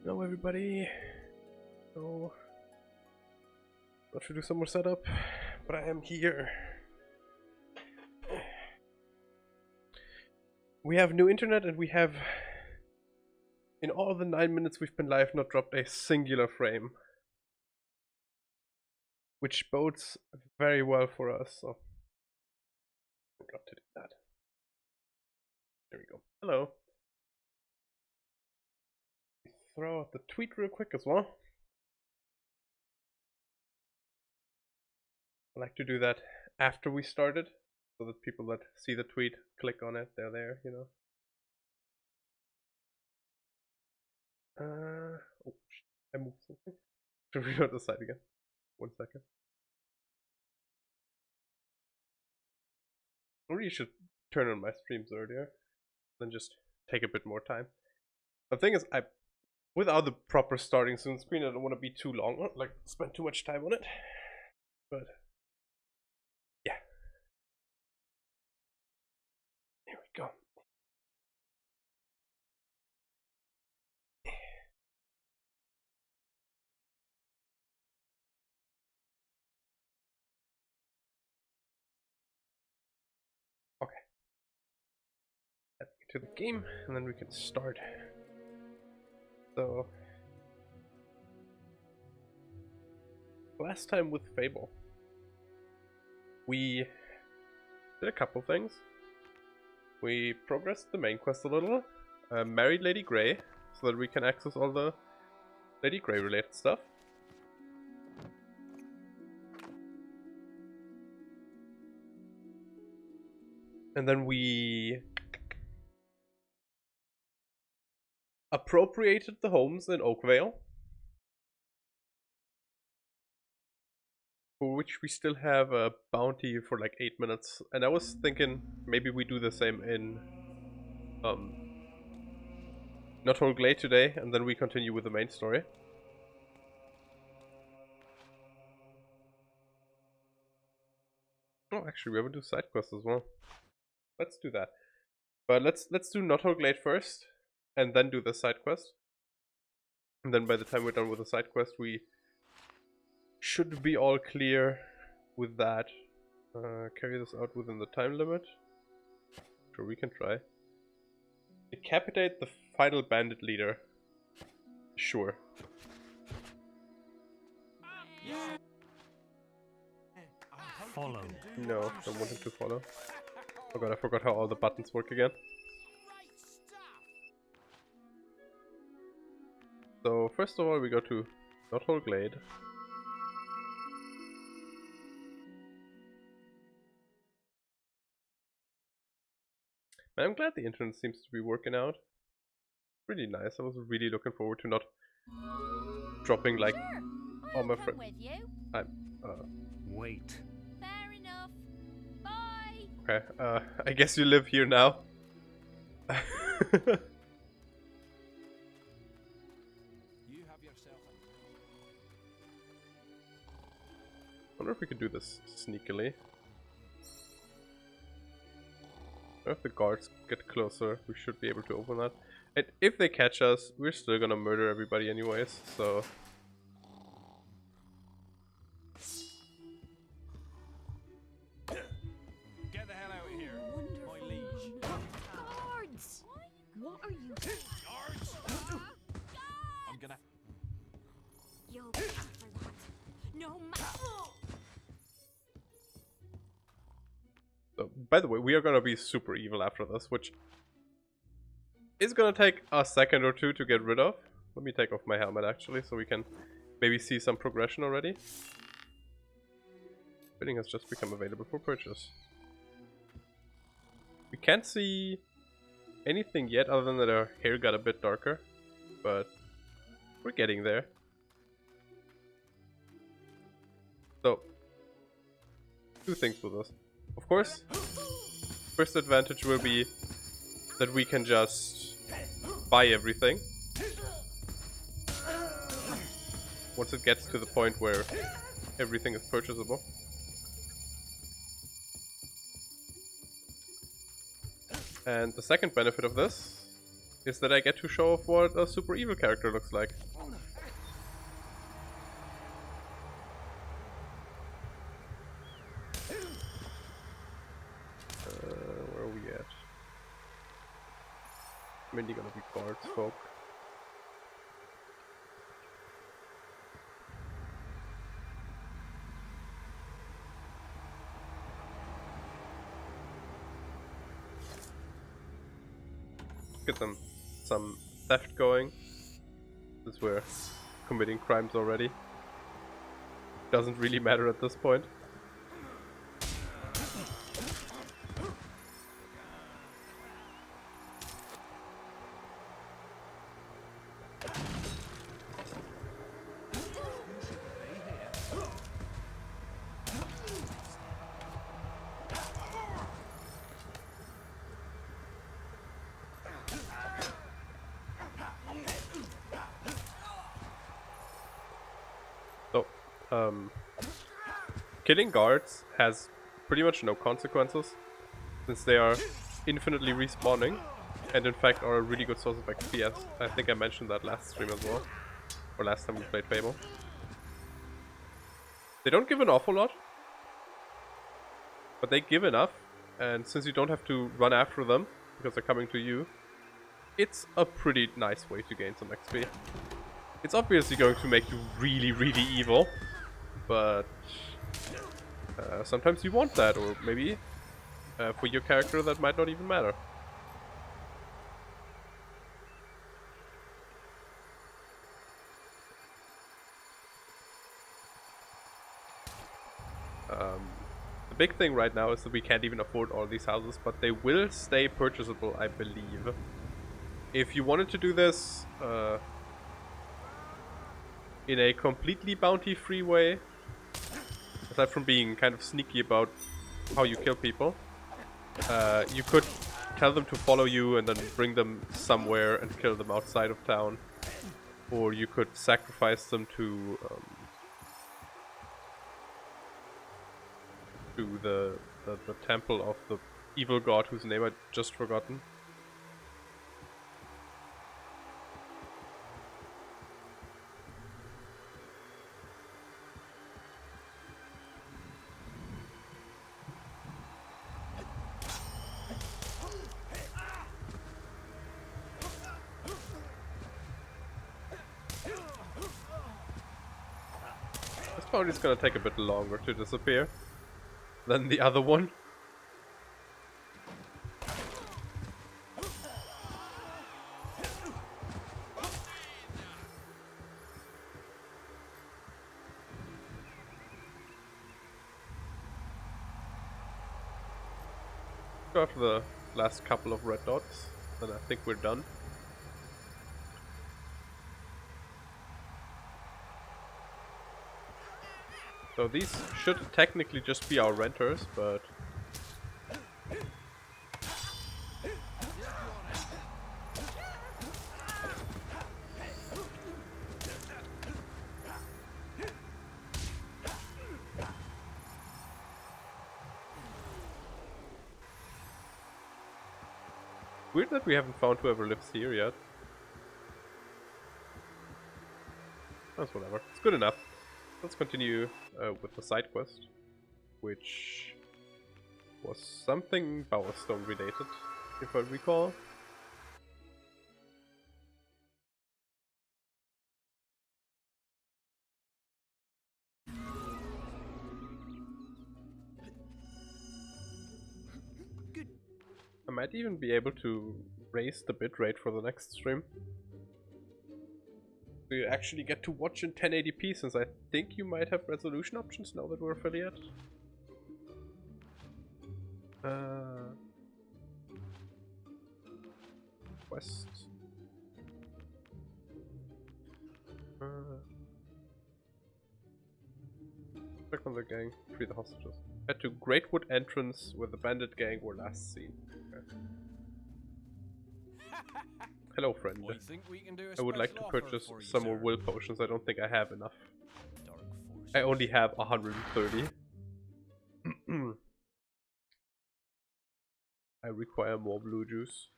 Hello everybody. So, got to do some more setup, but I am here. We have new internet and we have, in all the 9 minutes we've been live, not dropped a singular frame. Which bodes very well for us, so I'm glad to do that. There we go. Hello. Throw out the tweet real quick as well. I like to do that after we started, so that people that see the tweet click on it, they're there, you know. Oh, I moved something. To reload the site again. 1 second. I really should turn on my streams earlier, then just take a bit more time. The thing is, without the proper starting soon screen, I don't want to be too long, or like spend too much time on it. But yeah, here we go. Okay, let's get to the game, and then we can start. So, last time with Fable, we did a couple things. We progressed the main quest a little, married Lady Grey, so that we can access all the Lady Grey related stuff. And then we appropriated the homes in Oakvale, for which we still have a bounty for like 8 minutes. And I was thinking maybe we do the same in Untitled Glade today, and then we continue with the main story. Oh, actually, we haven't do side quests as well. Let's do that. But let's do Untitled Glade first, and then do the side quest. And then by the time we're done with the side quest, we should be all clear with that. Carry this out within the time limit. Sure, we can try. Decapitate the final bandit leader. Sure. Follow. No, don't want him to follow. Oh god, I forgot how all the buttons work again. So first of all, we go to Untitled Glade. And I'm glad the internet seems to be working out. Really nice. I was really looking forward to not dropping like all my friends. Wait. Fair enough. Bye. Okay, I guess you live here now. You have yourself I wonder if we could do this sneakily. If the guards get closer, we should be able to open that. And if they catch us, we're still gonna murder everybody anyways, so... Get the hell out of here, my liege. Guards! What are you doing? Guards! I'm gonna... You'll pay for that. No matter. So, by the way, we are gonna be super evil after this, which is gonna take a second or two to get rid of. Let me take off my helmet actually, so we can maybe see some progression already. Bidding has just become available for purchase. We can't see anything yet other than that our hair got a bit darker, but we're getting there. So, two things with this. Of course, first advantage will be that we can just buy everything. Once it gets to the point where everything is purchasable. And the second benefit of this is that I get to show off what a super evil character looks like. Where are we at? Mainly gonna be guards folk. Get them some theft going, since we're committing crimes already. Doesn't really matter at this point. So, killing guards has pretty much no consequences, since they are infinitely respawning, and in fact are a really good source of XP. I think I mentioned that last stream as well, or last time we played Fable. They don't give an awful lot, but they give enough, and since you don't have to run after them, because they're coming to you, it's a pretty nice way to gain some XP. It's obviously going to make you really, really evil, but sometimes you want that, or maybe for your character that might not even matter. The big thing right now is that we can't even afford all these houses, but they will stay purchasable, I believe. If you wanted to do this in a completely bounty-free way, aside from being kind of sneaky about how you kill people, you could tell them to follow you and then bring them somewhere and kill them outside of town. Or you could sacrifice them to the temple of the evil god whose name I'd just forgotten. This bounty is gonna take a bit longer to disappear than the other one. Go after the last couple of red dots, then I think we're done. So these should technically just be our renters, but weird that we haven't found whoever lives here yet. That's whatever. It's good enough. Let's continue with the side quest, which was something Bowerstone related, if I recall. I might even be able to raise the bitrate for the next stream. So you actually get to watch in 1080p, since I think you might have resolution options now that we're affiliate. Quest. Check on the gang, free the hostages. Head to Greatwood entrance where the bandit gang were last seen. Okay. Hello, friend. I think we can do a I would like to special offer purchase for you, some more sir. will potions. I don't think I have enough. Dark forces. I only have 130. I require more blue juice.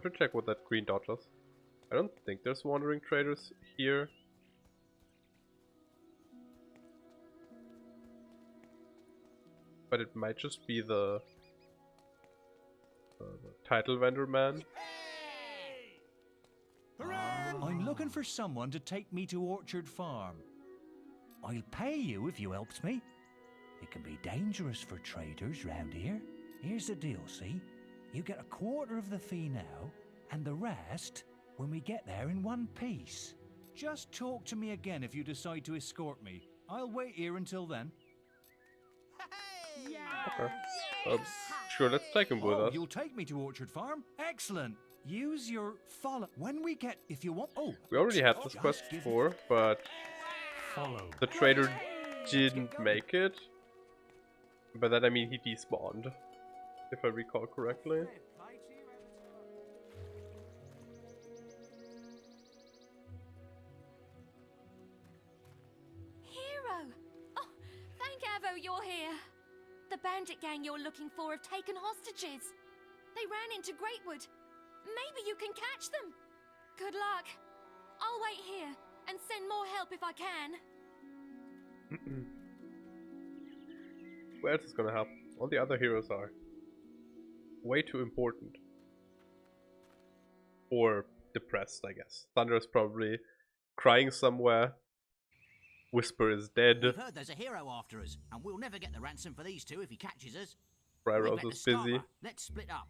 have to check what that green dot does. I don't think there's wandering traders here. But it might just be the title vendor man. I'm looking for someone to take me to Orchard Farm. I'll pay you if you helps me. It can be dangerous for traders round here. Here's the deal, see? You get a quarter of the fee now, and the rest when we get there in one piece. Just talk to me again if you decide to escort me. I'll wait here until then. Okay. Sure, let's take him with us. You'll take me to Orchard Farm? Excellent. Use your follow. When we get, if you want. Oh, We already had this quest before, but follow. the trader didn't make it. By that I mean he despawned, if I recall correctly. Hero! Oh, thank Avo you're here. The bandit gang you're looking for have taken hostages. They ran into Greatwood. Maybe you can catch them. Good luck. I'll wait here and send more help if I can. Who else is gonna help? All the other heroes are way too important. Or depressed, I guess. Thunder is probably crying somewhere. Whisper is dead. We've heard there's a hero after us, and we'll never get the ransom for these two if he catches us. Rose We'd is better busy. Scarborough. Let's split up.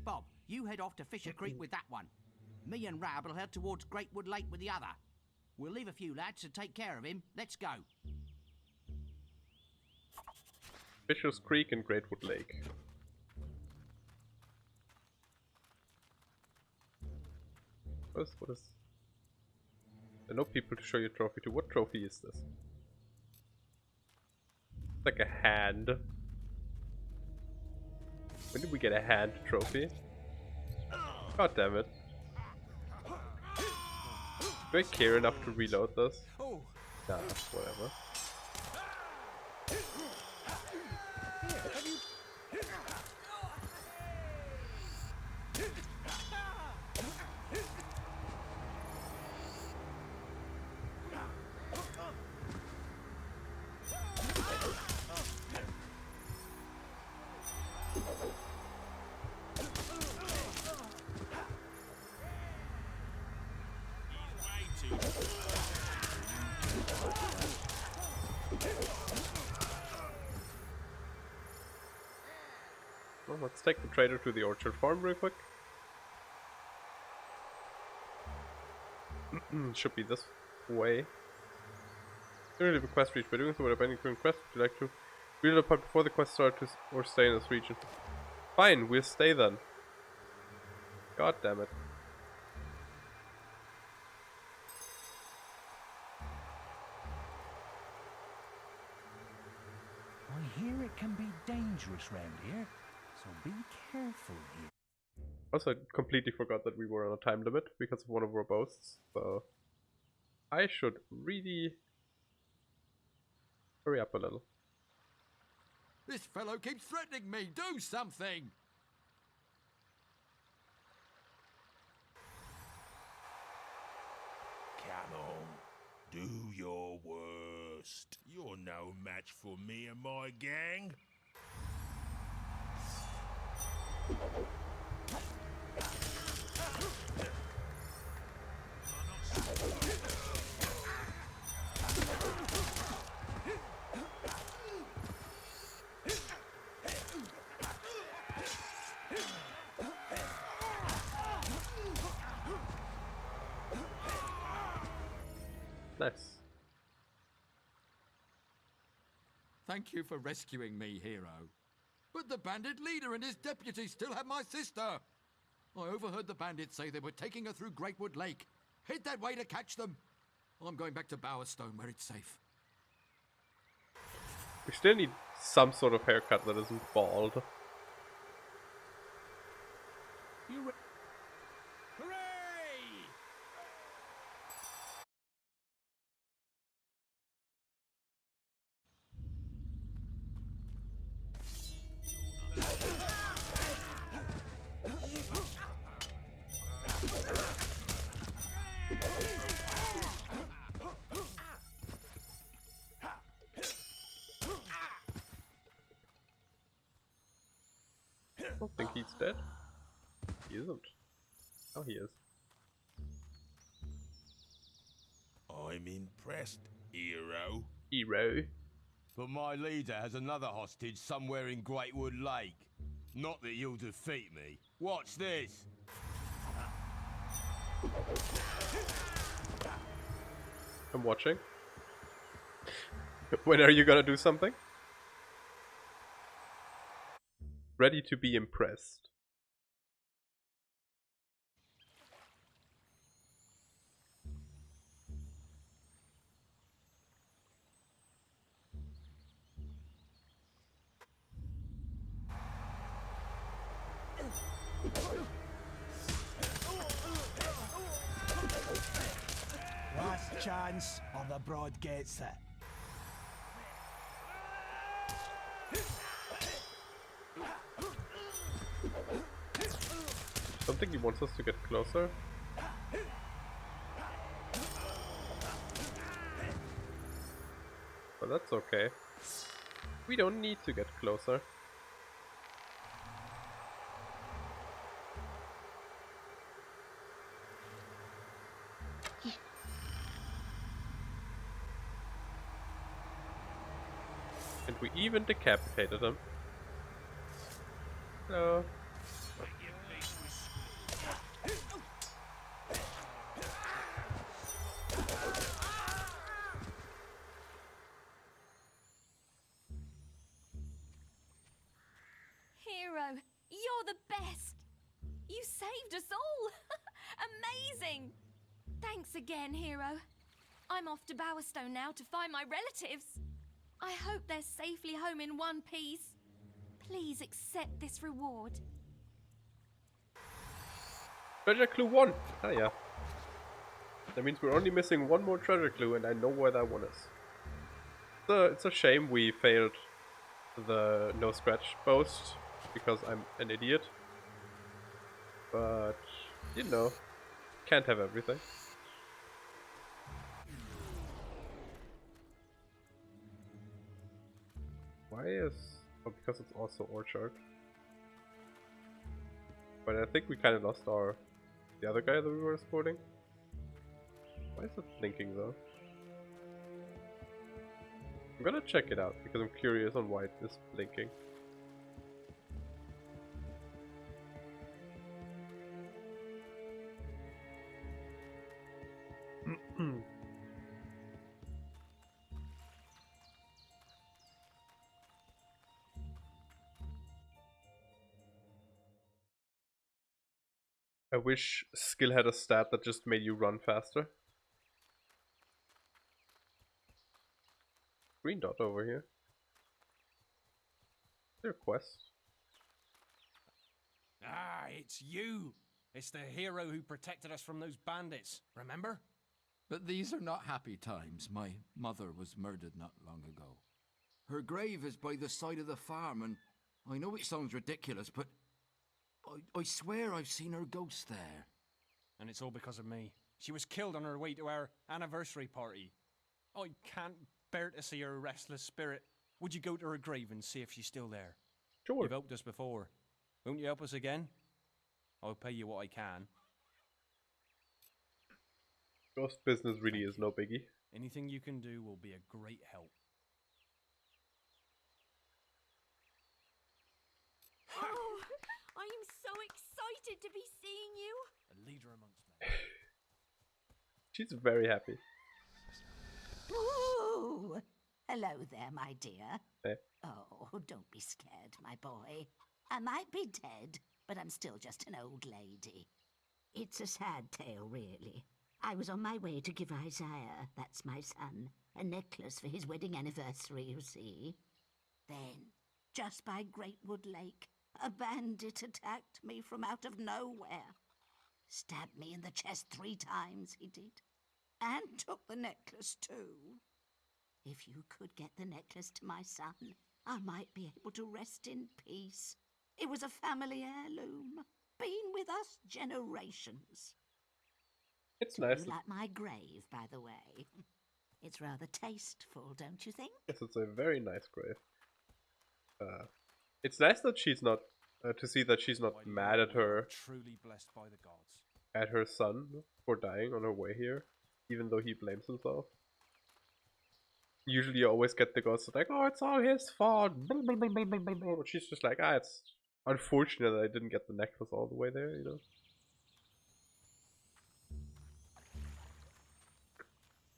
Bob, you head off to Fisher Creek with that one. Me and Rab will head towards Greatwood Lake with the other. We'll leave a few lads to take care of him. Let's go. Fisher's Creek and Greatwood Lake. What is? There are no people to show your trophy to. What trophy is this? It's like a hand. When did we get a hand trophy? God damn it. Do I care enough to reload this? Nah, whatever. Well, let's take the trader to the Orchard Farm real quick. Should be this way. Don't leave a quest reach. By doing so, whatever any current quest would you like to read apart before the quest starts or stay in this region? Fine, we'll stay then. God damn it. I hear it can be dangerous round here, so be careful here. Also, I completely forgot that we were on a time limit because of one of our boasts, so I should really hurry up a little. This fellow keeps threatening me. Do something! Come on, do your worst. You're no match for me and my gang. Nice. Thank you for rescuing me, hero. But the bandit leader and his deputy still have my sister. I overheard the bandits say they were taking her through Greatwood Lake. Head that way to catch them. I'm going back to Bowerstone where it's safe. We still need some sort of haircut that isn't bald. I don't think he's dead. He isn't. Oh, he is. I'm impressed, hero. Hero. But my leader has another hostage somewhere in Greatwood Lake. Not that you'll defeat me. Watch this. I'm watching. When are you gonna do something? Ready to be impressed. Last chance, or the broad gets it. Don't think he wants us to get closer. But that's okay. We don't need to get closer. And we even decapitated him. Hello. Hero, you're the best. You saved us all. Amazing. Thanks again, Hero. I'm off to Bowerstone now to find my relatives. I hope they're safely home in one piece. Please accept this reward. Treasure clue 1! Ah yeah. That means we're only missing one more treasure clue and I know where that one is. It's a shame we failed the no scratch boast because I'm an idiot. But, you know, can't have everything. Why is... oh, because it's also Orchard. But I think we kind of lost the other guy that we were escorting. Why is it blinking though? I'm gonna check it out because I'm curious on why it is blinking. I wish skill had a stat that just made you run faster. Green dot over here. Is there a quest? Ah, it's you. It's the hero who protected us from those bandits, remember? But these are not happy times. My mother was murdered not long ago. Her grave is by the side of the farm, and I know it sounds ridiculous, but I swear I've seen her ghost there. And it's all because of me. She was killed on her way to our anniversary party. I can't bear to see her restless spirit. Would you go to her grave and see if she's still there? Sure. You've helped us before. Won't you help us again? I'll pay you what I can. Ghost business really is no biggie. Anything you can do will be a great help. Oh, I am so excited to be seeing you. A leader amongst men. She's very happy. Ooh! Hello there, my dear. Hey. Oh, don't be scared, my boy. I might be dead, but I'm still just an old lady. It's a sad tale, really. I was on my way to give Isaiah, that's my son, a necklace for his wedding anniversary, you see. Then, just by Greatwood Lake, a bandit attacked me from out of nowhere. Stabbed me in the chest 3 times, he did. And took the necklace, too. If you could get the necklace to my son, I might be able to rest in peace. It was a family heirloom, been with us generations. It's Do nice. you like my grave, by the way? It's rather tasteful, don't you think? Yes, it's a very nice grave. It's nice that she's not to see that she's not My mad at lord, we are her truly blessed by the gods. son for dying on her way here, even though he blames himself. Usually, you always get the gods like, "Oh, it's all his fault." But she's just like, "Ah, it's unfortunate that I didn't get the necklace all the way there," you know.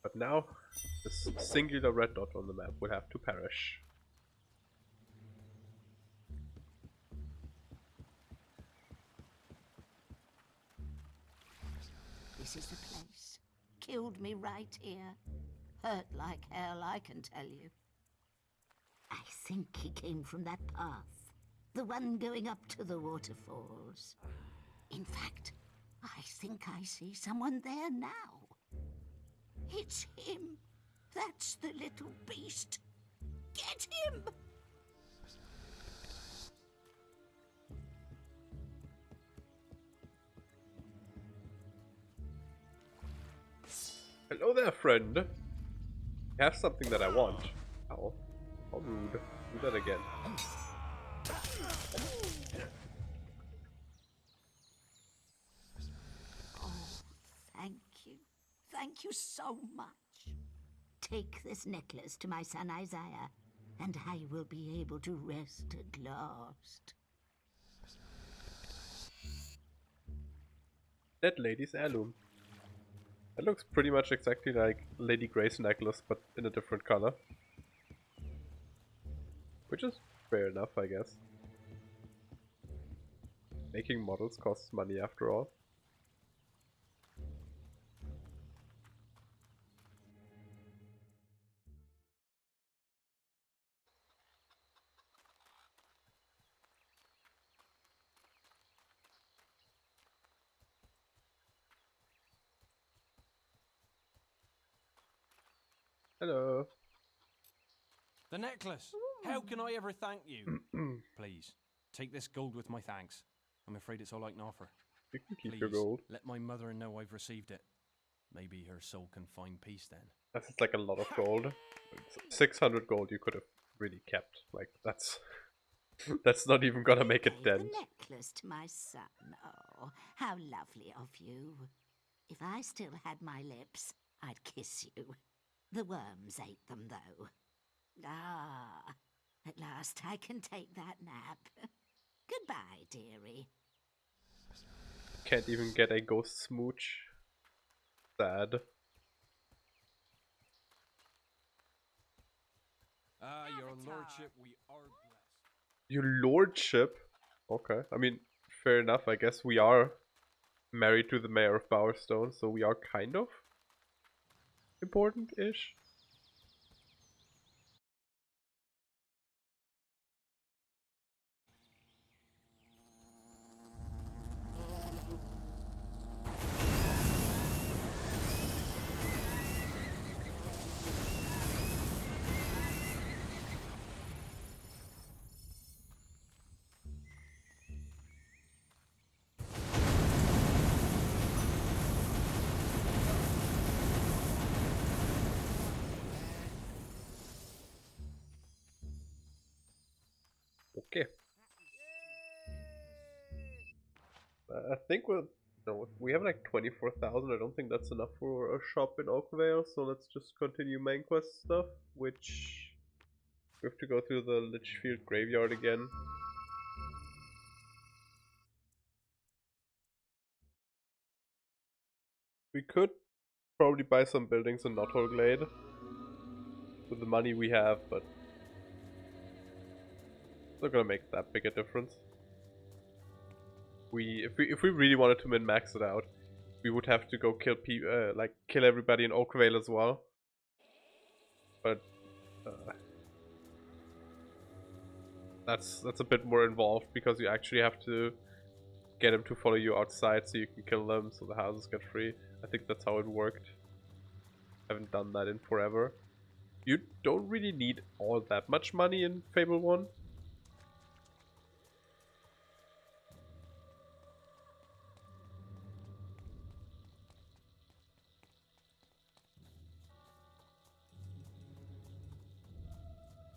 But now, this singular red dot on the map will have to perish. This is the place. Killed me right here. Hurt like hell, I can tell you. I think he came from that path. The one going up to the waterfalls. In fact, I think I see someone there now. It's him. That's the little beast. Get him! Hello there, friend. You have something that I want. Ow. How rude. Do that again. Oh, thank you. Thank you so much. Take this necklace to my son Isaiah, and I will be able to rest at last. That lady's heirloom. That looks pretty much exactly like Lady Grey's necklace, but in a different color. Which is fair enough, I guess. Making models costs money after all. Hello. The necklace! How can I ever thank you? Please, take this gold with my thanks. I'm afraid it's all I can offer. You can keep Please, your gold. let my mother know I've received it. Maybe her soul can find peace then. That's like a lot of gold. 600 gold you could have really kept. Like, that's... that's not even gonna make a Gave dent. the necklace to my son. Oh, how lovely of you. If I still had my lips, I'd kiss you. The worms ate them, though. Ah, at last I can take that nap. Goodbye, dearie. Can't even get a ghost smooch. Sad. Ah, your lordship, we are blessed. Your lordship? Okay, I mean, fair enough. I guess we are married to the mayor of Bowerstone, so we are kind of important-ish. Okay. I think we're... No, we have like 24,000. I don't think that's enough for a shop in Oakvale, so let's just continue main quest stuff, which... We have to go through the Litchfield graveyard again. We could probably buy some buildings in Knothole Glade with the money we have, but it's not gonna make that big a difference. If we really wanted to min-max it out, we would have to go kill kill everybody in Oakvale as well. But that's a bit more involved because you actually have to get them to follow you outside so you can kill them so the houses get free. I think that's how it worked. Haven't done that in forever. You don't really need all that much money in Fable 1.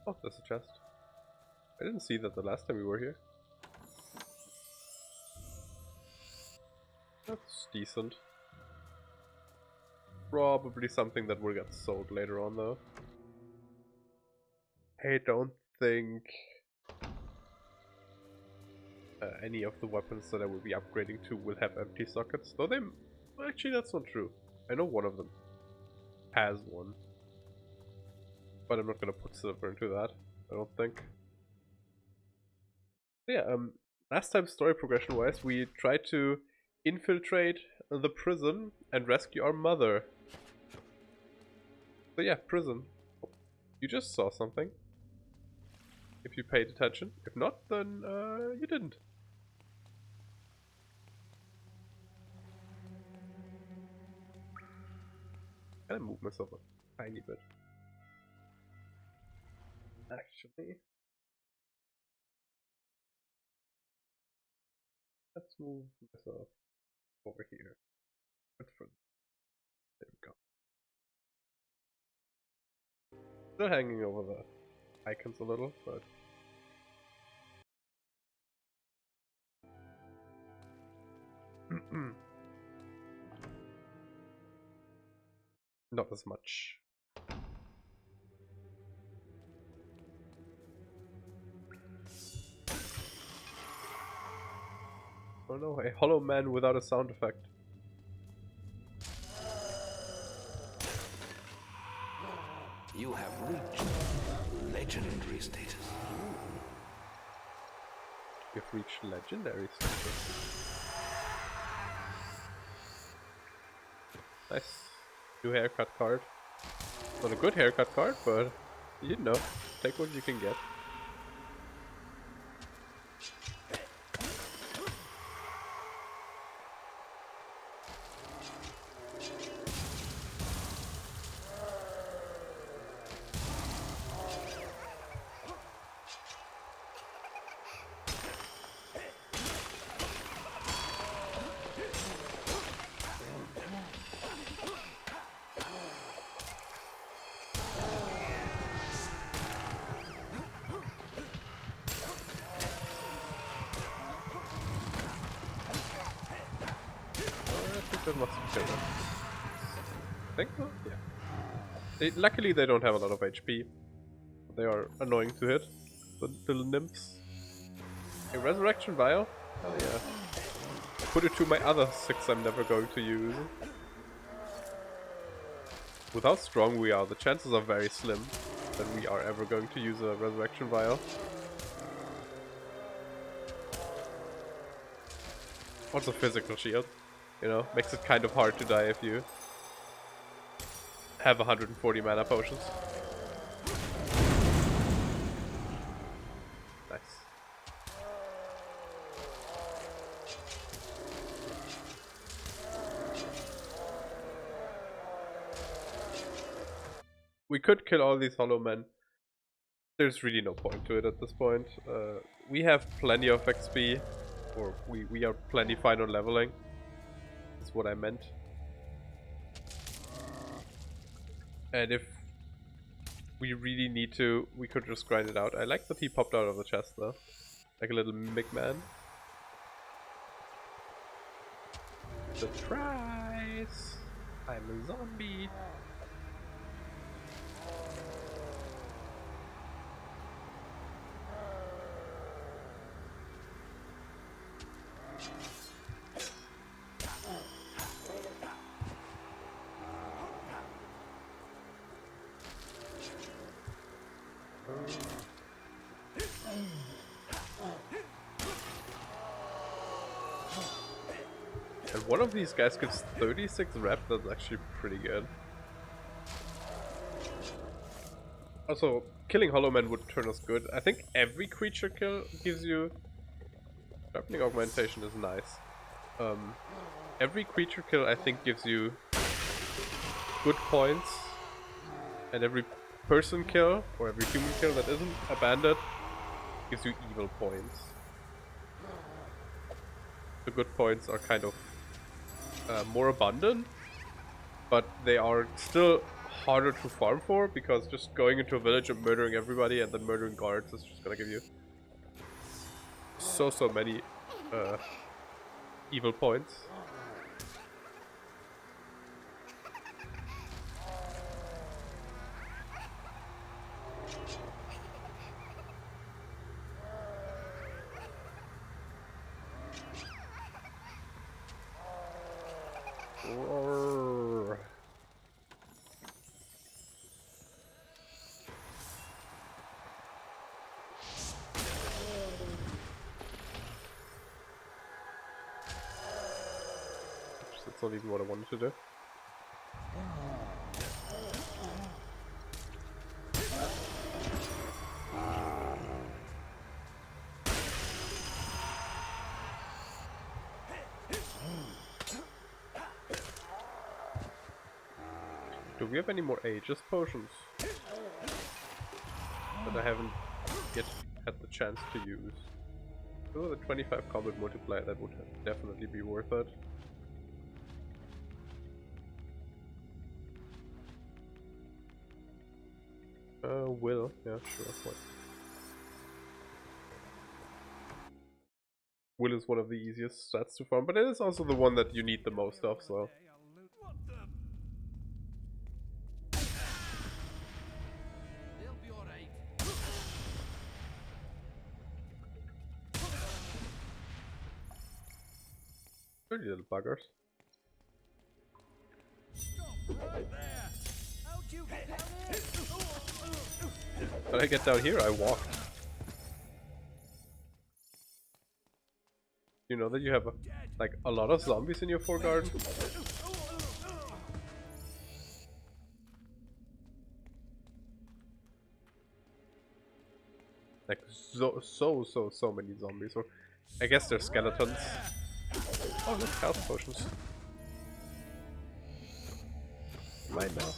Oh, there's a chest. I didn't see that the last time we were here. That's decent. Probably something that will get sold later on though. I don't think any of the weapons that I will be upgrading to will have empty sockets. Though they... Actually, that's not true. I know one of them has one. But I'm not gonna put silver into that, I don't think. Yeah, last time story progression wise, we tried to infiltrate the prison and rescue our mother. So yeah, prison. You just saw something. If you paid attention. If not, then you didn't. Can I move myself a tiny bit? Actually, let's move myself over here. But for there we go. Still hanging over the icons a little, but not as much. Oh no, a hollow man without a sound effect. You have reached legendary status. You've reached legendary status. Nice. New haircut card. Not a good haircut card, but you know, take what you can get. That must be killed. I think so? Yeah. Luckily they don't have a lot of HP. They are annoying to hit. The little nymphs. A resurrection vial? Hell yeah. Put it to my other 6 I'm never going to use. With how strong we are, the chances are very slim that we are ever going to use a resurrection vial. Also physical shield. You know, makes it kind of hard to die if you have 140 mana potions. Nice. We could kill all these hollow men. There's really no point to it at this point. We have plenty of XP, or we are plenty fine on leveling. That's what I meant. And if we really need to, we could just grind it out. I like that he popped out of the chest though. Like a little mimic man. Surprise! I'm a zombie. And one of these guys gives 36 rep, that's actually pretty good. Also, killing Hollow Men would turn us good. I think every creature kill gives you... Sharpening Augmentation is nice. Every creature kill I think gives you good points. And every person kill, or every human kill that isn't a bandit, gives you evil points. The good points are kind of more abundant, but they are still harder to farm for, because just going into a village and murdering everybody and then murdering guards is just gonna give you so many evil points. Roar. That's not even what I wanted to do. Do we have any more Aegis potions that I haven't yet had the chance to use? Oh, the 25 combat multiplier, that would definitely be worth it. Will, yeah, sure. What? Will is one of the easiest stats to farm, but it is also the one that you need the most of, so. Dirty little buggers. When I get down here, I walk. You know that you have like a lot of zombies in your foregarden? Like so many zombies. Or I guess they're skeletons. Oh, look, health potions. Mine now.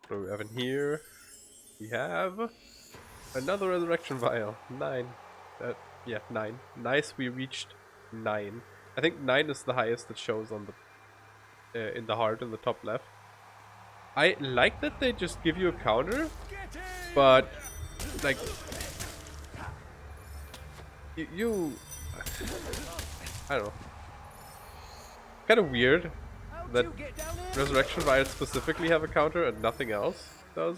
What do we have in here? We have another resurrection vial. 9. Yeah, 9. Nice, we reached 9. I think 9 is the highest that shows on the in the heart in the top left. I like that they just give you a counter, but like you I don't know. Kind of weird that resurrection vials specifically have a counter and nothing else does.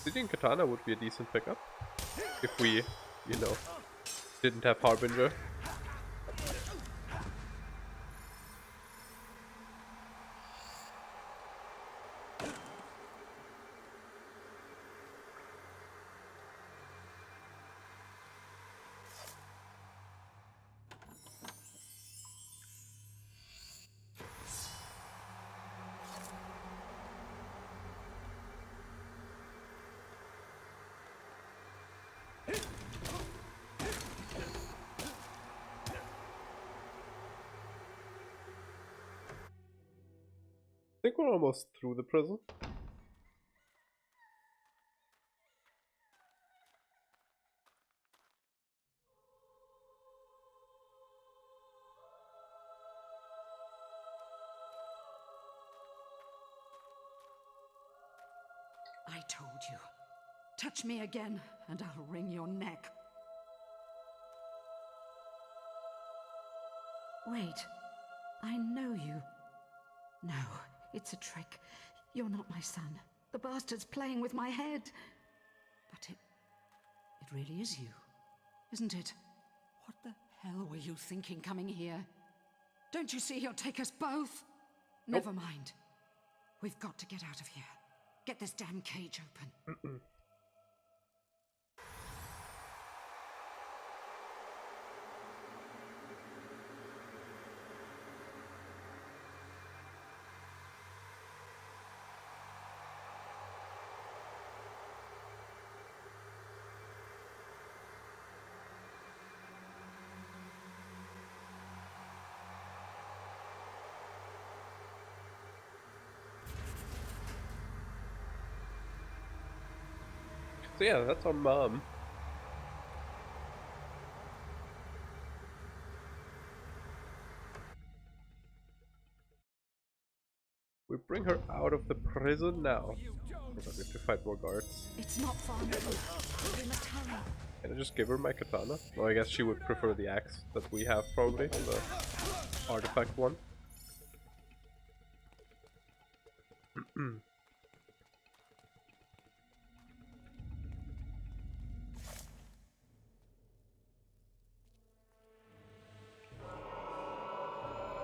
Sitting Katana would be a decent pickup if we, you know, didn't have Harbinger. I think we're almost through the prison. I told you. Touch me again, and I'll wring your neck. Wait. I know you. No, it's a trick. You're not my son. The bastard's playing with my head. But it really is you, isn't it? What the hell were you thinking coming here? Don't you see he'll take us both? Nope. Never mind. We've got to get out of here. Get this damn cage open. So yeah, that's our mom. We bring her out of the prison now. We have to fight more guards. It's not far now. We must hurry. Can I just give her my katana? Well, I guess she would prefer the axe that we have, probably. The artifact one.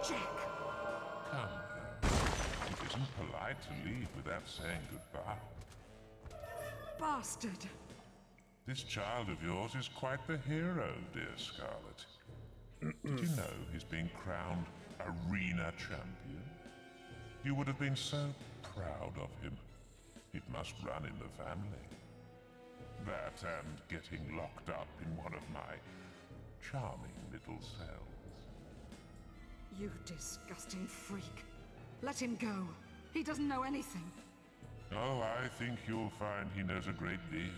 Jack! Come. It isn't polite to leave without saying goodbye. Bastard! This child of yours is quite the hero, dear Scarlet. Did you know he's being crowned Arena Champion? You would have been so proud of him. It must run in the family. That and getting locked up in one of my charming little cells. You disgusting freak. Let him go. He doesn't know anything. Oh, I think you'll find he knows a great deal.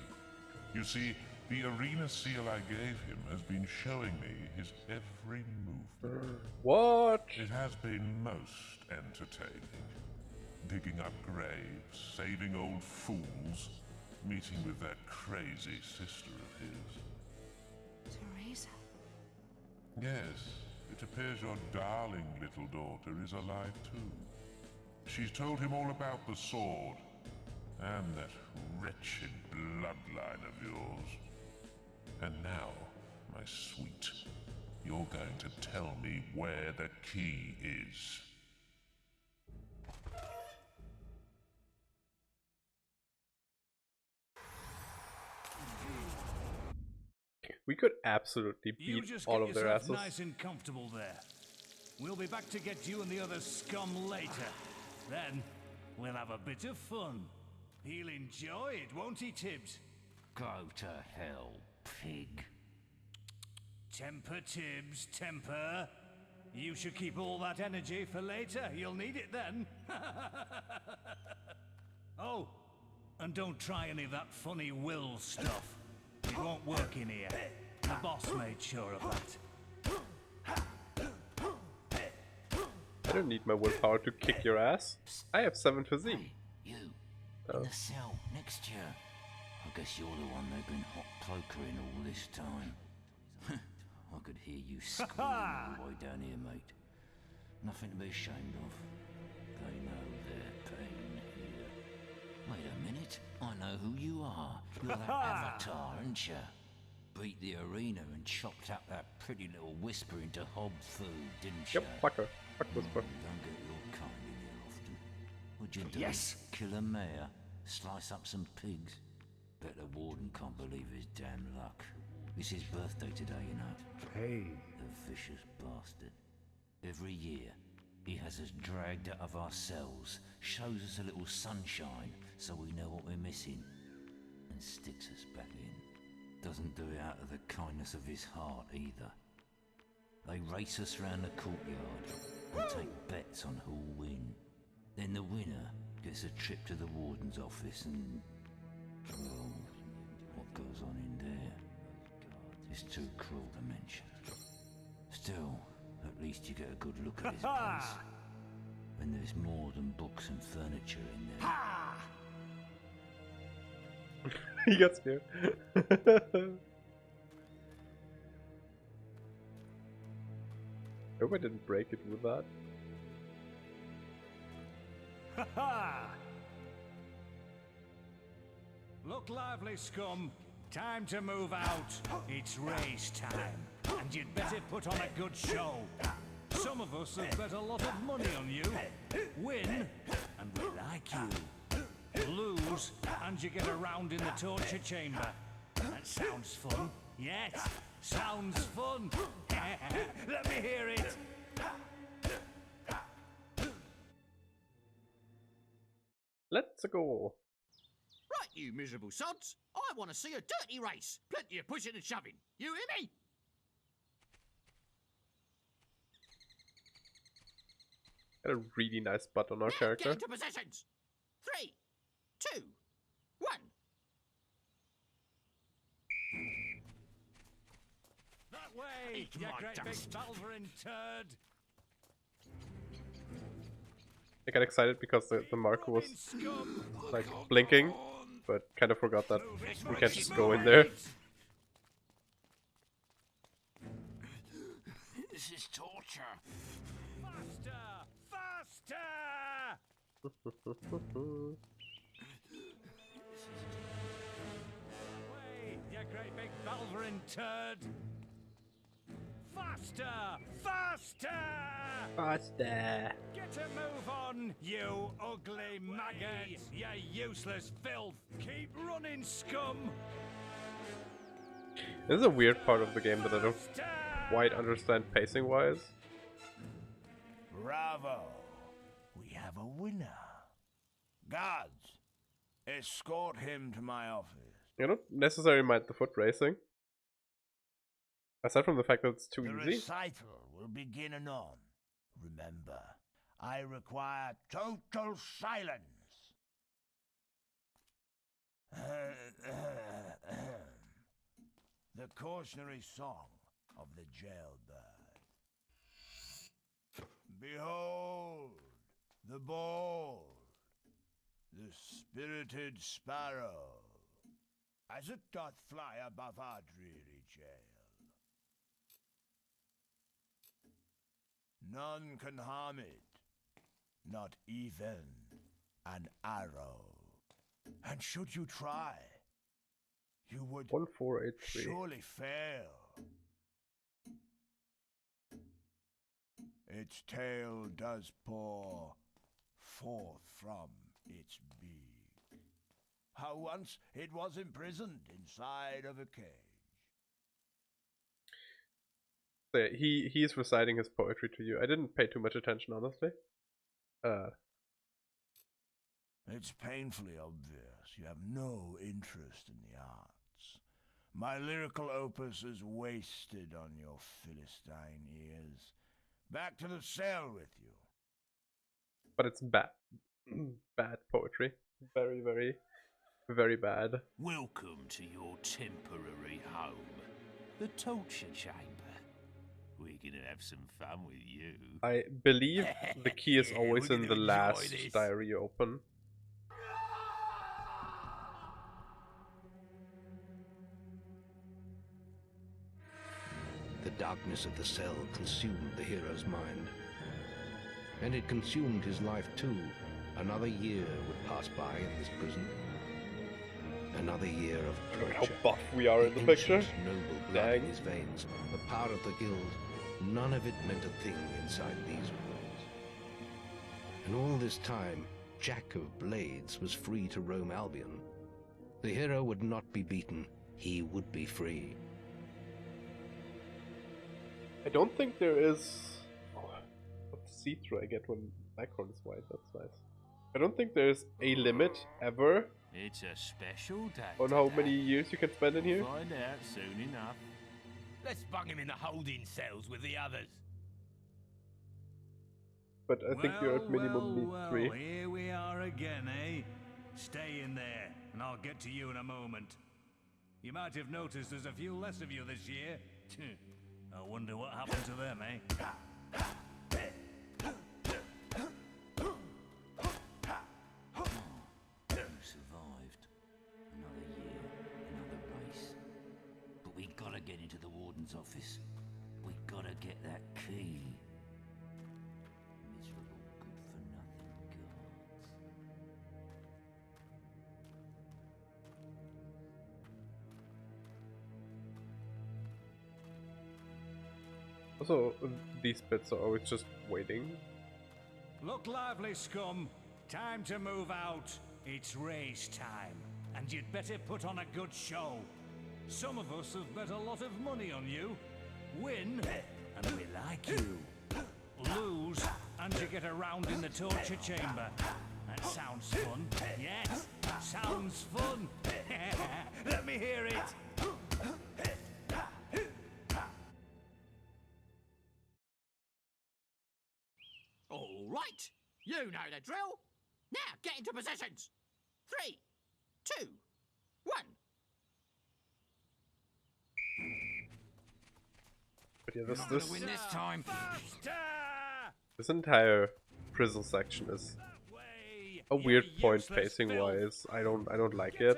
You see, the arena seal I gave him has been showing me his every movement. What? It has been most entertaining. Digging up graves, saving old fools, meeting with that crazy sister of his. Teresa? Yes, it appears your darling little daughter is alive too. She's told him all about the sword, and that wretched bloodline of yours. And now, my sweet, you're going to tell me where the key is. We could absolutely You beat just all get of their yourself asses. nice and comfortable there. We'll be back to get you and the other scum later. Then we'll have a bit of fun. He'll enjoy it, won't he, Tibbs? Go to hell, pig. Temper, Tibbs, temper. You should keep all that energy for later. You'll need it then. Oh, and don't try any of that funny will stuff. It won't work in here. The boss made sure of that. I don't need my willpower to kick your ass. I have 7 physique. You, Oh. in the cell next to you. I guess you're the one they've been hot cloakering all this time. I could hear you screaming all the way down here, mate. Nothing to be ashamed of. They know their pain here. Wait a minute, I know who you are. You're that avatar, aren't you? Beat the arena and chopped up that pretty little whisper into hob food, didn't you? Yep, fuck her. Fuck Whisper. Don't get your kind in here often. What'd you do? Yes. Kill a mare? Slice up some pigs? Bet the warden can't believe his damn luck. It's his birthday today, you know. Hey. The vicious bastard. Every year, he has us dragged out of our cells, shows us a little sunshine so we know what we're missing, and sticks us back in. Doesn't do it out of the kindness of his heart either. They race us round the courtyard and take bets on who'll win. Then the winner gets a trip to the warden's office and... well, what goes on in there is too cruel to mention. Still, at least you get a good look at his place. When there's more than books and furniture in there. He got scared. Hope I didn't break it with that. Look lively, scum. Time to move out. It's race time. And you'd better put on a good show. Some of us have bet a lot of money on you. Win, and we like you. Lose, and you get a round in the torture chamber. That sounds fun. Yes, sounds fun. Let me hear it. Let's go. Right, you miserable sods. I want to see a dirty race. Plenty of pushing and shoving. You hear me? Got a really nice butt on our Get character. into positions. 3, 2, 1. Way, you great big Valverin turd! I got excited because the marker was like blinking, but kind of forgot that we can't just go in there. This is torture. Faster! Faster! Way, you great big Valverin turd! Faster! Faster! Faster! Get a move on, you ugly maggot! You useless filth! Keep running, scum! This is a weird part of the game that I don't quite understand pacing-wise. Bravo! We have a winner. Guards, escort him to my office. I don't necessarily mind the foot racing. Aside from the fact that it's too The easy. recital will begin anon. Remember, I require total silence. The cautionary song of the jailbird. Behold, the bald, the spirited sparrow, as it doth fly above our dreary jail. None can harm it, not even an arrow. And should you try, you would 1483. surely fail. Its tail does pour forth from its beak. How once it was imprisoned inside of a cage. So he's reciting his poetry to you. I didn't pay too much attention, honestly. It's painfully obvious you have no interest in the arts. My lyrical opus is wasted on your Philistine ears. Back to the cell with you. But it's bad. Bad poetry. Very, very, very bad. Welcome to your temporary home, the torture chamber. We're gonna have some fun with you. I believe the key is Yeah, always we're in the gonna enjoy last this. diary you open. The darkness of the cell consumed the hero's mind. And it consumed his life too. Another year would pass by in this prison. Another year of Look torture. how buff we are in the picture. Ancient, noble blood Dang. in his veins. The power of the guild. None of it meant a thing inside these walls. And all this time, Jack of Blades was free to roam Albion. The hero would not be beaten. He would be free. I don't think there is... Oh, what see-through I get when background is white, that's nice. I don't think there's a limit, ever, It's a special day. on how many years you can spend in here. We'll find out soon enough. Let's bung him in the holding cells with the others. But I think you're at minimum need 3. Here we are again, eh? Stay in there, and I'll get to you in a moment. You might have noticed there's a few less of you this year. I wonder what happened to them, eh? You survived. Another year, another race. But we gotta get into the warden's office. We gotta get that key. Miserable, good-for-nothing guards. Also, these bits are always just waiting. Look lively, scum. Time to move out. It's race time, and you'd better put on a good show. Some of us have bet a lot of money on you. Win, and we like you. Lose, and you get around in the torture chamber. That sounds fun. Yes, sounds fun. Let me hear it. All right, you know the drill. Now get into positions. 3, 2, 1. But yeah, Not gonna win this time. this entire prison section is a weird point pacing wise. I don't like it.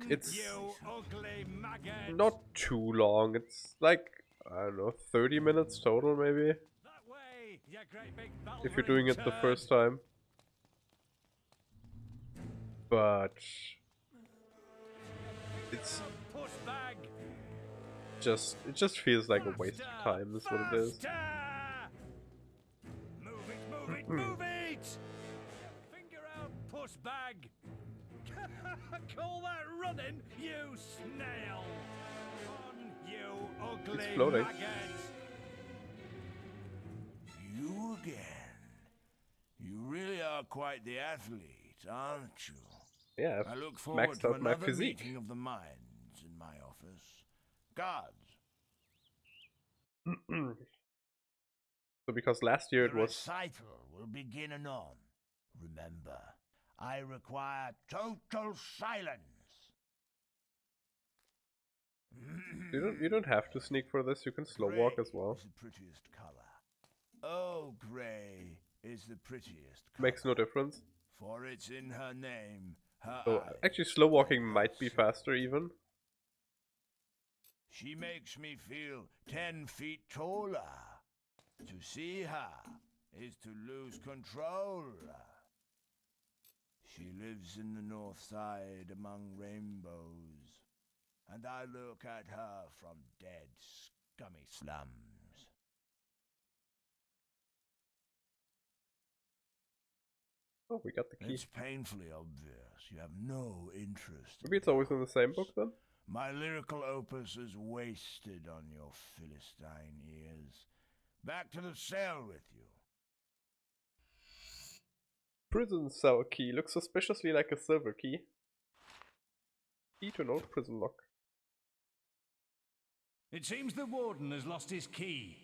It's not too long. It's like, I don't know, 30 minutes total maybe. If you're doing it the first time. But it's it just feels like a waste of time is what it is. Move it! Finger out, puss bag! Call that running, you snail! On, you ugly It's floating. maggot! You again. You really are quite the athlete, aren't you? Yeah, I look I've forward maxed to out my another physique. meeting of the minds in my office. Guards. So because last year it The was recital will begin anon. Remember, I require total silence. you don't have to sneak for this. You can slow walk as well. Is the prettiest color. Oh, gray is the prettiest color. Makes no difference. For it's in her name. Her So eyes. actually, slow walking might be faster even. She makes me feel 10 feet taller. To see her is to lose control. She lives in the north side among rainbows, and I look at her from dead, scummy slums. Oh, we got the key. It's painfully obvious you have no interest. Maybe it's always in the same book then? My lyrical opus is wasted on your Philistine ears. Back to the cell with you. Prison cell key. Looks suspiciously like a silver key. Key to an old prison lock. It seems the warden has lost his key.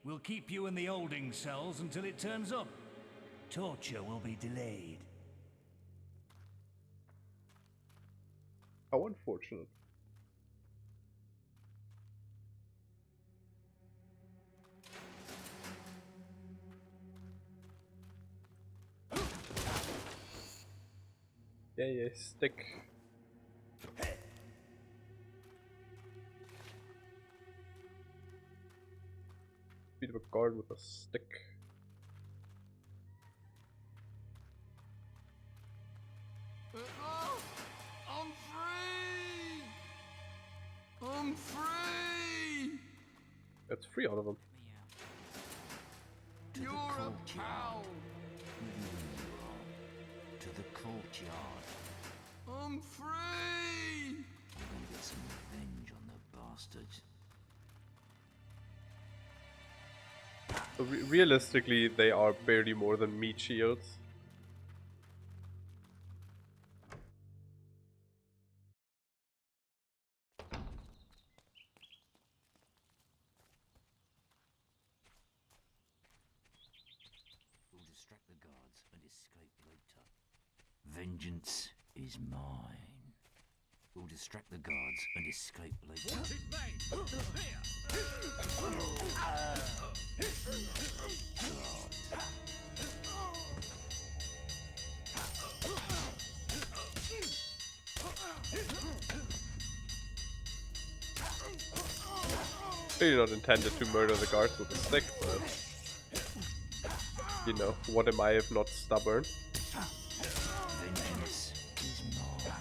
We'll keep you in the holding cells until it turns up. Torture will be delayed. How unfortunate. Yeah, stick. Bit of a guard with a stick. I'm free! I'm free! That's 3 out of them. You're a pal! To the courtyard. I'm free! I'm gonna get some revenge on the bastards. So realistically, they are barely more than meat shields. We'll distract the guards and escape later. Vengeance is mine. We'll distract the guards and escape later. Clearly not intended to murder the guards with a stick, but you know, what am I if not stubborn? Vengeance is mine.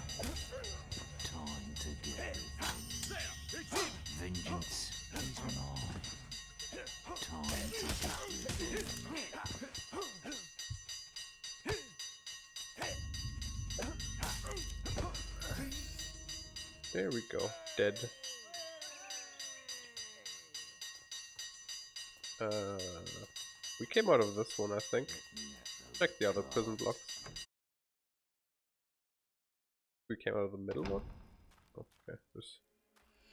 Time to get revenge. Vengeance is mine. Time to get revenge. There we go, dead. We came out of this one, I think. Check the other prison blocks. We came out of the middle one? Okay, there's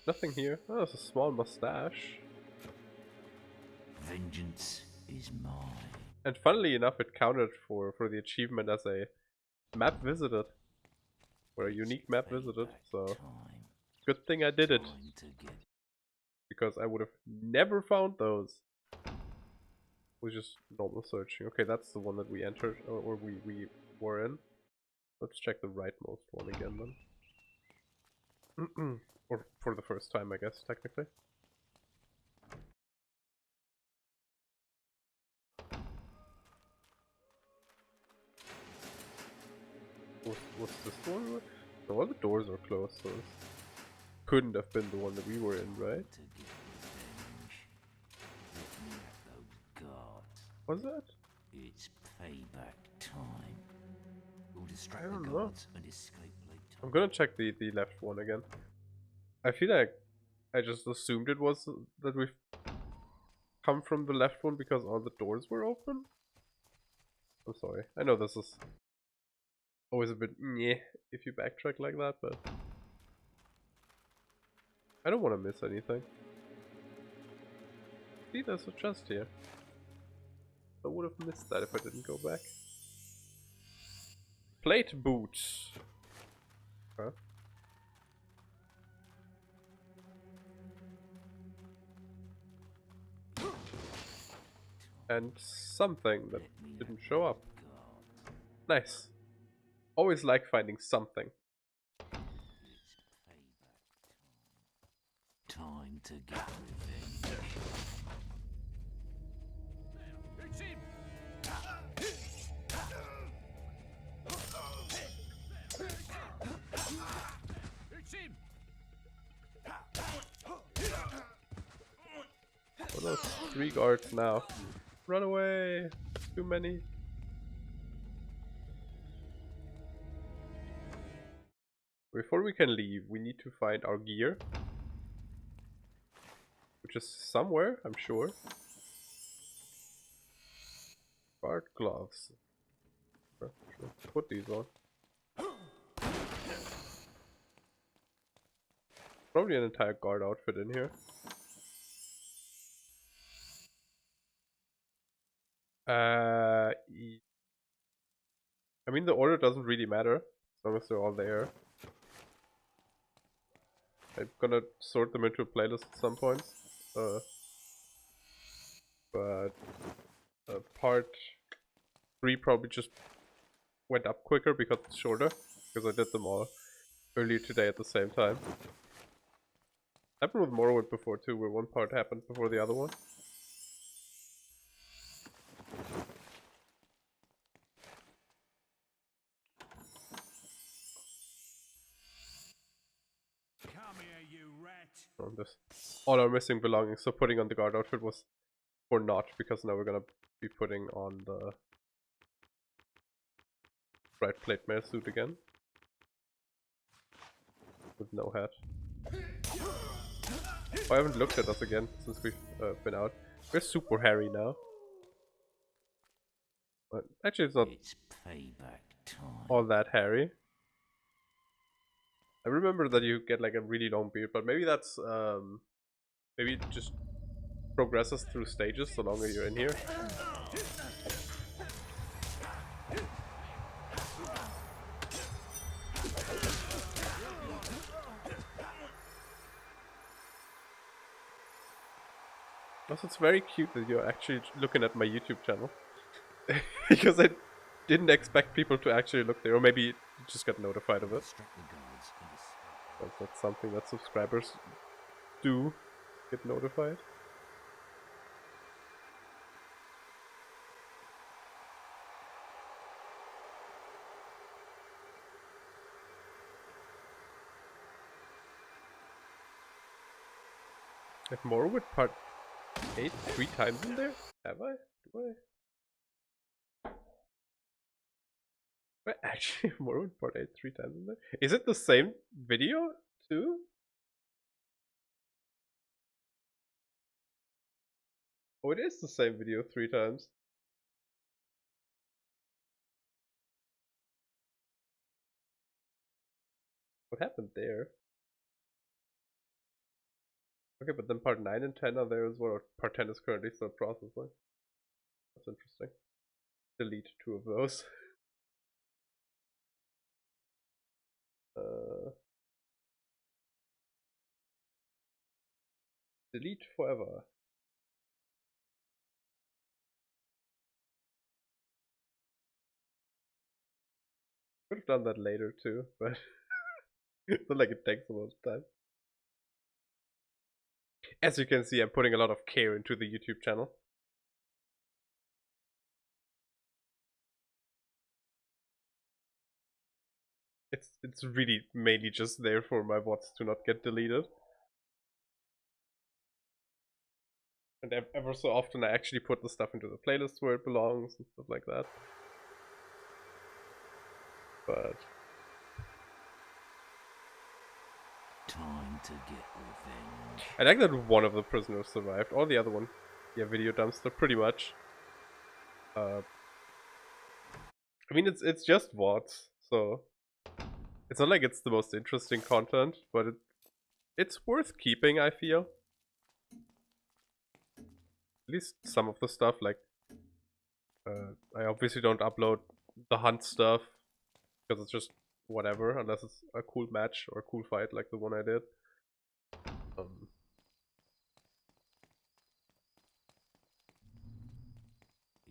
nothing here. Oh, there's a small mustache. Vengeance is mine. And funnily enough, it counted for the achievement as a map visited. Or a unique map visited, so good thing I did it. because I would have never found those. With just normal searching. Okay, that's the one that we entered, or we were in. Let's check the rightmost one again then. Or for the first time, I guess, technically. What's this one? No, all the doors are closed, so this couldn't have been the one that we were in, right? What's that? It's payback time. We'll distract I the don't know. guards and escape later. I'm gonna check the left one again. I feel like I just assumed it was that we've come from the left one because all the doors were open. I'm sorry. I know this is always a bit meh if you backtrack like that, but I don't want to miss anything. See, there's a chest here. I would have missed that if I didn't go back. Plate boots. Huh? And something that didn't show up. Nice. Always like finding something. Time to get revenge. It's him! It's him! What are those 3 guards now? Run away! Too many. Before we can leave, we need to find our gear. Which is somewhere, I'm sure. Guard gloves. Put these on. Probably an entire guard outfit in here. I mean, the order doesn't really matter, as long as they're all there. I'm gonna sort them into a playlist at some point. But part 3 probably just went up quicker because it's shorter, because I did them all earlier today at the same time. Happened with Morrowind before too, where one part happened before the other one. Come here, you rat. On this, all our missing belongings. So putting on the guard outfit was for naught, because now we're gonna be putting on the bright plate mail suit again with no hat. Oh, I haven't looked at us again since we've been out. We're super hairy now. But actually, it's not payback time. all that hairy. I remember that you get like a really long beard, but maybe that's maybe it just progresses through stages the longer you're in here. Also, it's very cute that you're actually looking at my YouTube channel. Because I didn't expect people to actually look there, or maybe you just got notified of it. That's something that subscribers do get notified. Have Morrowind Part 8 3 times in there? Have I? Do I? Wait, actually, Morrowind Part 8 3 times in there? Is it the same video too? Oh, it is the same video 3 times. What happened there? Okay, but then part 9 and 10 are there as well. Part 10 is currently still processing. That's interesting. Delete 2 of those. Delete forever. Could have done that later too, but it's not like it takes a lot of time. As you can see, I'm putting a lot of care into the YouTube channel. It's really mainly just there for my VODs to not get deleted. And ever so often I actually put the stuff into the playlist where it belongs and stuff like that. But time to get revenge. I like that one of the prisoners survived. All the other one, yeah, video dumpster pretty much. I mean, it's just VODs, so it's not like it's the most interesting content, but it's worth keeping, I feel. At least some of the stuff, like I obviously don't upload the hunt stuff because it's just whatever, unless it's a cool match or a cool fight like the one I did.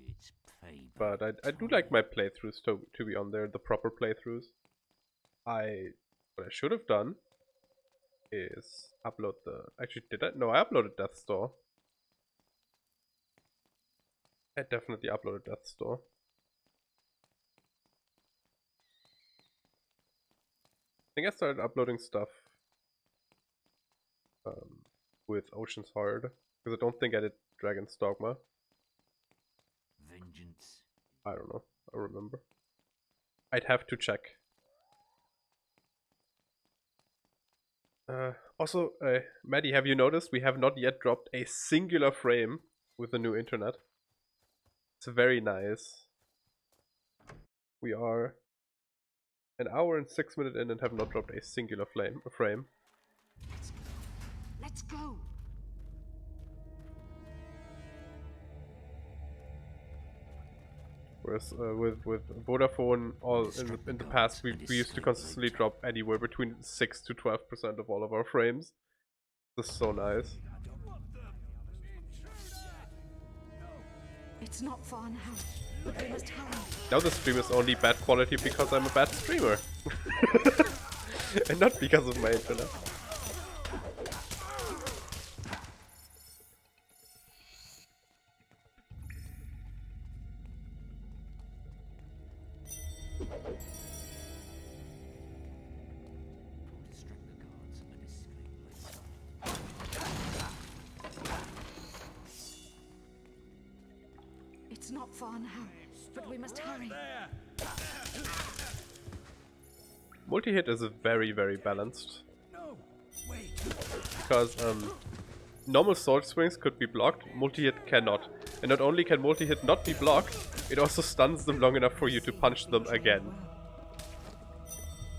It's Fable. But I do like my playthroughs to be on there, the proper playthroughs. What I should have done is upload the... Actually, did I? No, I uploaded Death's Door. I definitely uploaded Death's Door. I think I started uploading stuff with Ocean's Heart, because I don't think I did Dragon's Dogma. Vengeance. I don't know. I remember. I'd have to check. Also, Maddie, have you noticed we have not yet dropped a singular frame with the new internet? It's very nice. We are an hour and 6 minutes in and have not dropped a singular frame. Let's go. Whereas with Vodafone, in the past, we used to consistently drop anywhere between 6 to 12% of all of our frames. This is so nice. It's not far now, but we must hurry. Now the stream is only bad quality because I'm a bad streamer. And not because of my internet. It's not far now, but we must hurry. Multi-hit is very, very balanced. Because normal sword swings could be blocked, multi-hit cannot. And not only can multi-hit not be blocked, it also stuns them long enough for you to punch them again.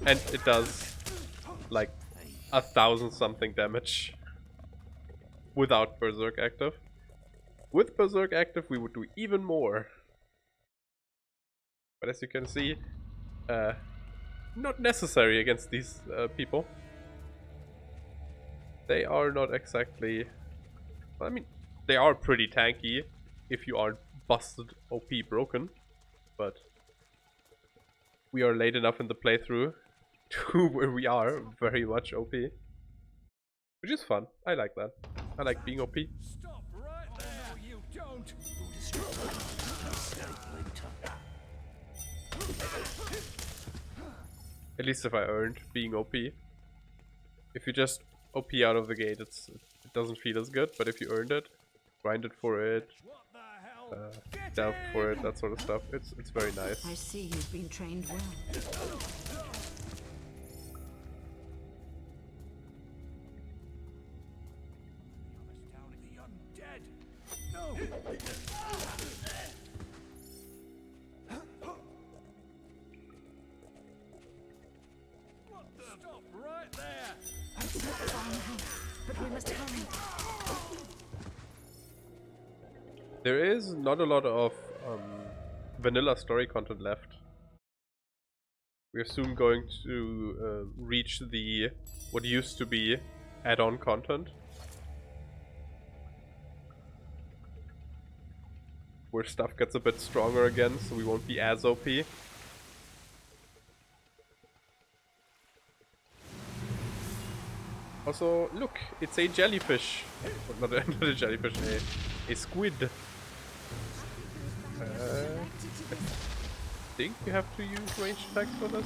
And it does like 1,000 something damage without Berserk active. With Berserk active we would do even more. But as you can see, not necessary against these people. They are not exactly... I mean, they are pretty tanky if you aren't busted OP broken. But we are late enough in the playthrough to where we are very much OP. Which is fun. I like that. I like being OP. Stop right there! No, you don't! At least if I earned being OP. If you just OP out of the gate, it doesn't feel as good. But if you earned it, grinded for it, delved for it, that sort of stuff, it's very nice. I see you've been trained well. Stop right there! It's not far now, but we must hurry. There is not a lot of vanilla story content left. We are soon going to reach the what used to be add-on content. where stuff gets a bit stronger again, so we won't be as OP. Also, look, it's a jellyfish. Not a jellyfish, a squid. I think you have to use ranged attacks for this.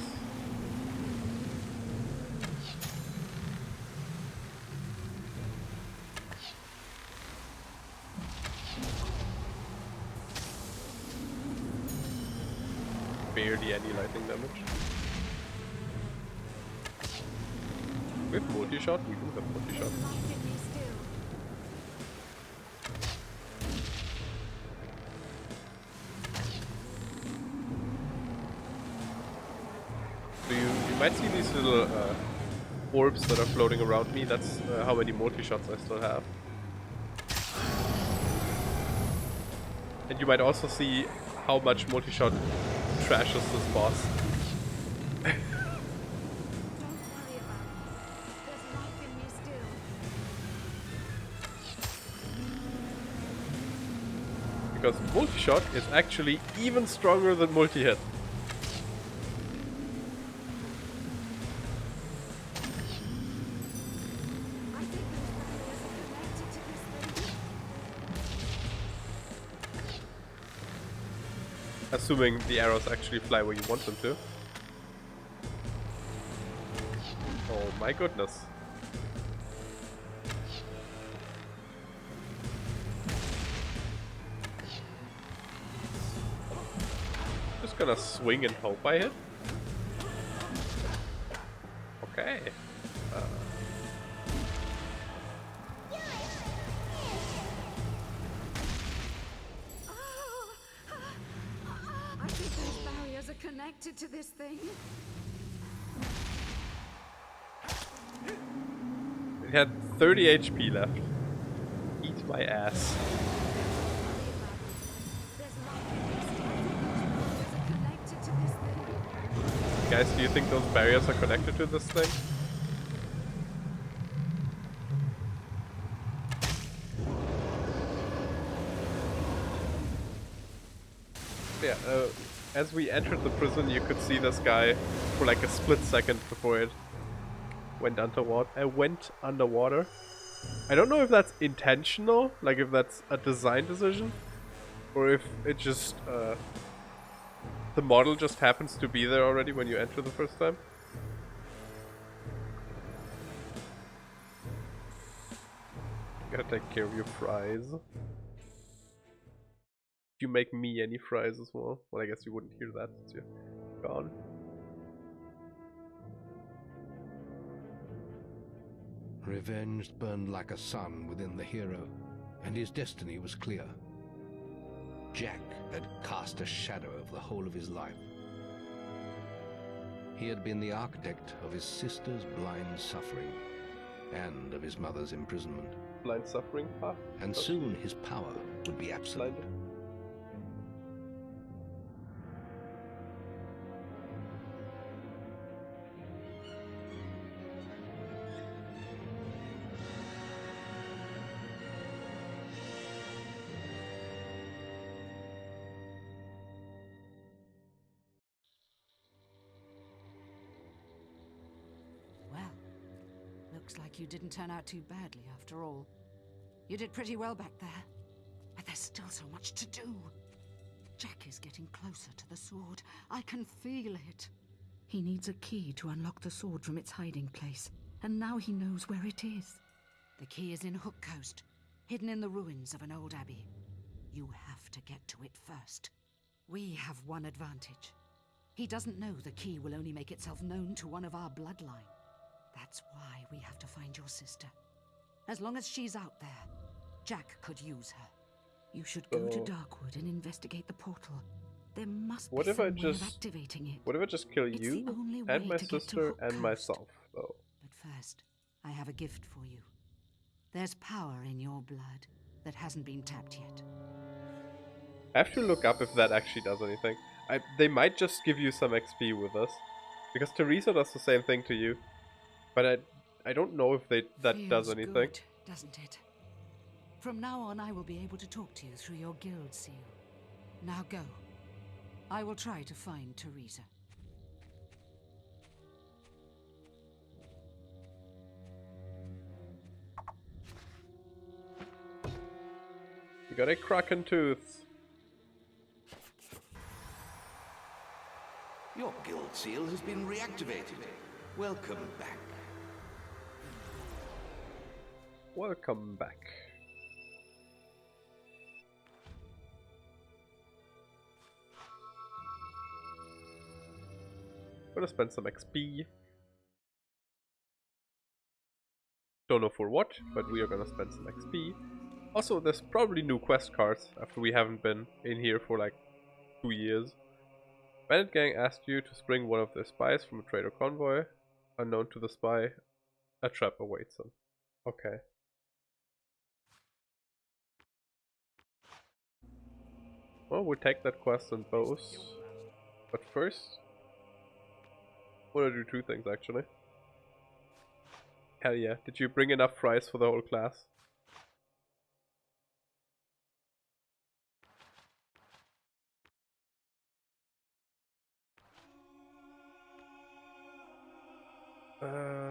Barely any lightning damage. We have multi-shot? We do have multi-shot. So you might see these little orbs that are floating around me. That's how many multi-shots I still have. And you might also see how much multi-shot trashes this boss. Because multi-shot is actually even stronger than multi-hit. Assuming the arrows actually fly where you want them to. Oh my goodness. Just gonna swing and hope I hit. Okay. I think those barriers are connected to this thing. It had 30 HP left. Eat my ass. Guys, do you think those barriers are connected to this thing? Yeah, as we entered the prison, you could see this guy for like a split second before it went underwater. I don't know if that's intentional, like if that's a design decision, or if it just the model just happens to be there already when you enter the first time. Gotta take care of your fries. You make me any fries as well? Well, I guess you wouldn't hear that since you're gone. Revenge burned like a sun within the hero, and his destiny was clear. Jack had cast a shadow over the whole of his life. He had been the architect of his sister's blind suffering and of his mother's imprisonment. Blind suffering? Huh? And soon his power would be absolute. Blinded. Looks like you didn't turn out too badly after all. You did pretty well back there. But there's still so much to do. Jack is getting closer to the sword. I can feel it. He needs a key to unlock the sword from its hiding place. And now he knows where it is. The key is in Hook Coast, hidden in the ruins of an old abbey. You have to get to it first. We have one advantage. He doesn't know the key will only make itself known to one of our bloodline. That's why we have to find your sister. As long as she's out there, Jack could use her. You should go to Darkwood and investigate the portal. There must be some way of activating it. What if I just kill you and my sister and myself, though? But first, I have a gift for you. There's power in your blood that hasn't been tapped yet. I have to look up if that actually does anything. They might just give you some XP with this, because Teresa does the same thing to you. But I don't know if that does anything. Good, doesn't it? From now on, I will be able to talk to you through your guild seal. Now go. I will try to find Teresa. You got a kraken tooth. Your guild seal has been reactivated. Welcome back. Welcome back. Gonna spend some XP. Don't know for what, but we are gonna spend some XP. Also, there's probably new quest cards after we haven't been in here for like 2 years. Bandit gang asked you to spring one of their spies from a trader convoy. Unknown to the spy, a trap awaits them. Okay. Well, we'll take that quest on both. But first, I want to do 2 things actually. Hell yeah. Did you bring enough fries for the whole class?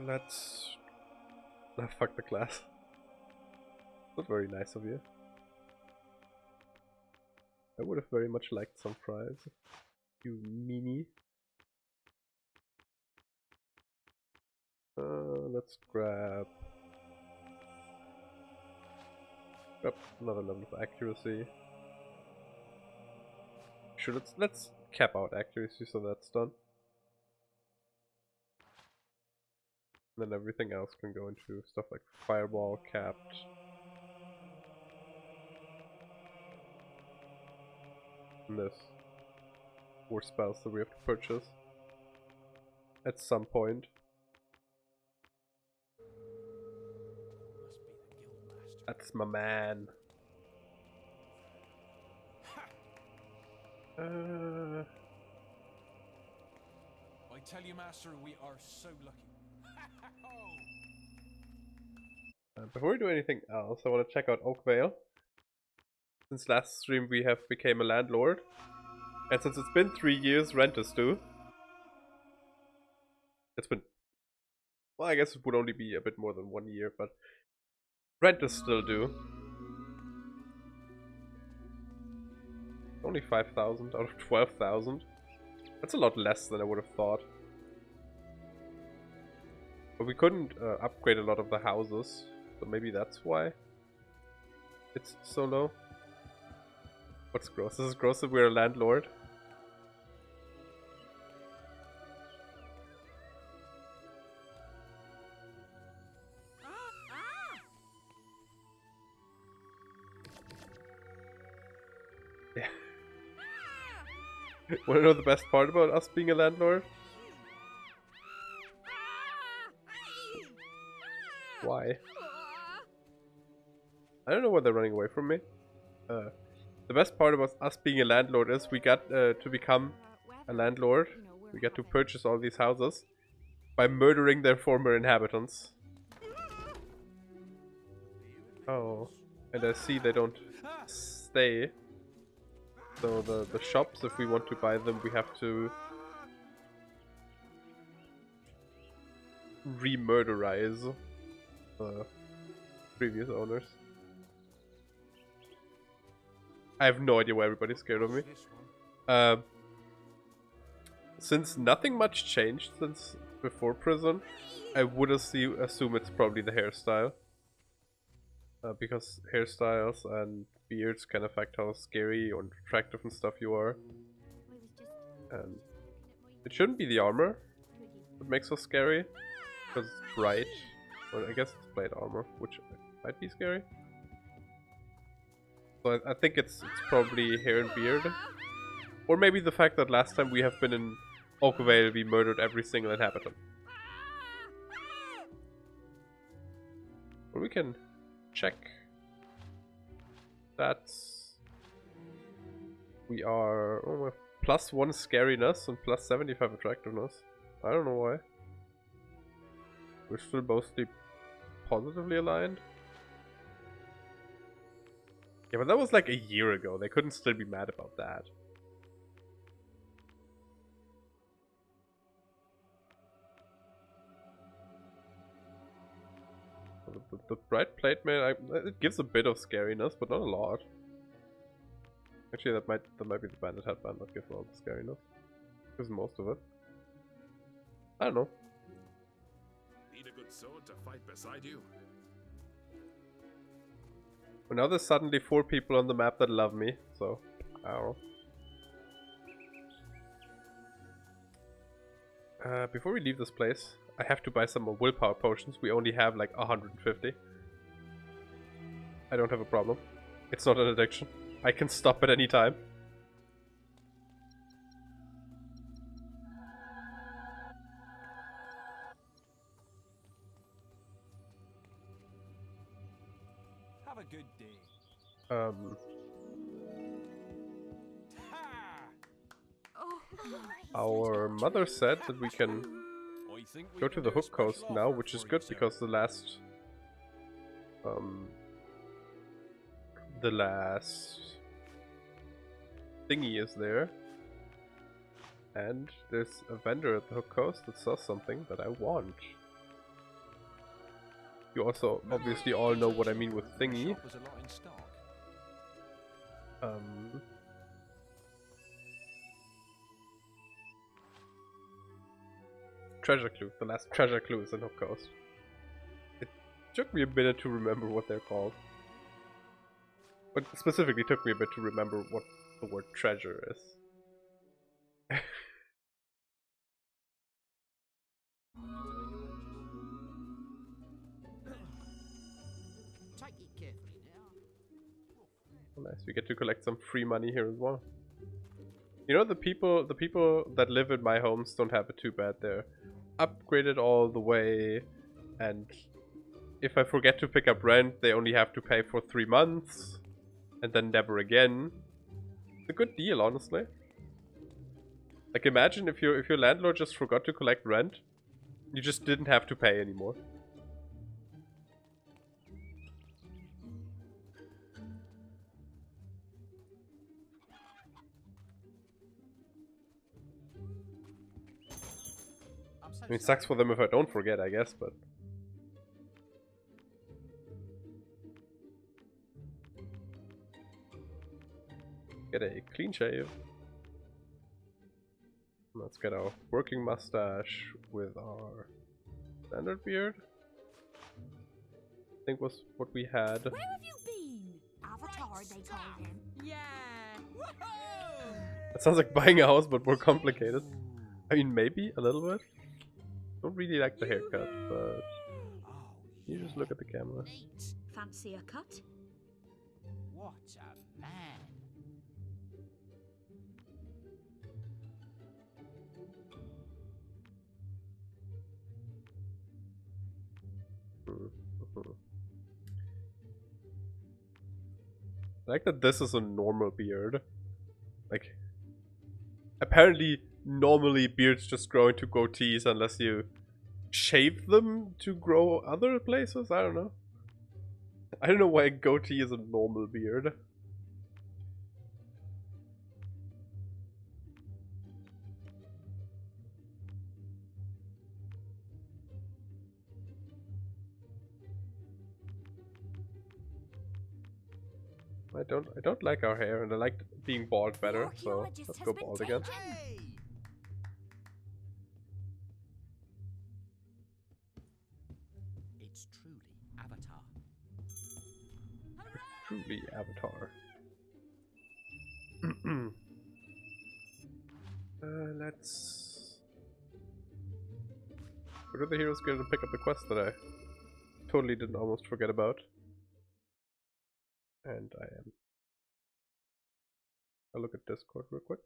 Let's... Nah, fuck the class. That's very nice of you. I would have very much liked some fries. You meanie. Let's grab another level of accuracy. Sure, let's cap out accuracy so that's done. And then everything else can go into stuff like fireball, capped. And this. 4 spells that we have to purchase at some point. That's my man. I tell you, Master, we are so lucky. Before we do anything else, I want to check out Oakvale. Since last stream we have became a landlord. And since it's been 3 years, rent is due. It's been... Well, I guess it would only be a bit more than 1 year, but... Rent is still due. Only 5,000 out of 12,000. That's a lot less than I would have thought. But we couldn't upgrade a lot of the houses, so maybe that's why it's so low. What's gross? This is gross that we're a landlord. Yeah. Wanna know the best part about us being a landlord? Why? I don't know why they're running away from me. The best part about us being a landlord is we got to become a landlord. We get to purchase all these houses by murdering their former inhabitants. Oh, and I see they don't stay. So the shops, if we want to buy them, we have to re-murderize the previous owners. I have no idea why everybody's scared of me. Since nothing much changed since before prison, I would assume it's probably the hairstyle. Because hairstyles and beards can affect how scary or attractive and stuff you are. And it shouldn't be the armor that makes us scary, because it's bright. Or I guess it's plate armor, which might be scary. So I think it's probably hair and beard. Or maybe the fact that last time we have been in Oakvale, we murdered every single inhabitant. But we can check. That's... We are... Oh, we have +1 scariness and +75 attractiveness. I don't know why. We're still mostly positively aligned. Yeah, but that was like a year ago. They couldn't still be mad about that. The bright plate mail, it gives a bit of scariness, but not a lot. Actually, that might be the bandit headband that gives all the scariness. Gives most of it. I don't know. Need a good sword to fight beside you. Well, now there's suddenly 4 people on the map that love me, so I don't know. Before we leave this place, I have to buy some more willpower potions. We only have like 150. I don't have a problem. It's not an addiction. I can stop at any time. Have a good day. Our mother said that we can go to the Hook Coast now, which is good because the last thingy is there, and there's a vendor at the Hook Coast that sells something that I want. You also obviously all know what I mean with thingy. Treasure clue. The last treasure clue is in Hook Coast. It took me a minute to remember what they're called. But specifically took me a bit to remember what the word treasure is. Take it carefully now. Nice, we get to collect some free money here as well. You know, the people that live in my homes don't have it too bad. They're upgraded all the way, and if I forget to pick up rent, they only have to pay for 3 months, and then never again. It's a good deal, honestly. Like, imagine if your landlord just forgot to collect rent, you just didn't have to pay anymore. I mean, it sucks for them if I don't forget, I guess, but... Get a clean shave. Let's get our working mustache with our standard beard. I think was what we had. Where have you been? Avatar, they call him. Yeah. That sounds like buying a house, but more complicated. I mean, maybe a little bit. Don't really like the haircut, but you just look at the camera. Fancy a cut? What a man. I like that this is a normal beard. Like, apparently, normally beards just grow into goatees unless you shave them to grow other places? I don't know. I don't know why a goatee is a normal beard. I don't like our hair, and I like being bald better, so let's go bald again. It's truly Avatar. Truly Avatar. Let's go to the Heroes Guild and pick up the quest that I totally didn't almost forget about. And I am. I'll look at Discord real quick.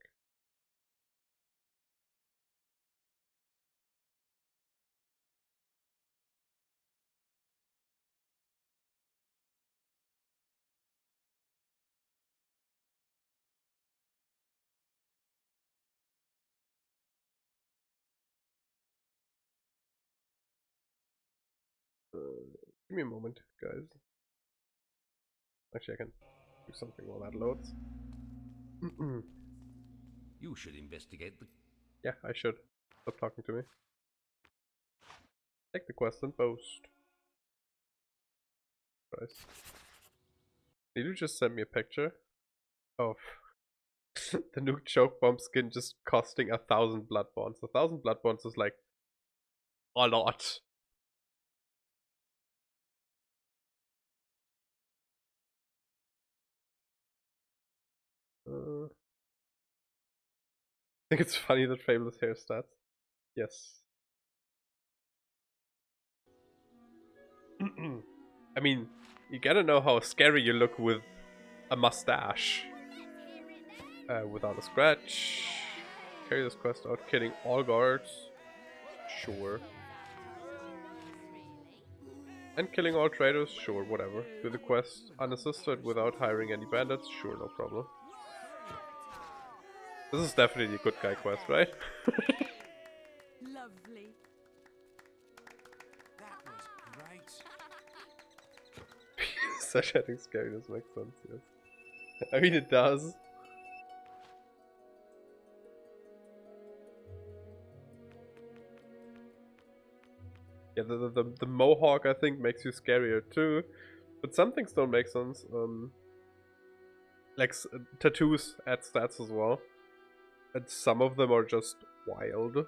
Give me a moment, guys. Actually, I can Do something while that loads. You should investigate the... Yeah, I should. Stop talking to me. Take the quest and post. Christ. Did you just send me a picture of the nuke choke bomb skin just costing 1,000 blood bonds? 1,000 blood bonds is like a lot. I think it's funny that Fable's hair stats. Yes. I mean, you gotta know how scary you look with a mustache. Without a scratch. Carry this quest out, killing all guards. Sure. And killing all traitors? Sure, whatever. Do the quest unassisted without hiring any bandits? Sure, no problem. This is definitely a good guy quest, right? Lovely. That was great. Such adding scariness makes sense, yes. I mean, it does. Yeah, the mohawk, I think, makes you scarier too. But some things don't make sense. Like, tattoos add stats as well. And some of them are just wild.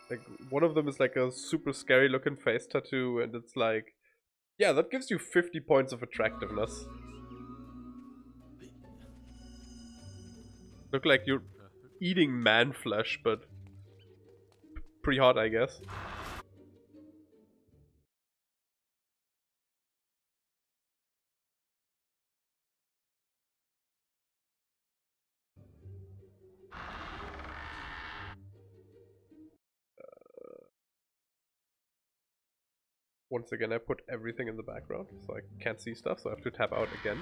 Like, one of them is like a super scary looking face tattoo, and it's like, yeah, that gives you 50 points of attractiveness. Look like you're eating man flesh, but pretty hot, I guess. Once again, I put everything in the background, so I can't see stuff, so I have to tap out again.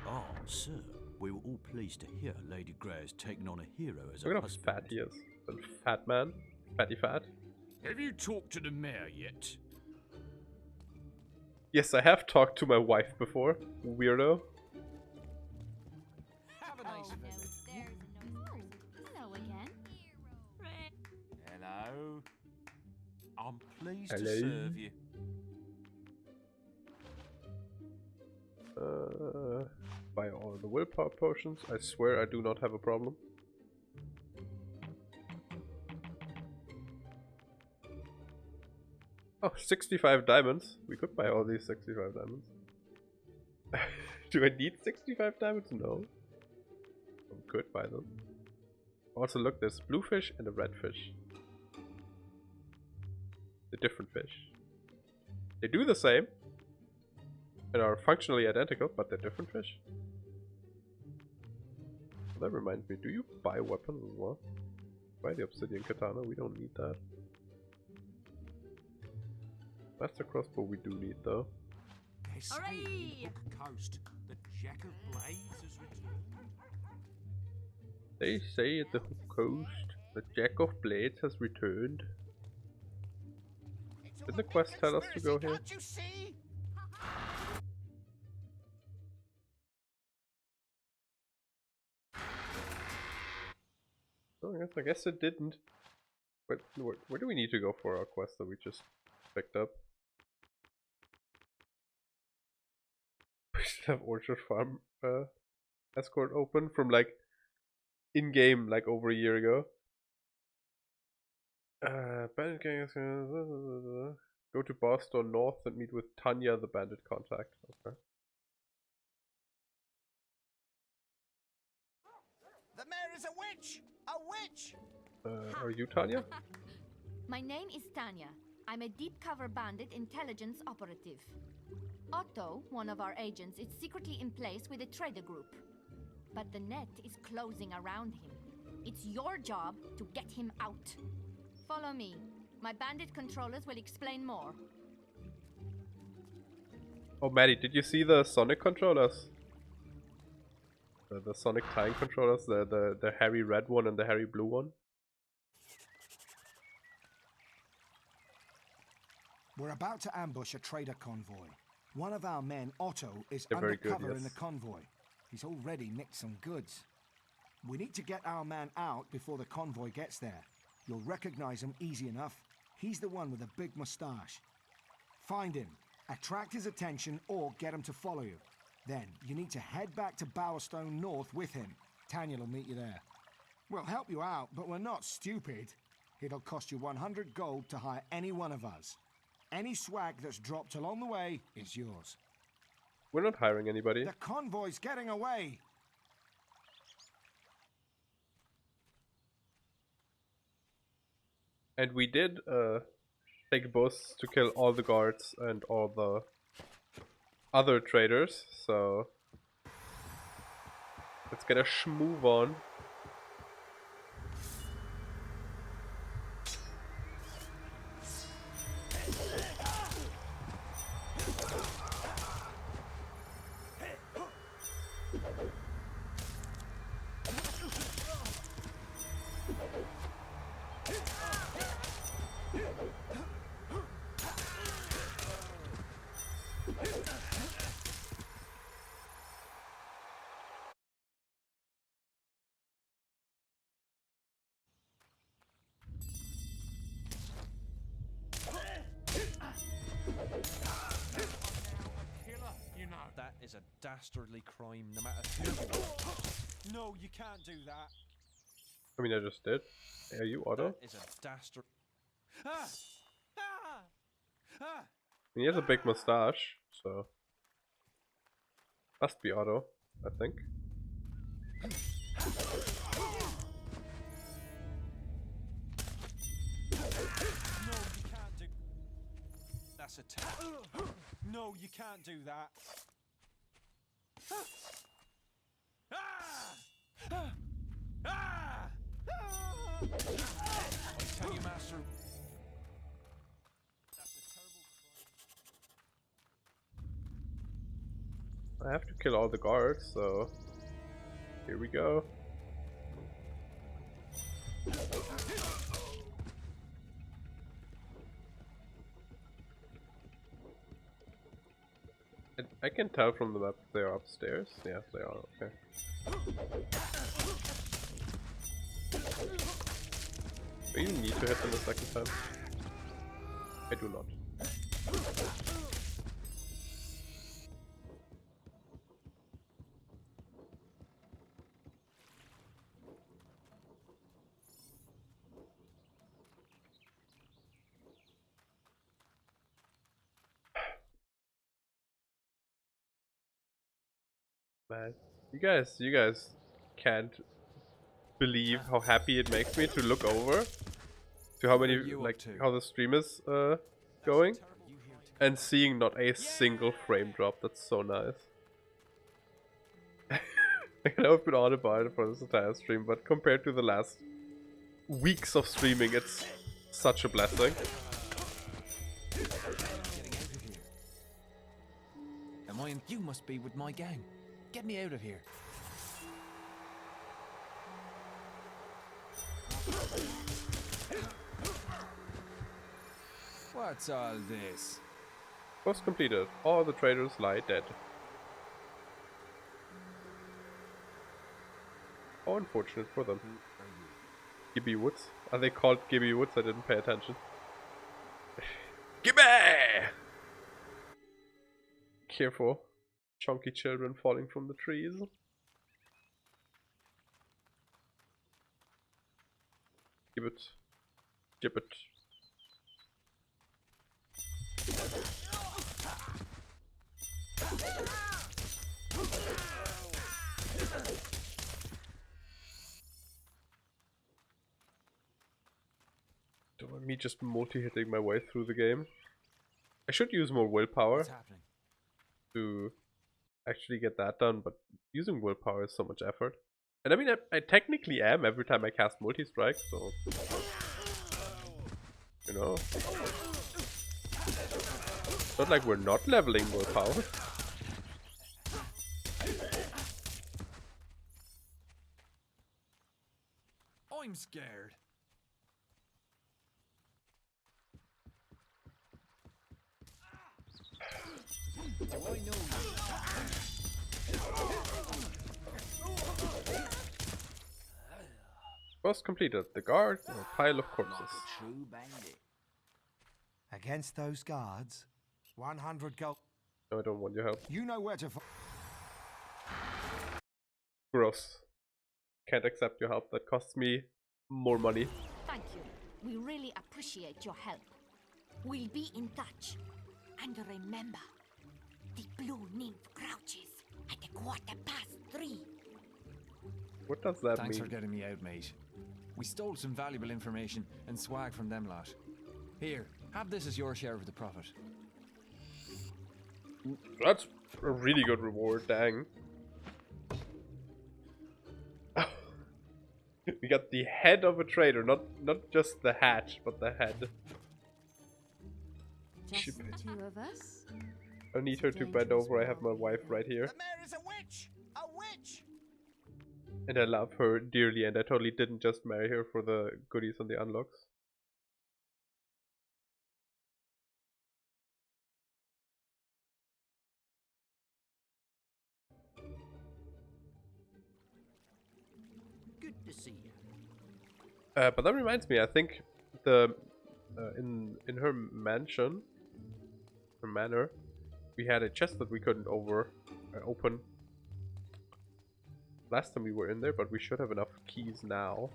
Ah, sir, we were all pleased to hear Lady Grey has taken on a hero as a Look at how husband. fat he is. Little fat man. Fatty fat. Have you talked to the mayor yet? Yes, I have talked to my wife before. Weirdo. Have a nice visit. Hello again. Hello. I'm pleased Hello. to serve you. Buy all the willpower potions. I swear I do not have a problem. Oh, 65 diamonds. We could buy all these 65 diamonds. Do I need 65 diamonds? No. We could buy them. Also, look, there's blue fish and a red fish. The different fish. They do the same. And are functionally identical, but they're different fish. That reminds me, do you buy weapons as well? Buy the obsidian katana, we don't need that. Master crossbow we do need though. They're saying in the Hook Coast that Jack of Blades has returned. They say at the Hook Coast that Jack of Blades has returned. Didn't the quest tell us to go here? Oh, I guess it didn't. But where do we need to go for our quest that we just picked up? We should have Orchard Farm escort open from like in-game like over a year ago. Bandit gang is gonna go to Boston North and meet with Tanya, the bandit contact. Okay. The mayor is a witch! A witch! Are you Tanya? My name is Tanya. I'm a deep cover bandit intelligence operative. Otto, one of our agents, is secretly in place with a trader group. But the net is closing around him. It's your job to get him out. Follow me. My bandit controllers will explain more. Oh, Maddie, did you see the Sonic controllers? The Sonic Time controllers, the hairy red one and the hairy blue one? We're about to ambush a trader convoy. One of our men, Otto, is They're very good, undercover in the yes. convoy. He's already nicked some goods. We need to get our man out before the convoy gets there. You'll recognize him easy enough. He's the one with the big mustache. Find him, attract his attention, or get him to follow you. Then, you need to head back to Bowerstone North with him. Tanya will meet you there. We'll help you out, but we're not stupid. It'll cost you 100 gold to hire any one of us. Any swag that's dropped along the way is yours. We're not hiring anybody. The convoy's getting away! And we did take boss to kill all the guards and all the other traders, so let's get a schmoove on. That is a dastardly crime, no matter who you are. No, you can't do that. I mean, I just did. Are you Otto? That is a dastard. Ah! Ah! Ah! He has a big mustache, so must be Otto, I think. No, you can't do. That's a tap. No, you can't do that. Ah! Ah! Ah! Ah! I tell you, Master. That's a terrible crime. I have to kill all the guards, so here we go. I can tell from the map if they are upstairs. Yeah, they are, okay. Do you need to hit them a second time? I do not. Man, you guys can't believe how happy it makes me to look over to how many, like, how the stream is going, and seeing not a single frame drop. That's so nice. I know I've been on about it for this entire stream, but compared to the last weeks of streaming, it's such a blessing. You must be with my gang. Get me out of here. What's all this? Quest completed. All the traders lie dead. How unfortunate for them. Gibby Woods? Are they called Gibby Woods? I didn't pay attention. Gibby! Careful. Chunky children falling from the trees. Gibbet. Gibbet. Don't want me just multi-hitting my way through the game. I should use more willpower to actually get that done, but using willpower is so much effort. And I mean, I technically am every time I cast multi-strike, so... You know? It's not like we're not leveling willpower. I'm scared. Do I know Quest completed. The guard and a pile of corpses. Like a true bandit. Against those guards, 100 gold. No, I don't want your help. You know where to find. Gross. Can't accept your help. That costs me more money. Thank you. We really appreciate your help. We'll be in touch. And remember, the blue nymph crouches at 3:15. What does that Thanks mean? for getting me out, mate. We stole some valuable information and swag from them lot. Here, have this as your share of the profit. That's a really good reward, dang. We got the head of a trader, not just the hat, but the head. Just the two of us? I need her to bend over. I have my wife right here. The mayor is a witch! A witch! And I love her dearly, and I totally didn't just marry her for the goodies and the unlocks. Good to see you. But that reminds me, I think the in her mansion, her manor, we had a chest that we couldn't open last time we were in there, but we should have enough keys now.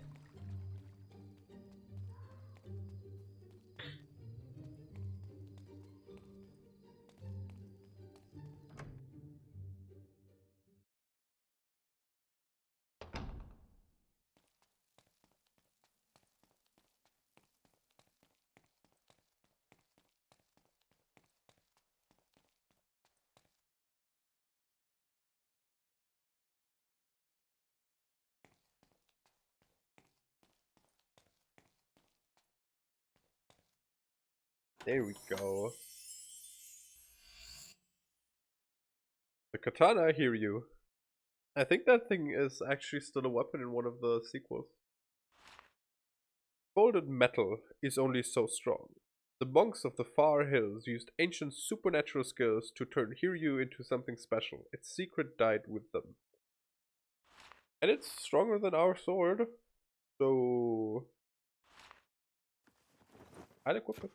There we go. The katana, I hear you. I think that thing is actually still a weapon in one of the sequels. Folded metal is only so strong. The monks of the far hills used ancient supernatural skills to turn Hiryu into something special. Its secret died with them. And it's stronger than our sword. So I'll equip it.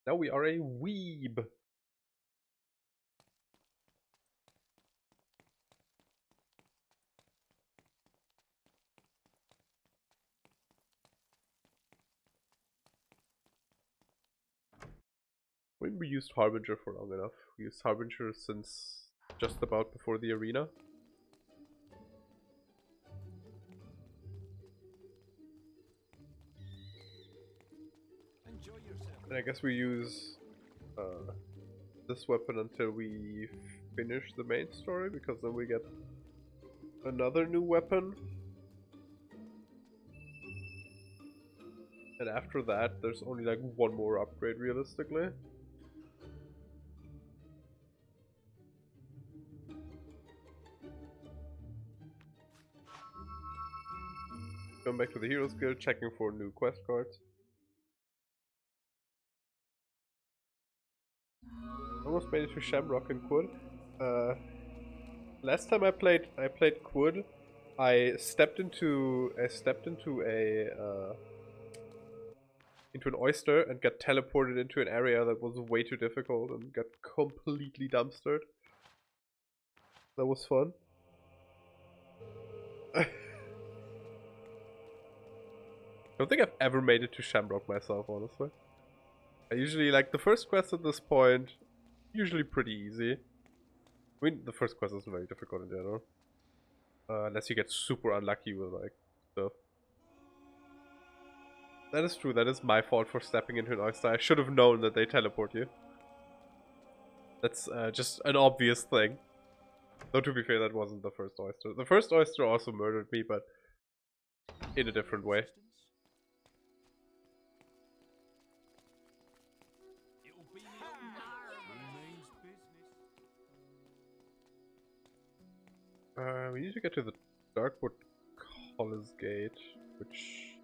Now we are a weeb. When we used Harbinger for long enough. We used Harbinger since just about before the arena. Enjoy yourself. And I guess we use this weapon until we finish the main story, because then we get another new weapon. And after that, there's only like one more upgrade realistically. Going back to the Heroes Guild, checking for new quest cards. Almost made it to Shamrock and Quid. Last time I played Quid, I stepped into an oyster and got teleported into an area that was way too difficult and got completely dumpstered. That was fun. I don't think I've ever made it to Shamrock myself, honestly. I usually, like, the first quest at this point, usually pretty easy. I mean, the first quest is very difficult in general. Unless you get super unlucky with, like, stuff. That is true, that is my fault for stepping into an oyster. I should have known that they teleport you. That's just an obvious thing. Though to be fair, that wasn't the first oyster. The first oyster also murdered me, but in a different way. We need to get to the Darkwood College Gate, which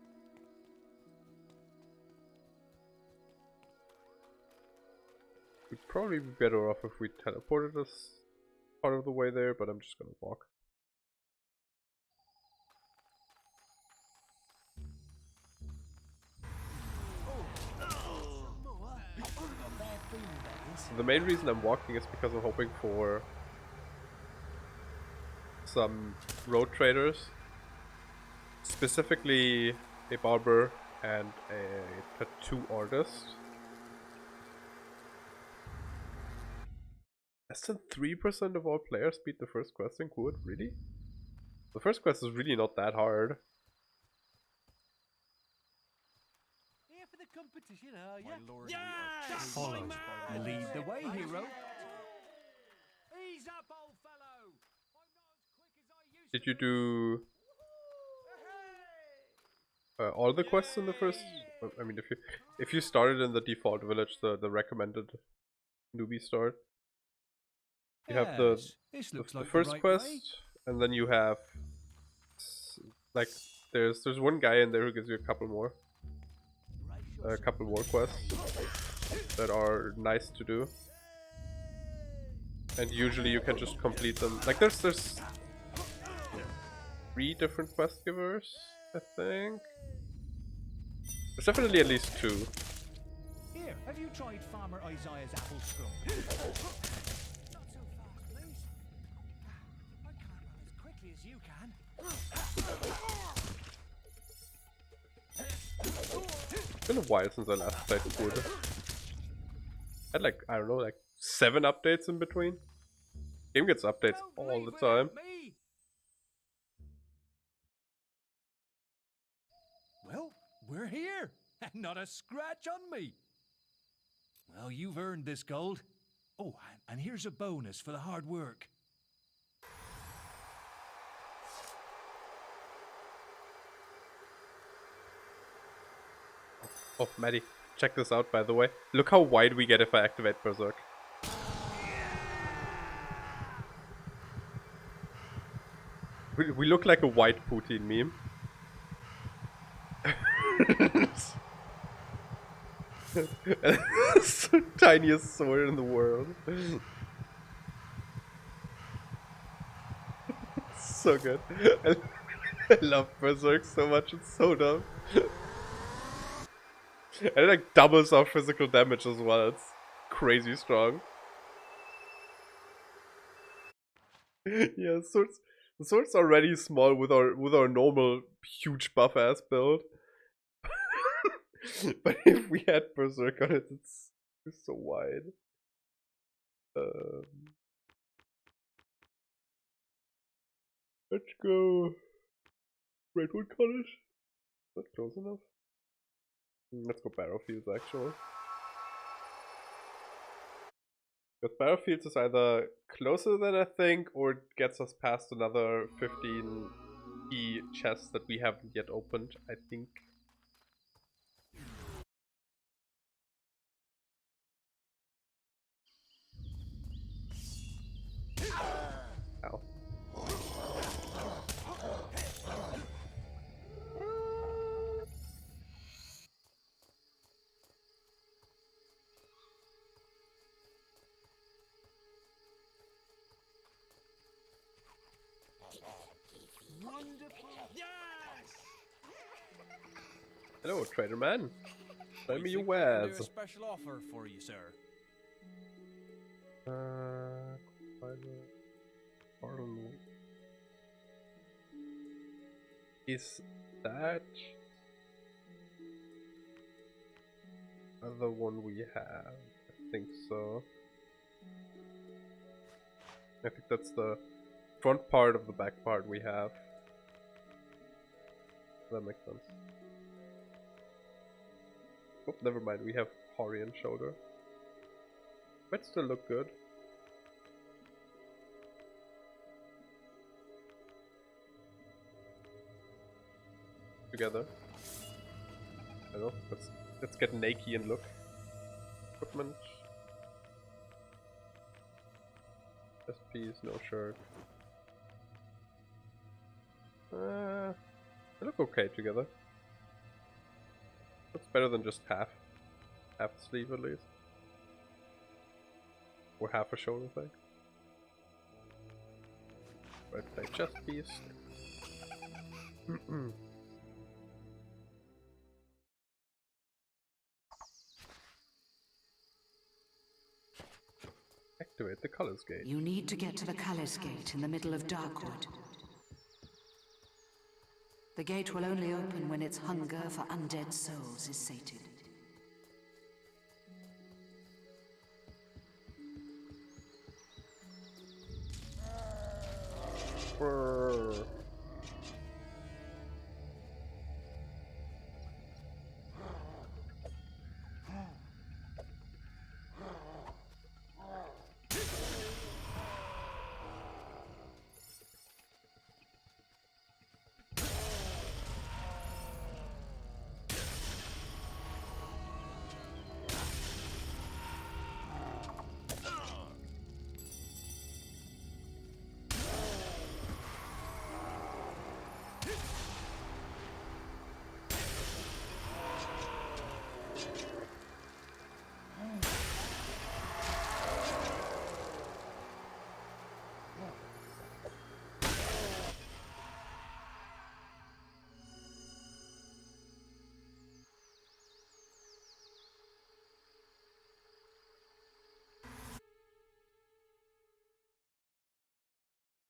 We'd probably be better off if we teleported us part of the way there, but I'm just gonna walk. The main reason I'm walking is because I'm hoping for some road traders, specifically a barber and a tattoo artist. Less than 3% of all players beat the first quest in Quid? Really? The first quest is really not that hard. Here for the competition, are you? My lord, Yes! Follow. Lead the way, hero. Ease up, old fellow. Did you do all the quests in the first? I mean, if you started in the default village, the recommended newbie start, you have the first quest, and then you have like there's one guy in there who gives you a couple more quests that are nice to do, and usually you can just complete them. Like there's 3 different quest givers, I think. There's definitely at least 2. Here, have you tried Farmer Isaiah's apple scrum? Not so fast, please. I can't run as quickly as you can. It's been a while since I last played Quid. Had like, I don't know, like 7 updates in between. Game gets updates all the time. Well, we're here, and not a scratch on me. Well, you've earned this gold. Oh, and here's a bonus for the hard work. Oh, Maddie, check this out, by the way. Look how wide we get if I activate Berserk. We look like a white Putin meme. It's the tiniest sword in the world. So good. I love Berserk so much, it's so dumb. And it like doubles our physical damage as well, it's crazy strong. Yeah, the sword's already small with our normal huge buff ass build. But if we had Berserk on it, it's so wide. Let's go Redwood Cottage. Is that close enough? Let's go Barrowfields actually. Because Barrowfields is either closer than I think, or it gets us past another 15 key chests that we haven't yet opened, I think. Ow. Wonderful. Yes! Hello, trader man. Show me your Do a wares. special offer for you, sir. Pardon. Is that the one we have? I think so. I think that's the front part of the back part we have. That makes sense. Oh, never mind. We have Horian shoulder. Might still look good. Together. I don't know. Let's get naked and look. Equipment. SPs, no shirt. They look okay together. Looks better than just half sleeve at least. Or half a shoulder thing. Red plate chest piece. Activate the colors gate. You need to get to the colors gate in the middle of Darkwood. The gate will only open when its hunger for undead souls is sated. Brrr.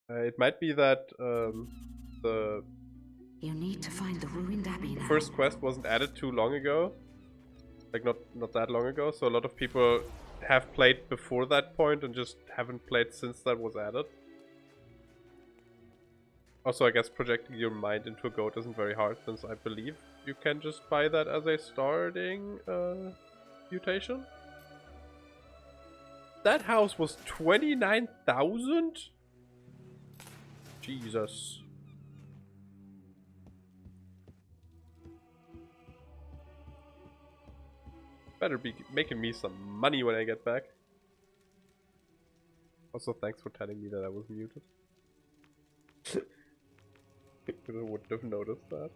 It might be that the You need to find the ruined abbey now. first quest wasn't added too long ago. Like not that long ago, so a lot of people have played before that point and just haven't played since that was added. Also, I guess projecting your mind into a goat isn't very hard, since I believe you can just buy that as a starting mutation. That house was 29,000? Jesus. Better be making me some money when I get back. Also, thanks for telling me that I was muted. I wouldn't have noticed that.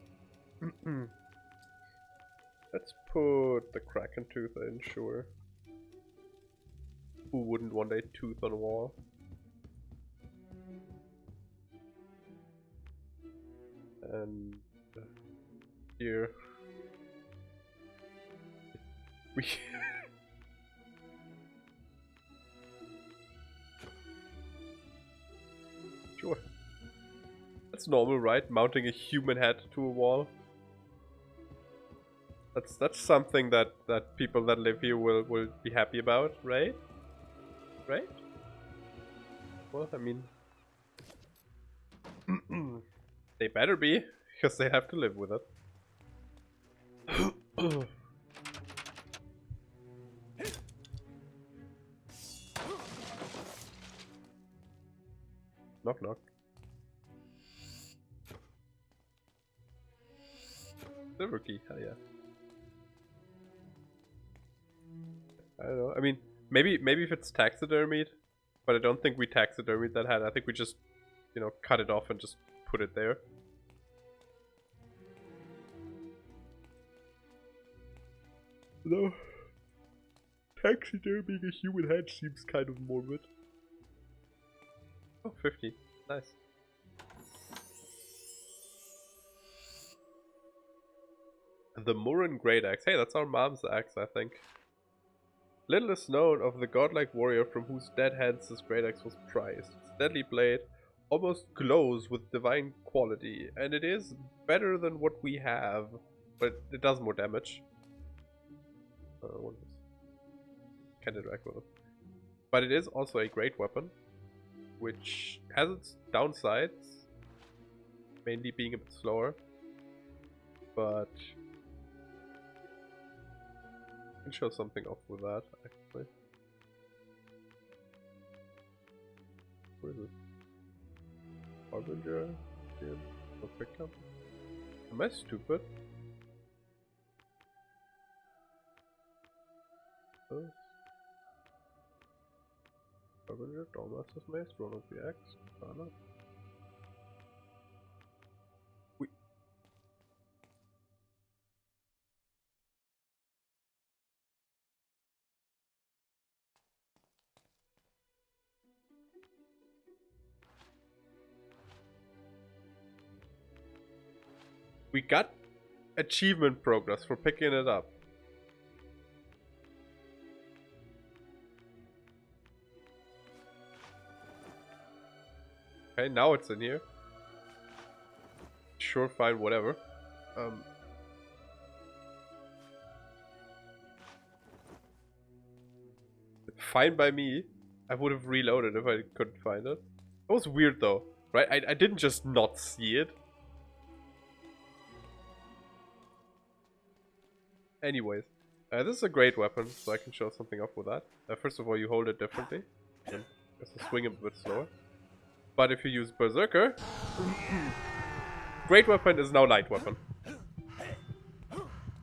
Let's put the Kraken tooth in, sure. Who wouldn't want a tooth on a wall? And here we sure. That's normal, right? Mounting a human head to a wall. That's something that people that live here will be happy about, right? Right? Well, I mean, they better be, because they have to live with it. Knock knock. Silver key, hell yeah. I don't know. I mean, maybe if it's taxidermied, but I don't think we taxidermied that head. I think we just, you know, cut it off and just put it there. No. Taxiderming a human head seems kind of morbid. Oh, 50. Nice. The Murren Great Axe. Hey, that's our mom's axe, I think. Little is known of the godlike warrior from whose dead hands this great axe was prized. Its deadly blade almost glows with divine quality, and it is better than what we have, but it does more damage. What is this? Can't interact with it. But it is also a great weapon, which has its downsides, mainly being a bit slower, but I can show something off with that, actually. Where is it? Harbinger? Here. No pickup. Am I stupid? This. Harbinger, Dollmaster's Mace, Throne of the Axe, Katana. We got achievement progress for picking it up. Okay, now it's in here. Sure, fine, whatever. Fine by me. I would have reloaded if I couldn't find it. That was weird though, right? I didn't just not see it. Anyways, this is a great weapon, so I can show something off with that. First of all, you hold it differently. And just swing a bit slower. But if you use Berserker, great weapon is now light weapon.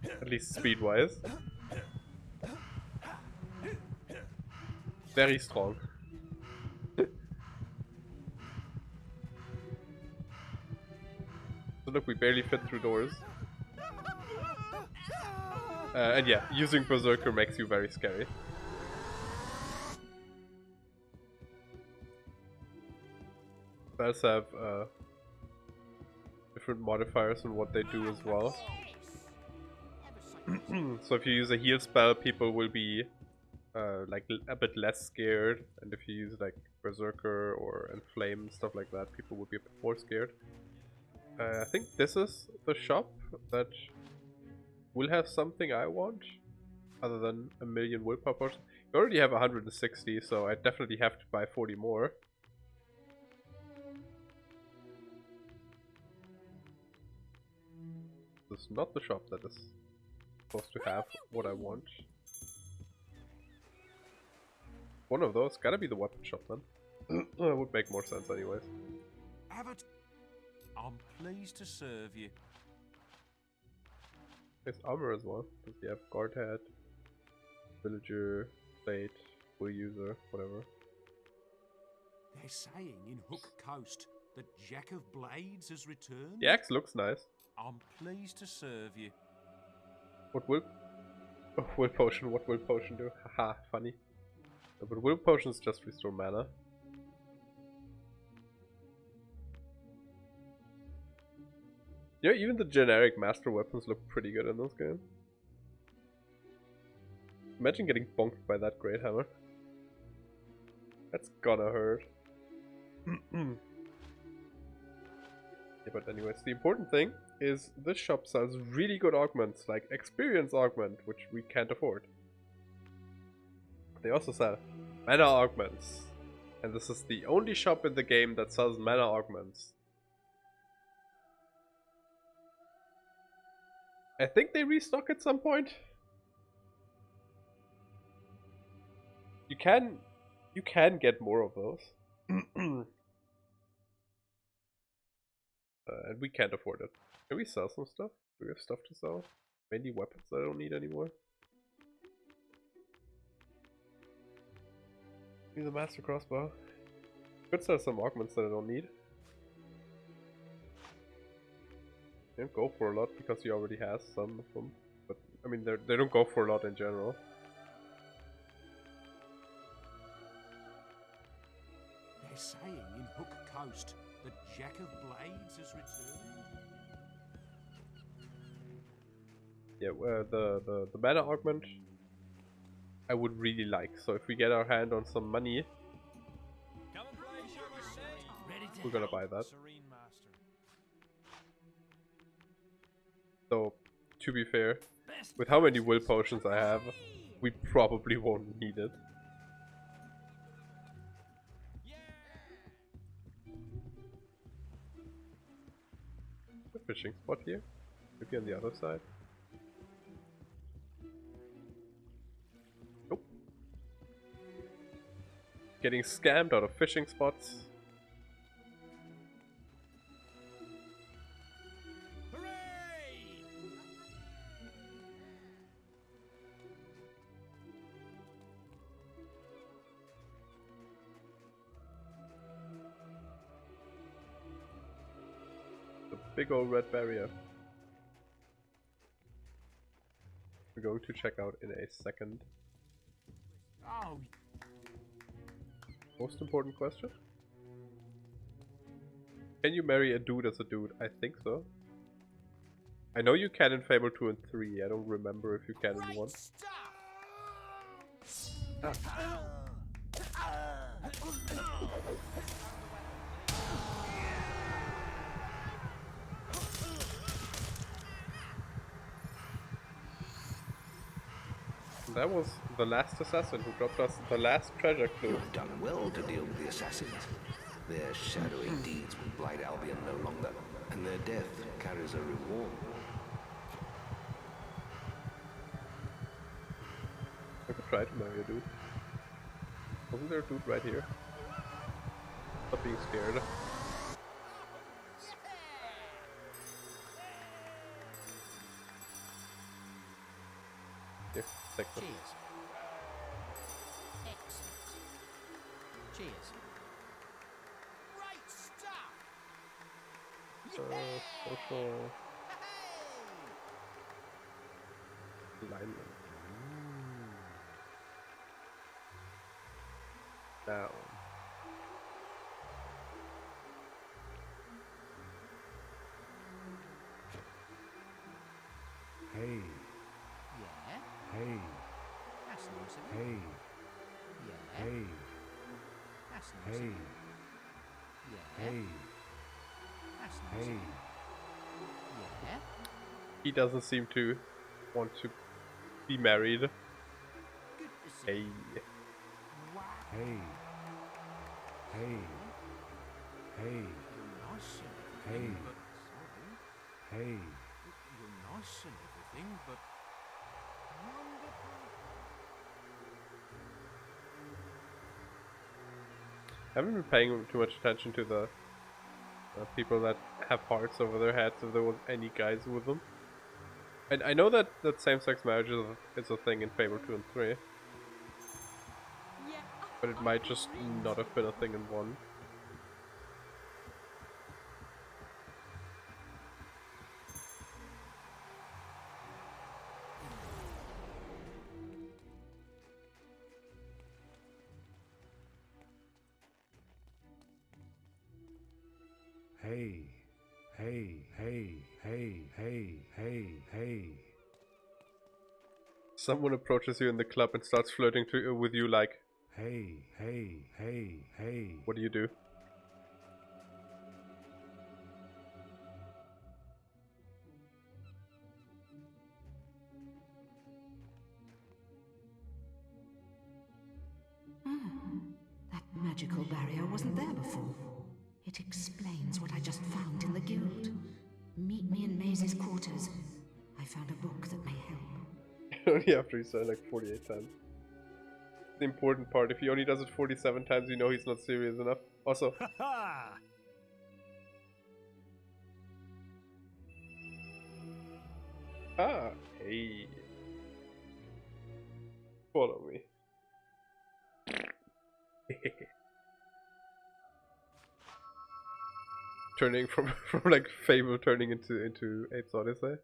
At least speed-wise. Very strong. So look, we barely fit through doors. And yeah, using Berserker makes you very scary. Spells have different modifiers on what they do as well. So if you use a heal spell, people will be like a bit less scared, and if you use like Berserker or Enflame, stuff like that, people will be a bit more scared. I think this is the shop that will have something I want, other than a million willpower potions. We already have 160, so I definitely have to buy 40 more. This is not the shop that is supposed to have what I want. One of those, gotta be the weapon shop then. It would make more sense anyways. I'm pleased to serve you. There's armor as well. Does he have guard hat, villager, plate, full user, whatever. They're saying in Hook Coast that Jack of Blades has returned. The axe looks nice. I'm pleased to serve you. What will... Oh, will potion, what will potion do? Haha, funny. No, but will potions just restore mana. Yeah, even the generic master weapons look pretty good in this game. Imagine getting bonked by that great hammer. That's gonna hurt. Yeah, but anyways, the important thing is this shop sells really good augments, like experience augment, which we can't afford. They also sell mana augments. And this is the only shop in the game that sells mana augments. I think they restock at some point. You can get more of those. And we can't afford it. Can we sell some stuff? Do we have stuff to sell? Mainly weapons that I don't need anymore. Need the master crossbow. Could sell some augments that I don't need. Don't go for a lot because he already has some of them, but I mean they don't go for a lot in general. They're saying in Hook Coast that Jack of Blades has returned. Yeah, the mana augment I would really like. So if we get our hand on some money, we're gonna buy that. So, to be fair, with how many will potions I have, we probably won't need it. A fishing spot here? Maybe on the other side? Nope. Getting scammed out of fishing spots. Big old red barrier. We're going to check out in a second. Oh. Most important question? Can you marry a dude as a dude? I think so. I know you can in Fable 2 and 3. I don't remember if you can in 1. That was the last assassin who dropped us the last treasure clue. You've done well to deal with the assassins. Their shadowy deeds will blight Albion no longer, and their death carries a reward. I could try to marry a dude. Wasn't there a dude right here? Stop being scared. Here, take this. Cheers. Excellent. Cheers. Great stuff. Social alignment. Down. Hey. Yeah. Hey. That's nice of you. Hey. Yeah. Hey. That's nice of Hey. you. Yeah. Hey. That's nice Hey. of you. Yeah. He doesn't seem to want to be married. Good to see Hey. you. Wow. Hey. Hey. Hey. You're nice and Hey. everything, but sorry. Hey. You're nice and everything, but wonderful. I haven't been paying too much attention to the people that have hearts over their heads, if there was any guys with them. And I know that same-sex marriage is a thing in Fable 2 and 3. But it might just not have been a thing in 1. Hey. Hey. Hey. Hey. Hey. Hey. Hey. Someone approaches you in the club and starts flirting with you like, Hey. Hey. Hey. Hey. what do you do? That magical barrier wasn't there before. It explains what I just found in the guild. Meet me in Maze's quarters. I found a book that may help. Only after he said it like 48 times. The important part, if he only does it 47 times, you know he's not serious enough. Also, hey. Follow me. Turning from like Fable turning into Apes Odyssey.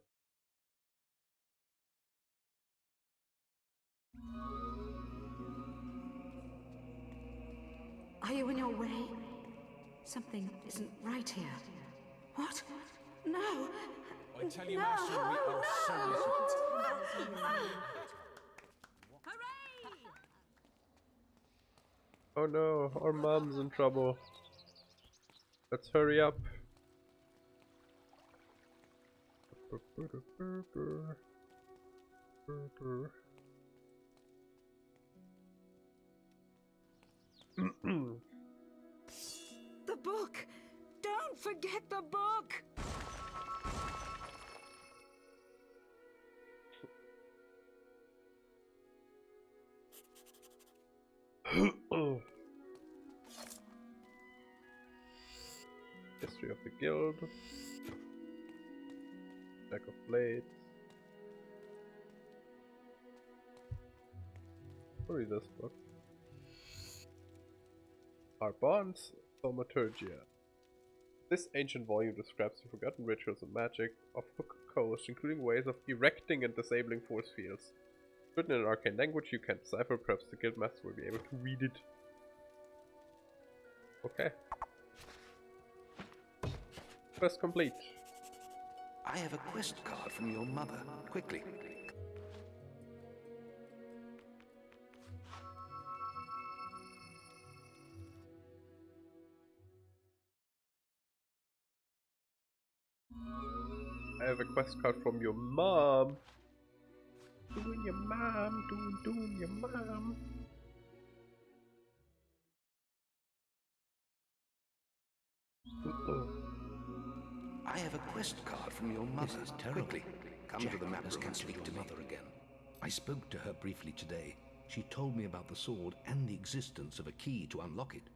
Are you in your way? Something isn't right here. What? No! I tell you, No! Master, we are so Oh no, our mom's in trouble. Let's hurry up. The book! Don't forget the book! History of the guild. Jack of blades. I'll read this book. Our bonds, thaumaturgia. This ancient volume describes the forgotten rituals and magic of Hook Coast, including ways of erecting and disabling force fields. Written in an arcane language you can't decipher, perhaps the guildmaster will be able to read it. Okay. Quest complete. I I have a quest card from your mother. Quickly. I have a quest card from your mom. Doing your mom, doing your mom. I have a quest card from your mother. This is terrible. Quickly, come to the map and speak to mother again. I spoke to her briefly today. She told me about the sword and the existence of a key to unlock it.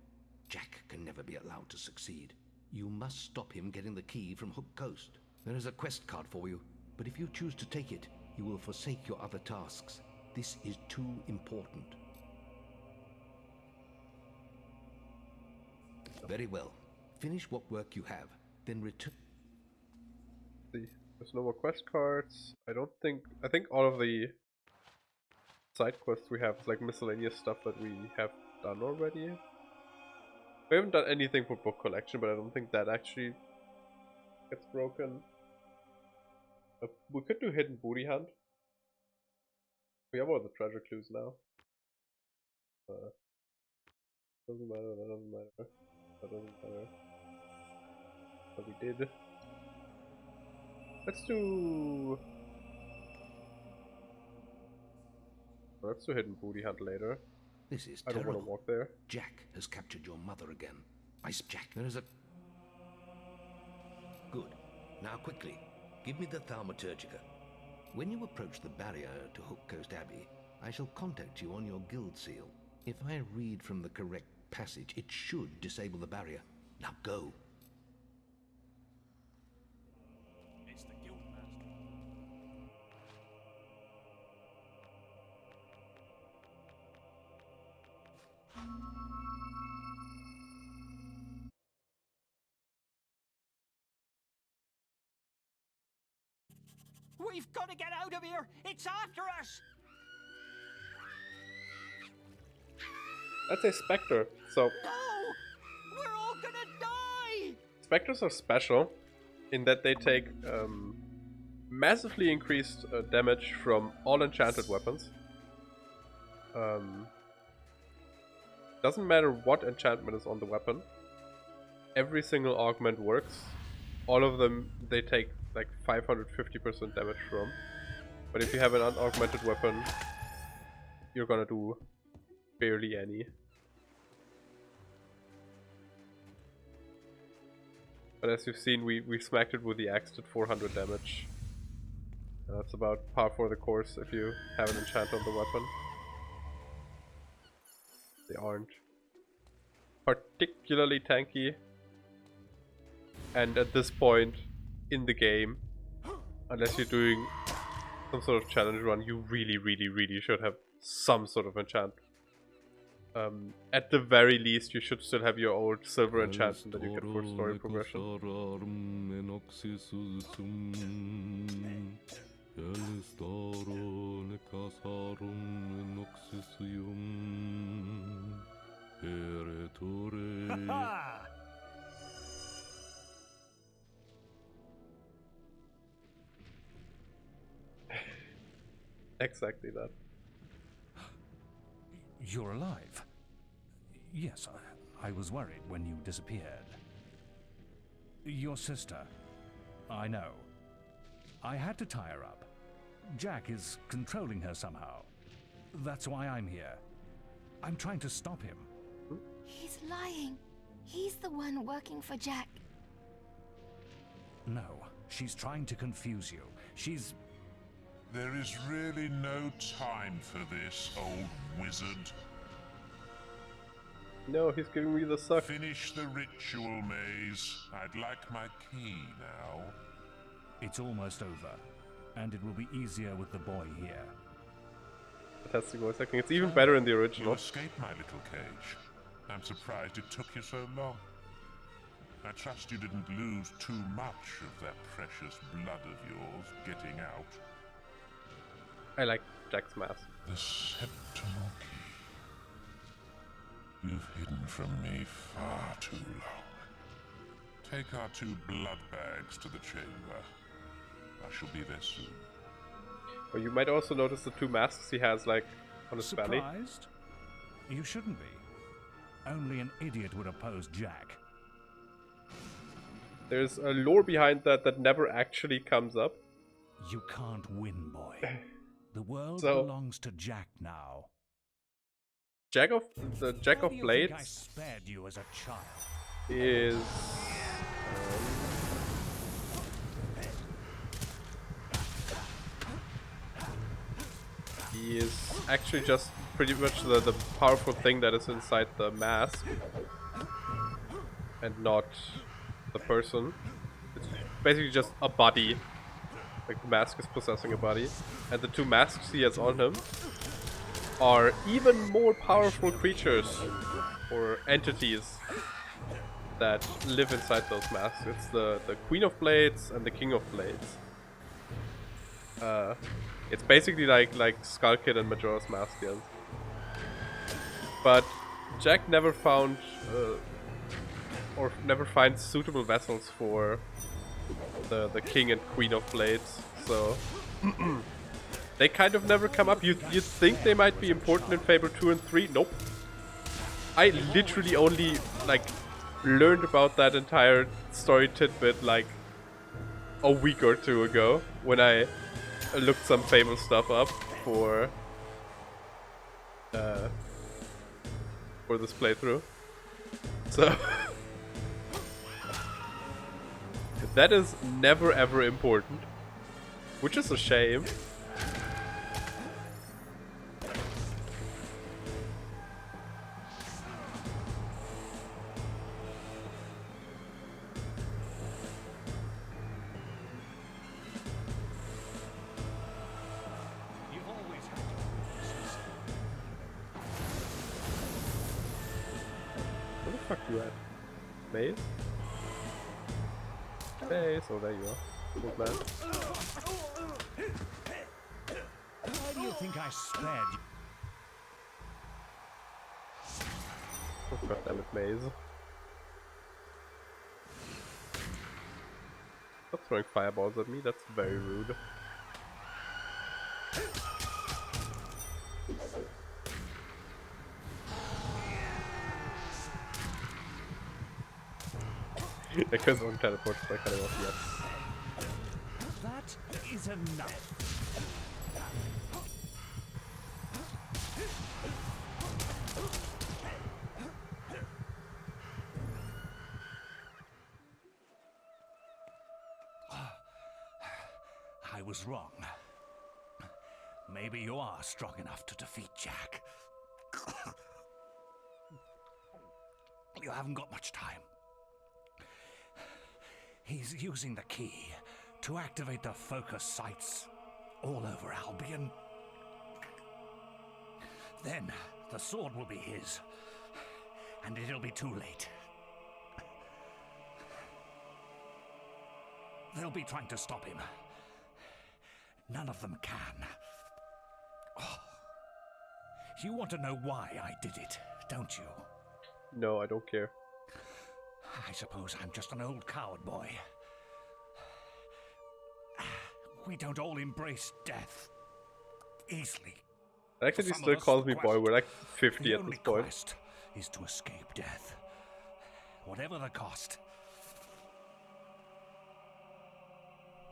Jack can never be allowed to succeed. You must stop him getting the key from Hook Coast. There is a quest card for you, but if you choose to take it, you will forsake your other tasks. This is too important. Very well. Finish what work you have, then return. See, there's no more quest cards. I think all of the side quests we have is like miscellaneous stuff that we have done already. We haven't done anything for book collection, but I don't think that actually gets broken. We could do hidden booty hunt. We have all the treasure clues now. Doesn't matter, that doesn't matter. That doesn't matter. But we did. Let's do hidden booty hunt later. This is I don't terrible. want to walk there. Jack has captured your mother again. Jack, there is a... Good. Now quickly, give me the Thaumaturgica. When you approach the barrier to Hook Coast Abbey, I shall contact you on your guild seal. If I read from the correct passage, it should disable the barrier. Now go. It's the guild master. We've got to get out of here! It's after us! That's a Spectre, so... No! We're all gonna die! Spectres are special in that they take massively increased damage from all enchanted weapons. Doesn't matter what enchantment is on the weapon. Every single augment works. All of them they take like 550% damage from. But if you have an unaugmented weapon, you're gonna do barely any. But as you've seen, we smacked it with the axe, did 400 damage. And that's about par for the course if you have an enchant on the weapon. They aren't particularly tanky. And at this point in the game, unless you're doing some sort of challenge run, you really should have some sort of enchant. At the very least, you should still have your old silver enchantment that you get for story progression. Exactly that. You're alive? Yes, I was worried when you disappeared. Your sister. I know. I had to tie her up. Jack is controlling her somehow. That's why I'm here. I'm trying to stop him. He's lying. He's the one working for Jack. No, she's trying to confuse you. She's... There is really no time for this, old wizard. No, he's giving me the suck. Finish the ritual, Maze. I'd like my key now. It's almost over, and it will be easier with the boy here. Fantastic voice acting. It's even better in the original. You escaped my little cage. I'm surprised it took you so long. I trust you didn't lose too much of that precious blood of yours getting out. I like Jack's mask. The Septimal Key. You've hidden from me far too long. Take our 2 blood bags to the chamber. I shall be there soon. Or you might also notice the two masks he has, like, on his belly. Surprised? You shouldn't be. Only an idiot would oppose Jack. There's a lore behind that that never actually comes up. You can't win, boy. The world So- belongs to Jack now. Jack of Why do you Blades think I spared you as a child? is he is actually just pretty much the powerful thing that is inside the mask and not the person. It's basically just a body. Like the mask is possessing a body, and the two masks he has on him are even more powerful creatures or entities that live inside those masks. It's the Queen of Blades and the King of Blades. It's basically like Skull Kid and Majora's Mask, yes. But Jack never found or never finds suitable vessels for the King and Queen of Blades, so they kind of never come up. You'd think they might be important in Fable 2 and 3. Nope. I literally only like learned about that entire story tidbit like a week or two ago when I looked some Fable stuff up for this playthrough. So that is never ever important, which is a shame. Where the fuck you at? Maze? Maze, oh there you are. Old man. Why do you think I spared you? Oh goddammit, Maze. Stop throwing fireballs at me, that's very rude. Because on teleports by cutting off, yes. That is enough. I was wrong. Maybe you are strong enough to defeat Jack. You haven't got much time. He's using the key to activate the focus sites all over Albion. Then the sword will be his, and it'll be too late. They'll be trying to stop him. None of them can. Oh. You want to know why I did it, don't you? No, I don't care. I suppose I'm just an old coward, boy. We don't all embrace death easily. Actually, For some still of us, calls the me boy. We're like 50 the at only this point. quest is to escape death, whatever the cost.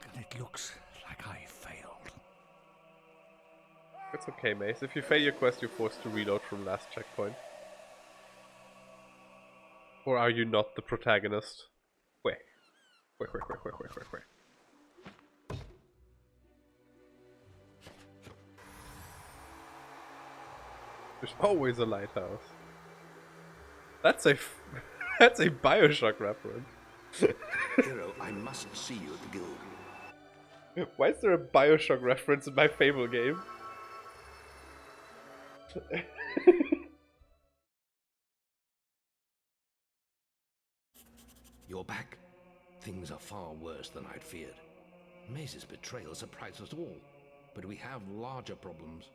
And it looks like I failed. It's okay, Mace. If you fail your quest, you're forced to reload from last checkpoint. Or are you not the protagonist? Wait. Wait. There's always a lighthouse. That's a that's a BioShock reference. Hero, I must see you at the guild. Why is there a BioShock reference in my Fable game? You're back. Things are far worse than I'd feared. Maze's betrayal surprised us all, but we have larger problems.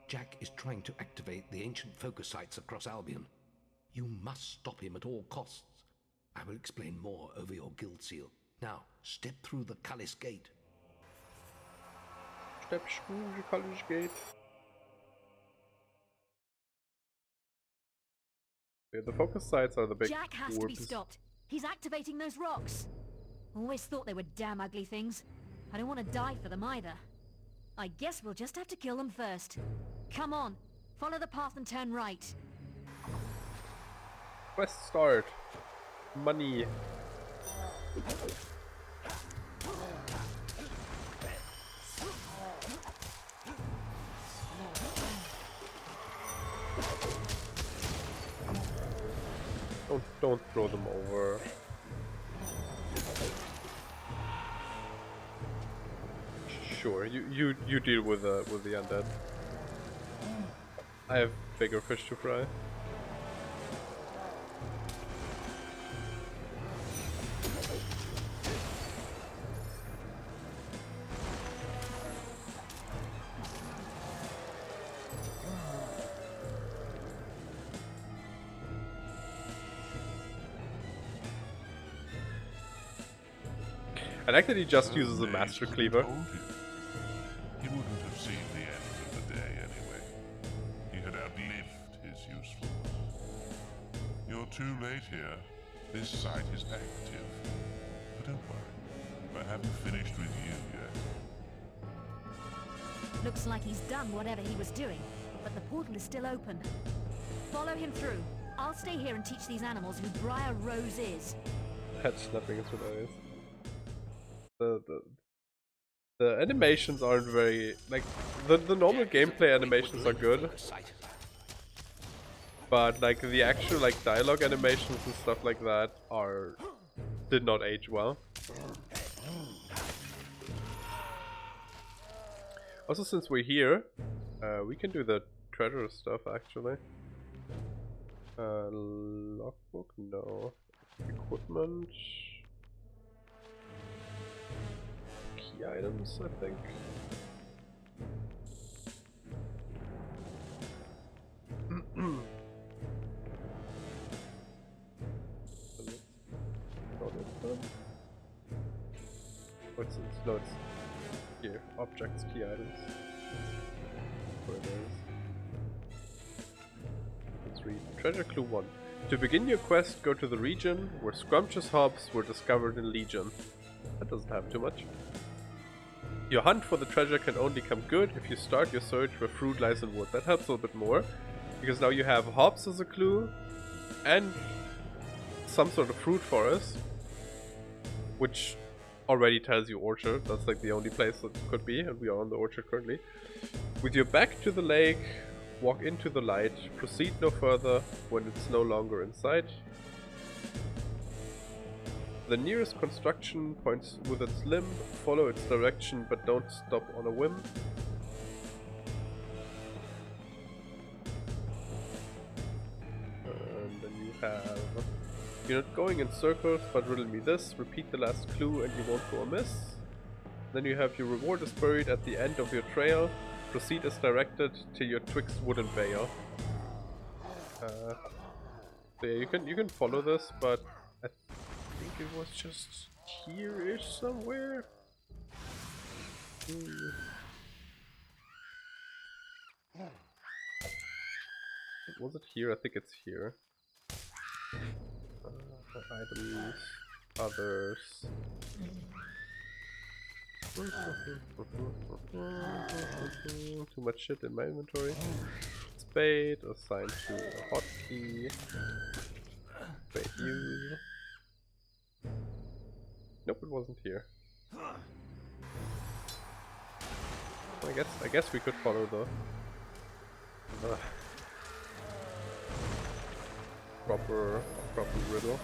Jack is trying to activate the ancient focus sites across Albion. You must stop him at all costs. I will explain more over your guild seal. Now, step through the Cullis Gate. step school to college gate. Yeah, the focus sites are the big Jack has to be orbs. stopped. He's activating those rocks. Always thought they were damn ugly things. I don't want to die for them either. I guess we'll just have to kill them first. Come on, follow the path and turn right. Quest start. Money. Don't throw them over. Sure, you deal with the undead. I have bigger fish to fry. I like that he just uses a master cleaver. He wouldn't have seen the end of the day anyway. He had outlived his usefulness. You're too late here. This site is active. But don't worry, I haven't finished with you yet. Looks like he's done whatever he was doing, but the portal is still open. Follow him through. I'll stay here and teach these animals who Briar Rose is. Head snapping is what that is. The animations aren't very like the normal gameplay animations are good, but like the actual like dialogue animations and stuff like that did not age well. Also, since we're here, we can do the treasure stuff actually. Logbook, no. Equipment. Key items, I think. What's it? No, it's here. Objects, key items. Where it is. Let's read. Treasure clue 1. To begin your quest, go to the region where scrumptious hops were discovered in Legion. That doesn't have too much. Your hunt for the treasure can only come good if you start your search where fruit lies in wood. That helps a little bit more, because now you have hops as a clue, and some sort of fruit forest, which already tells you orchard. That's like the only place that it could be, and we are on the orchard currently. With your back to the lake, walk into the light, proceed no further when it's no longer in sight. The nearest construction points with its limb, follow its direction but don't stop on a whim. And then you have... You're not going in circles, but riddle me this, repeat the last clue and you won't go amiss. Then you have your reward is buried at the end of your trail, proceed as directed till your twixt wooden vale. So yeah, you can follow this, but I think it was just here-ish somewhere. Was it here? I think it's here. Items, others. Too much shit in my inventory. Spade assigned to a hotkey. Spade use. Nope, it wasn't here. I guess we could follow the proper riddle.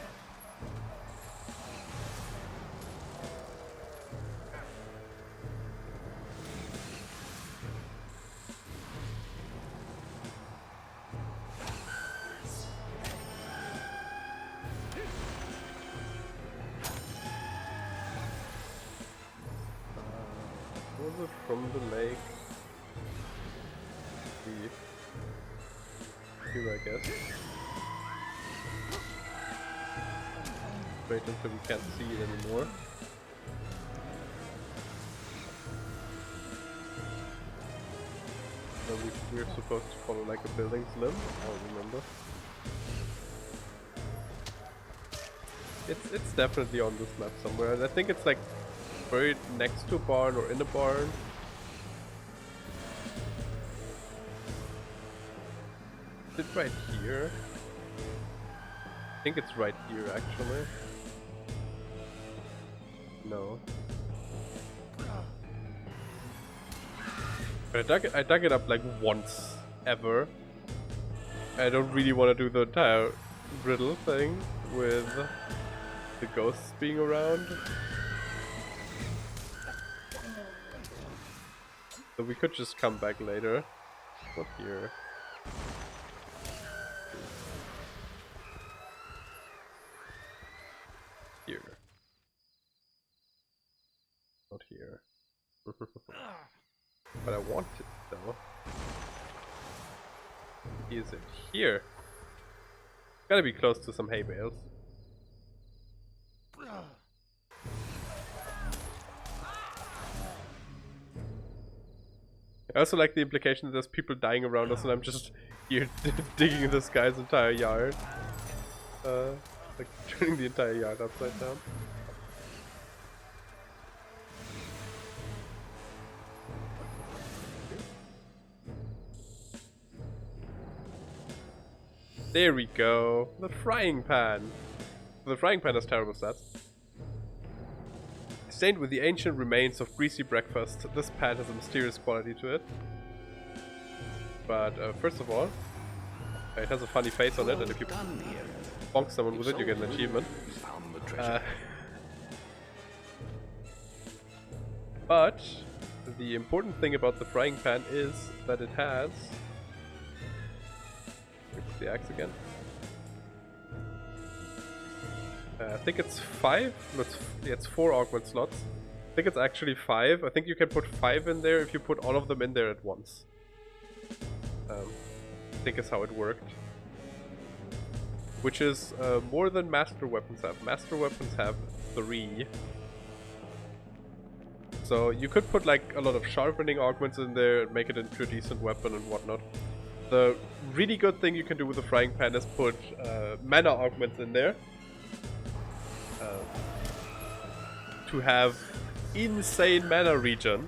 Was it from the lake? Here, I guess. Wait until we can't see it anymore. we're supposed to follow like a building's limb. I don't remember. It's definitely on this map somewhere, and I think it's like buried next to a barn or in a barn. Is it right here? I think it's right here actually. No. But I dug it up like once ever. I don't really want to do the entire riddle thing with the ghosts being around. So we could just come back later. Not here. Here. Not here. But I want it though. Is it here? Gotta be close to some hay bales. I also like the implication that there's people dying around us and I'm just here digging this guy's entire yard. Like turning the entire yard upside down. There we go. The frying pan. The frying pan has terrible stats. Stained with the ancient remains of greasy breakfast, this pan has a mysterious quality to it. But first of all, it has a funny face on it, and if you bonk someone with it, you get an achievement. But the important thing about the frying pan is that it has... Where's the axe again? I think it's 5. No, it's 4 augment slots. I think it's actually 5. I think you can put 5 in there if you put all of them in there at once. I think is how it worked. Which is more than master weapons have. Master weapons have 3. So you could put like a lot of sharpening augments in there and make it into a decent weapon and whatnot. The really good thing you can do with the frying pan is put mana augments in there. To have insane mana regen.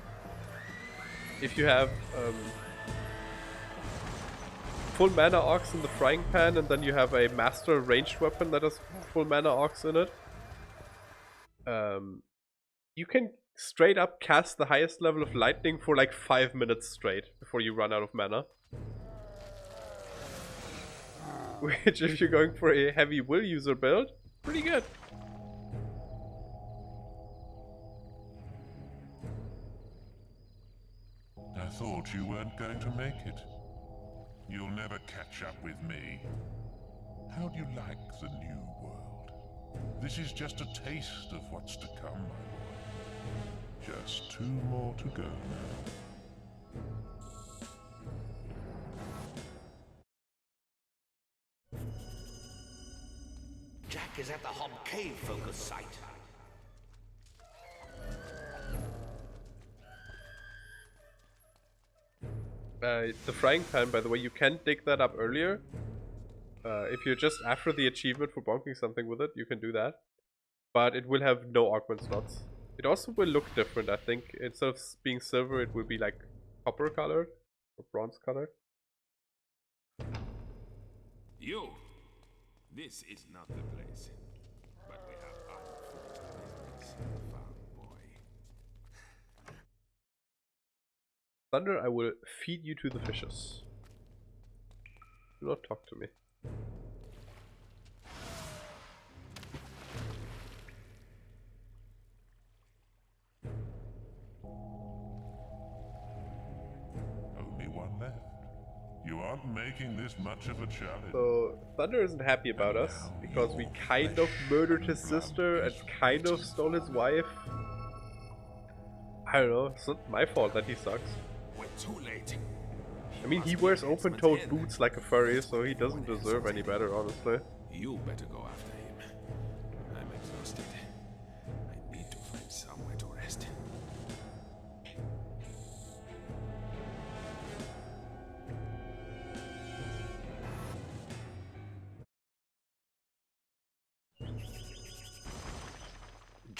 If you have full mana ox in the frying pan and then you have a master ranged weapon that has full mana ox in it, you can straight up cast the highest level of lightning for like 5 minutes straight before you run out of mana. Which, if you're going for a heavy will user build, pretty good. I thought you weren't going to make it. You'll never catch up with me. How do you like the new world? This is just a taste of what's to come, my boy. Just 2 more to go now. Jack is at the Hob Cave focus site. The frying pan, by the way, you can dig that up earlier. If you're just after the achievement for bonking something with it, you can do that. But it will have no augment slots. It also will look different, I think. Instead of being silver, it will be like copper colored or bronze colored. You! This is not the place. But we have unfinished business, farm boy. Thunder, I will feed you to the fishes. Do not talk to me. Only one left. You aren't making this much of a challenge. So, Thunder isn't happy about us, because we kind of murdered his sister and kind of stole his wife. I don't know, it's not my fault that he sucks. We're too late. I mean, he wears open-toed boots like a furry, so he doesn't deserve any better, honestly. You better go after him. I'm exhausted. I need to find somewhere to rest.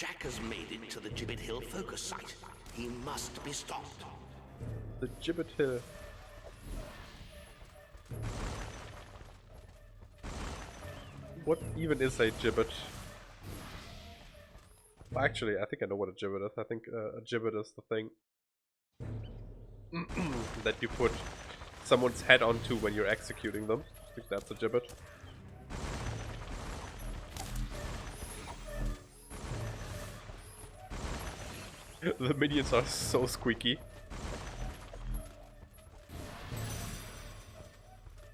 Jack has made it to the Gibbet Hill focus site. He must be stopped. The Gibbet Hill. What even is a gibbet? Well, actually, I think I know what a gibbet is. I think a gibbet is the thing that you put someone's head onto when you're executing them. I think that's a gibbet. The minions are so squeaky.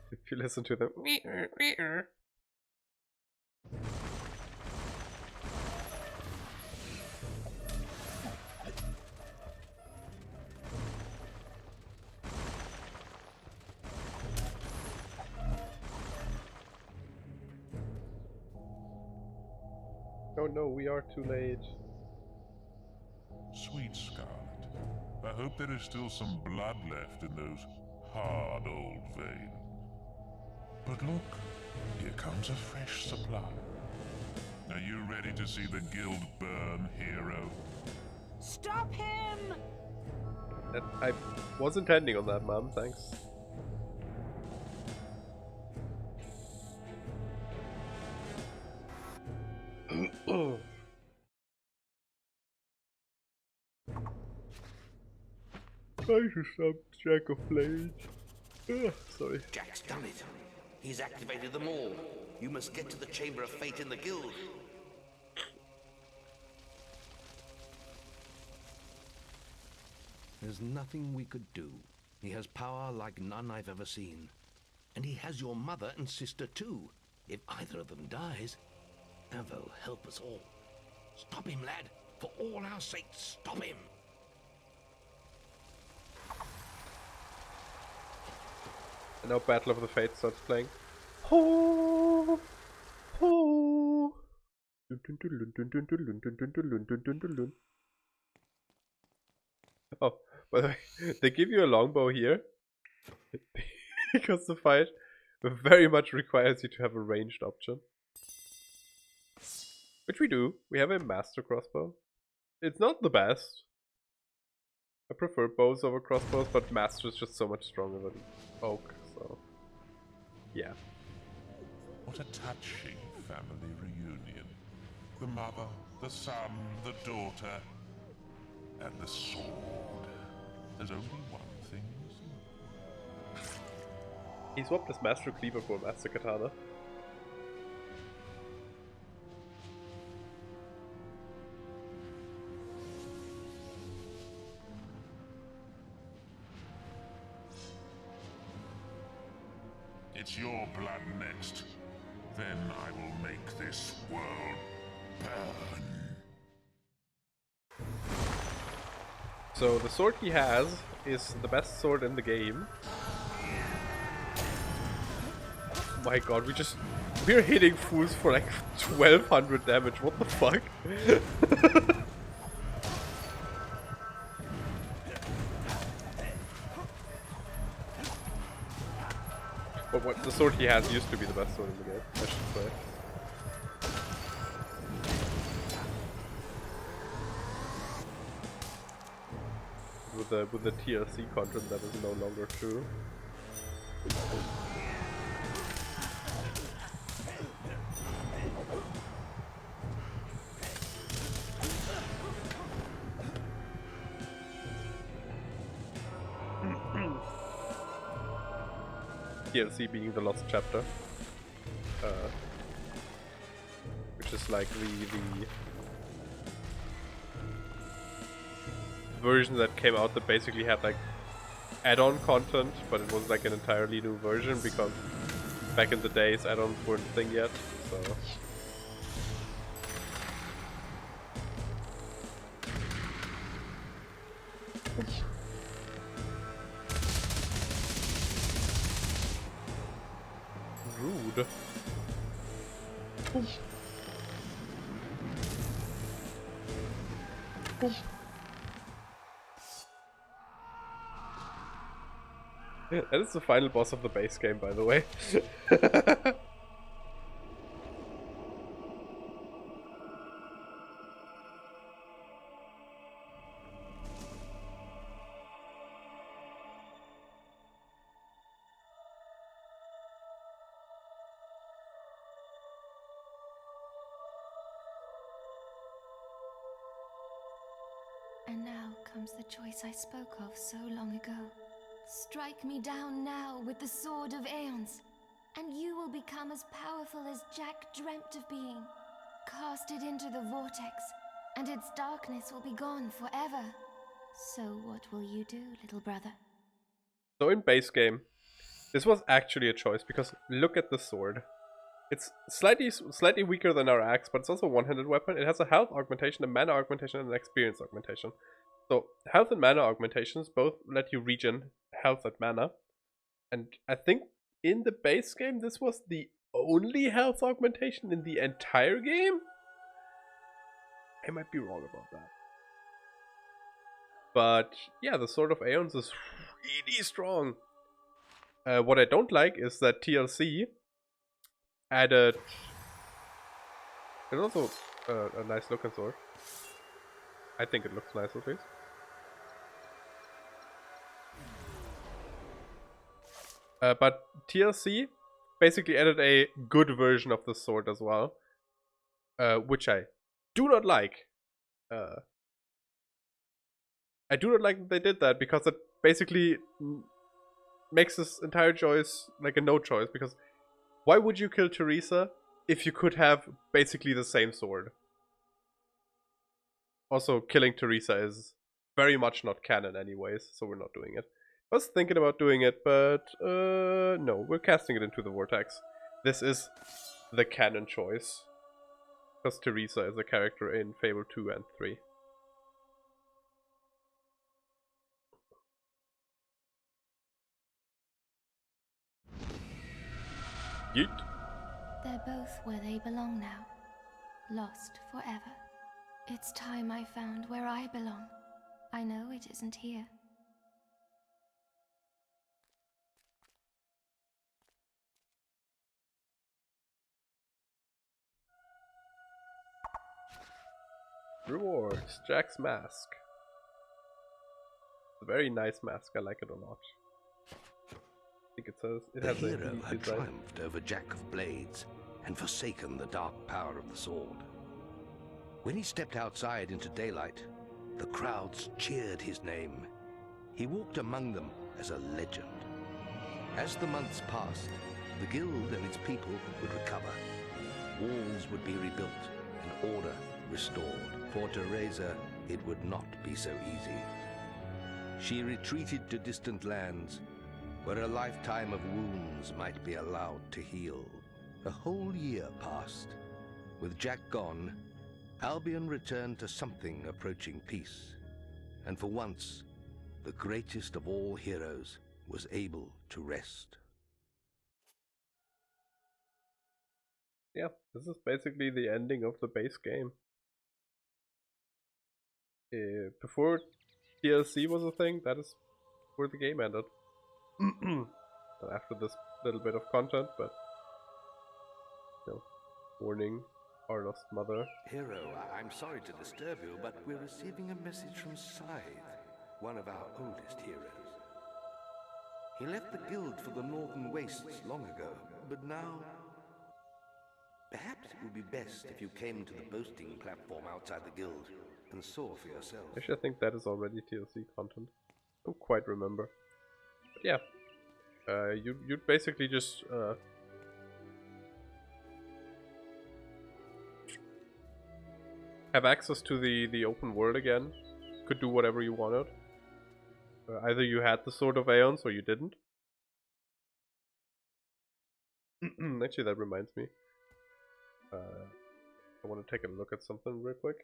If you listen to them. Oh no, we are too late. Sweet Scarlet, I hope there is still some blood left in those hard old veins. But look, here comes a fresh supply. Are you ready to see the guild burn, hero? Stop him! I was intending on that, Mom, thanks. I should stop Jack of Blades. Sorry. Jack's done it. He's activated them all. You must get to the Chamber of Fate in the guild. There's nothing we could do. He has power like none I've ever seen. And he has your mother and sister too. If either of them dies, Avo, help us all. Stop him, lad. For all our sakes, stop him. And now Battle of the Fates starts playing. Ho! Ho! Oh, by the way, they give you a longbow here because the fight very much requires you to have a ranged option. Which we do. We have a master crossbow. It's not the best. I prefer bows over crossbows, but master is just so much stronger than oak, so yeah. What a touching family reunion. The mother, the son, the daughter, and the sword. There's only one thing missing. He swapped his master cleaver for a master katana. It's your blood next. Then I will make this world burn. So the sword he has is the best sword in the game. Oh my god, we're hitting fools for like 1200 damage. What the fuck? But what the sword he has used to be the best sword in the game, I should say. With the TLC content that is no longer true. TLC being the Lost Chapter, which is like the version that came out that basically had like add-on content, but it was like an entirely new version because back in the days add-ons weren't a thing yet, so. Rude. That is the final boss of the base game, by the way. And now comes the choice I spoke of so long ago. Strike me down now with the sword of Aeons, and you will become as powerful as Jack dreamt of being. Cast it into the vortex, and its darkness will be gone forever. So what will you do, little brother? So in base game, this was actually a choice, because look at the sword. It's slightly weaker than our axe, but it's also a one-handed weapon. It has a health augmentation, a mana augmentation, and an experience augmentation. So health and mana augmentations both let you regen health and mana. And I think in the base game, this was the only health augmentation in the entire game? I might be wrong about that. But yeah, the Sword of Aeons is really strong. What I don't like is that TLC added... It's also a nice looking sword. I think it looks nice at least. But TLC basically added a good version of the sword as well. Which I do not like. I do not like that they did that, because it basically makes this entire choice like a no choice. Because why would you kill Teresa if you could have basically the same sword? Also, killing Teresa is very much not canon anyways, so we're not doing it. I was thinking about doing it, but no, we're casting it into the vortex. This is the canon choice. Because Teresa is a character in Fable 2 and 3. Yeet. They're both where they belong now. Lost forever. It's time I found where I belong. I know it isn't here. Rewards. Jack's mask. It's a very nice mask. I like it a lot. I think it says it The has hero a had design. triumphed over Jack of Blades and forsaken the dark power of the sword. When he stepped outside into daylight, the crowds cheered his name. He walked among them as a legend. As the months passed, the guild and its people would recover. Walls would be rebuilt and order restored. For Teresa, it would not be so easy. She retreated to distant lands, where a lifetime of wounds might be allowed to heal. A whole year passed. With Jack gone, Albion returned to something approaching peace. And for once, the greatest of all heroes was able to rest. Yeah, this is basically the ending of the base game. Before DLC was a thing, that is where the game ended. After this little bit of content, but you know, warning, our lost mother. Hero, I'm sorry to disturb you, but we're receiving a message from Scythe, one of our oldest heroes. He left the guild for the Northern Wastes long ago, but now... Perhaps it would be best if you came to the boasting platform outside the guild and saw for yourself. Actually, I think that is already TLC content. I don't quite remember. But yeah. You'd basically just have access to the open world again. Could do whatever you wanted. Either you had the Sword of Aeons or you didn't. Actually, that reminds me. I want to take a look at something real quick.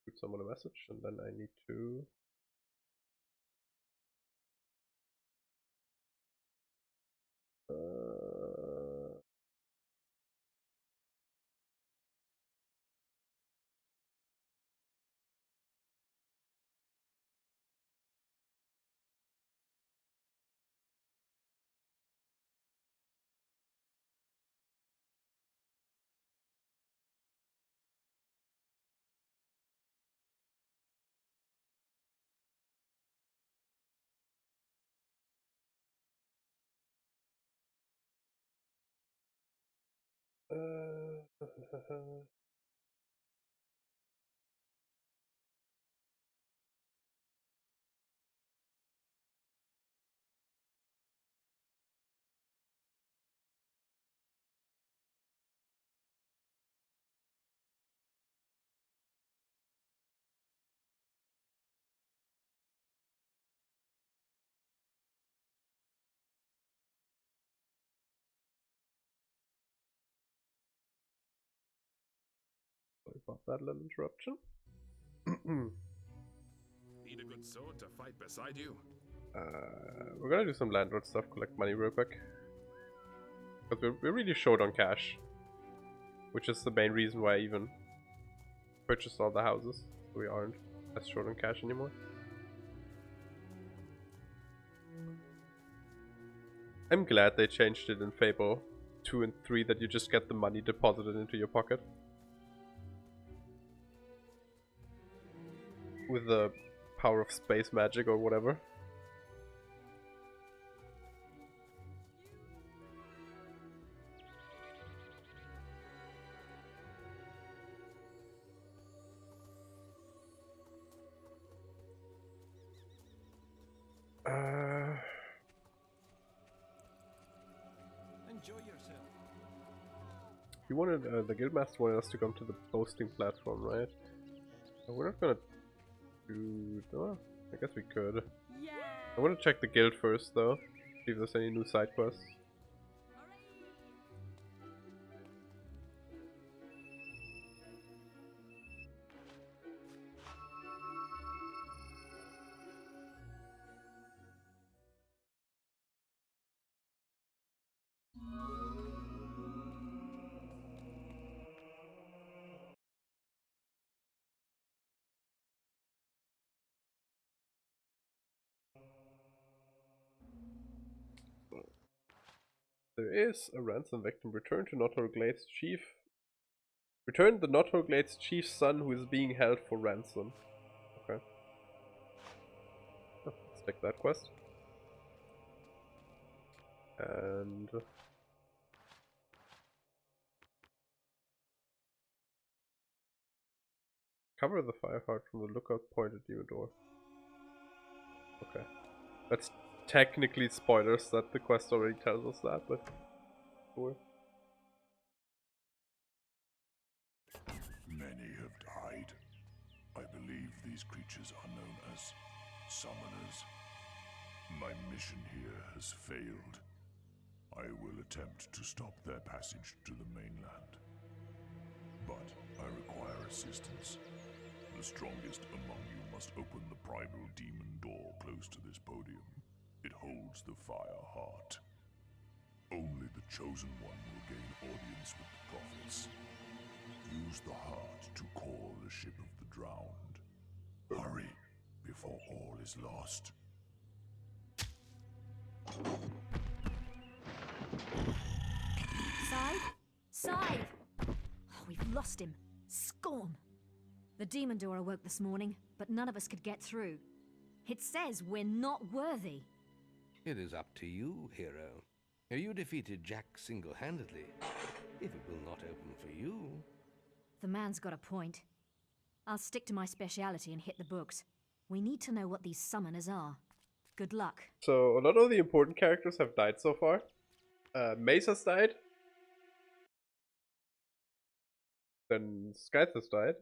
Shoot someone a message, and then I need to... Sorry about that little interruption. Need a good sword to fight beside you? We're gonna do some landlord stuff, collect money real quick. Because we're really short on cash. Which is the main reason why I even purchased all the houses. We aren't as short on cash anymore. I'm glad they changed it in Fable 2 and 3 that you just get the money deposited into your pocket. With the power of space magic or whatever. Enjoy yourself. You wanted the guildmaster wanted us to come to the boasting platform, right? We're not gonna do. Oh, I guess we could. I want to check the guild first, though. See if there's any new side quests. There is a ransom victim. Return to Nothor Glade's chief. Return the Nothor Glade's chief's son who is being held for ransom. Okay. Oh, let's take that quest. And cover the fireheart from the lookout point at your door. Okay. That's technically spoilers that the quest already tells us that, but sure. Many have died. I believe these creatures are known as summoners. My mission here has failed. I will attempt to stop their passage to the mainland. But I require assistance. The strongest among you must open the primal demon door close to this podium. It holds the fire heart. Only the chosen one will gain audience with the prophets. Use the heart to call the ship of the drowned. Hurry, before all is lost. Scythe? Scythe! Oh, we've lost him. Scorn! The demon door awoke this morning, but none of us could get through. It says we're not worthy. It is up to you, hero. You defeated Jack single-handedly. If it will not open for you... The man's got a point. I'll stick to my speciality and hit the books. We need to know what these summoners are. Good luck. So, a lot of the important characters have died so far. Mace has died. Then Scythe has died.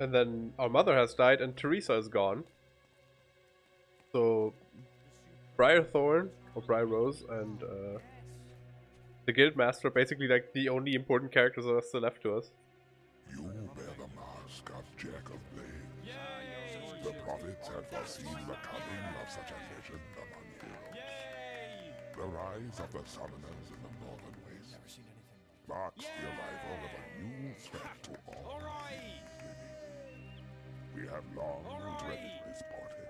And then our mother has died and Teresa is gone. So Briarthorn or Briarrose and the Guildmaster are basically like the only important characters that are still left to us. You bear the mask of Jack of Blades. The prophets had foreseen the coming of such a legend among heroes. The rise of the summoners in the northern wastes marks the arrival of a new threat to all living. We have long regretted this portent.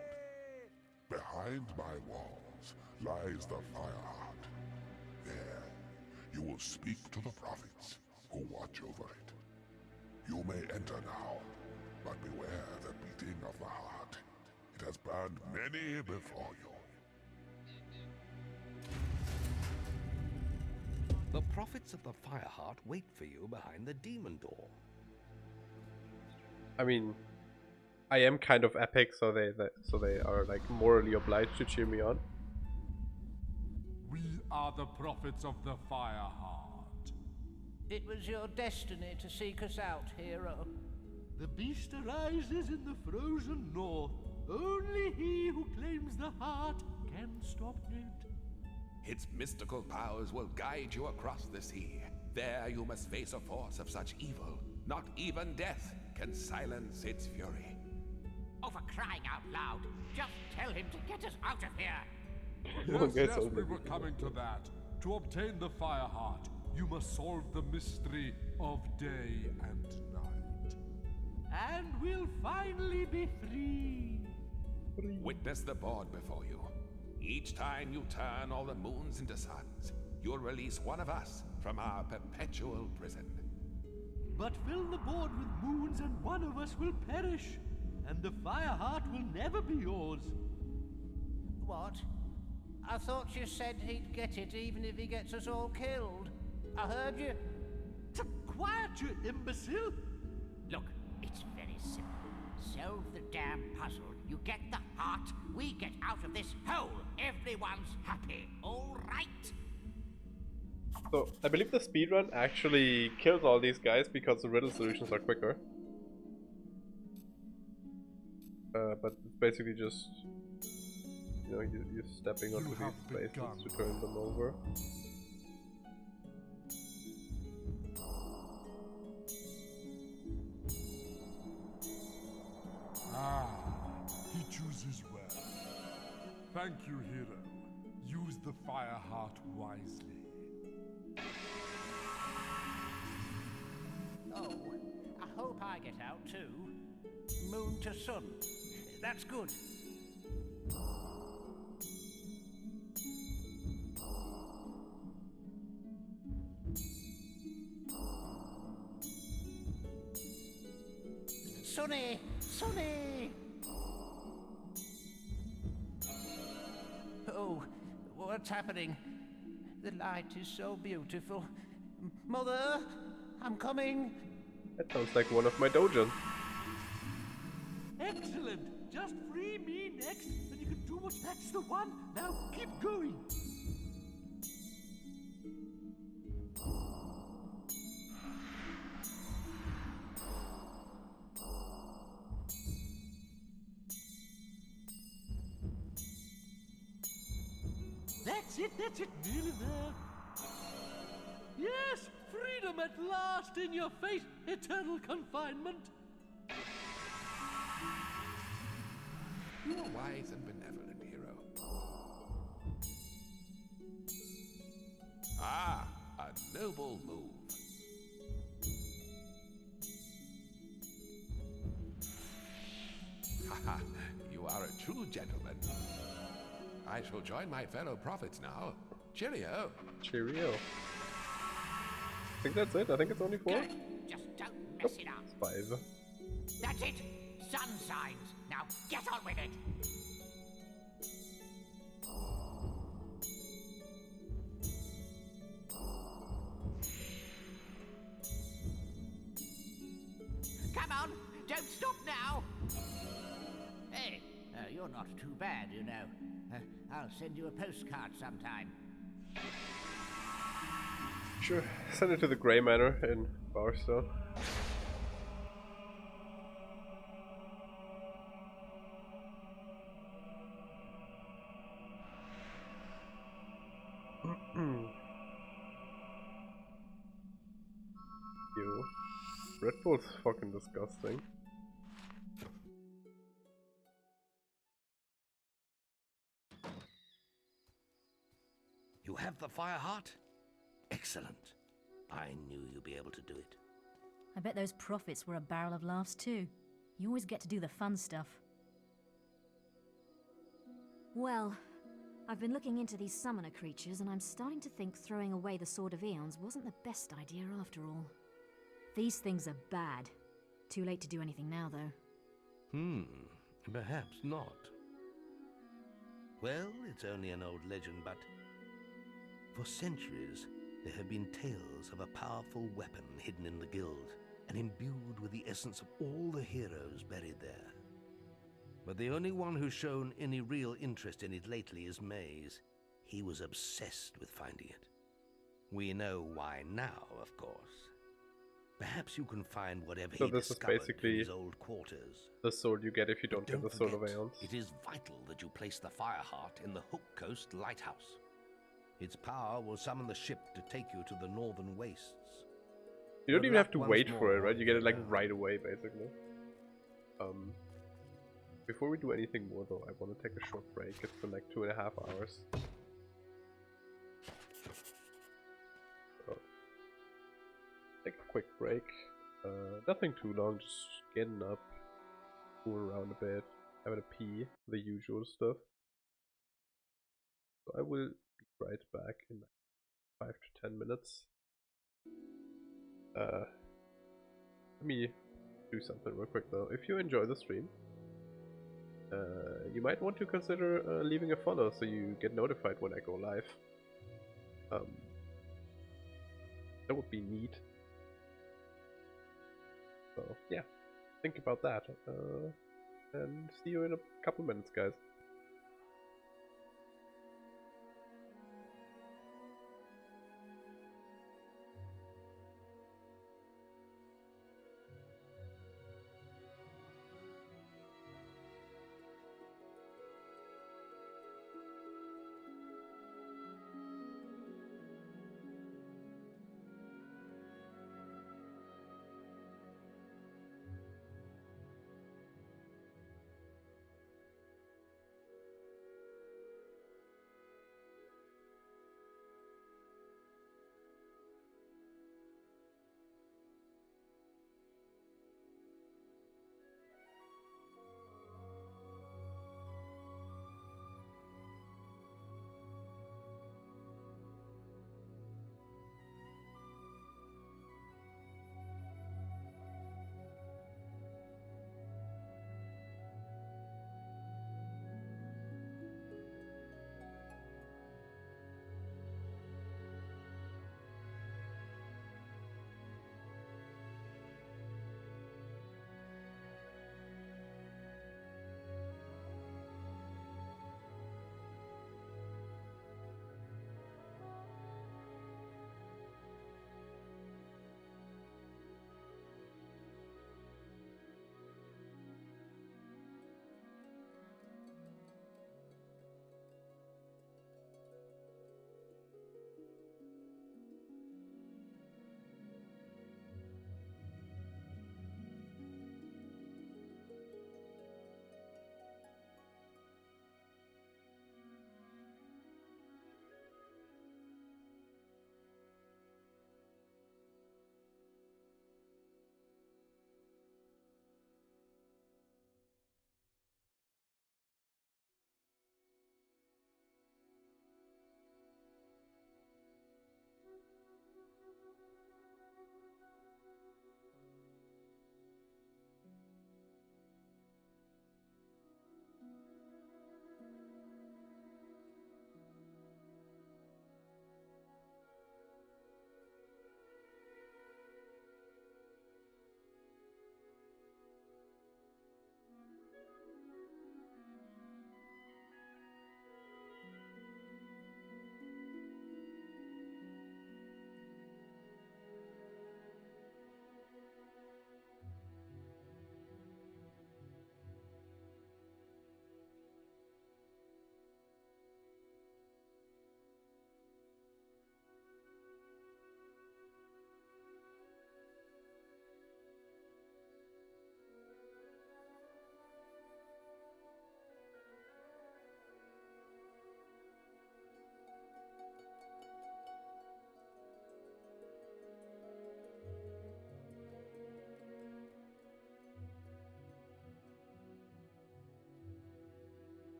Behind my walls lies the Fireheart. There, you will speak to the prophets who watch over it. You may enter now, but beware the beating of the heart. It has burned many before you. The prophets of the Fireheart wait for you behind the demon door. I mean, I am kind of epic, so they are like morally obliged to cheer me on. We are the prophets of the Fireheart. It was your destiny to seek us out, hero. The beast arises in the frozen north. Only he who claims the heart can stop it. Its mystical powers will guide you across the sea. There you must face a force of such evil, not even death can silence its fury. Oh, for crying out loud, just tell him to get us out of here. Yes, we were coming to that. To obtain the Fireheart, you must solve the mystery of day and night. And we'll finally be free. Witness the board before you. Each time you turn all the moons into suns, you'll release one of us from our perpetual prison. But fill the board with moons and one of us will perish. And the Fireheart will never be yours. What? I thought you said he'd get it even if he gets us all killed. I heard you. Quiet, you imbecile! Look, it's very simple. Solve the damn puzzle. You get the heart, we get out of this hole. Everyone's happy, all right? So, I believe the speedrun actually kills all these guys because the riddle solutions are quicker. But it's basically just, you know, you're stepping onto these spaces to turn them over. Ah, he chooses well. Thank you, hero. Use the Fireheart wisely. Oh, I hope I get out too. Moon to sun. That's good. Sonny! Sonny! Oh, what's happening? The light is so beautiful. Mother, I'm coming. That sounds like one of my dojons. Excellent! Just free me next, and you can do what that's the one. Now keep going. That's it, nearly there. Yes, freedom at last in your face, eternal confinement. You are wise and benevolent, hero. Ah, a noble move. Haha, you are a true gentleman. I shall join my fellow prophets now. Cheerio. Cheerio. I think that's it. I think it's only 4. Good. Just don't mess it up. It's 5. That's it. Sun signs. Now get on with it. Come on. Don't stop now. Hey, you're not too bad, you know. I'll send you a postcard sometime. Sure, send it to the Grey Manor in Barstow. Ew. Red Bull's fucking disgusting. You have the Fireheart? Excellent. I knew you'd be able to do it. I bet those prophets were a barrel of laughs too. You always get to do the fun stuff. Well, I've been looking into these summoner creatures, and I'm starting to think throwing away the Sword of Aeons wasn't the best idea after all. These things are bad. Too late to do anything now, though. Perhaps not. Well, it's only an old legend, but for centuries there have been tales of a powerful weapon hidden in the guild and imbued with the essence of all the heroes buried there. But the only one who's shown any real interest in it lately is Maze. He was obsessed with finding it. We know why now, of course. Perhaps you can find whatever So he this is discovered basically in his old quarters. the sword you get if you don't get the Sword of forget, Aeons. it is vital that you place the Fire Heart in the Hook Coast Lighthouse. Its power will summon the ship to take you to the northern wastes. You don't Good even have luck to once wait for it, more, right? You get it like hero. right away, basically. Before we do anything more though, I want to take a short break. It's been like 2.5 hours. So, take a quick break. Nothing too long, just getting up, moving around a bit, having a pee, the usual stuff. So I will be right back in 5 to 10 minutes. Let me do something real quick though. If you enjoy the stream, you might want to consider leaving a follow so you get notified when I go live. That would be neat. So yeah, think about that. And see you in a couple minutes, guys.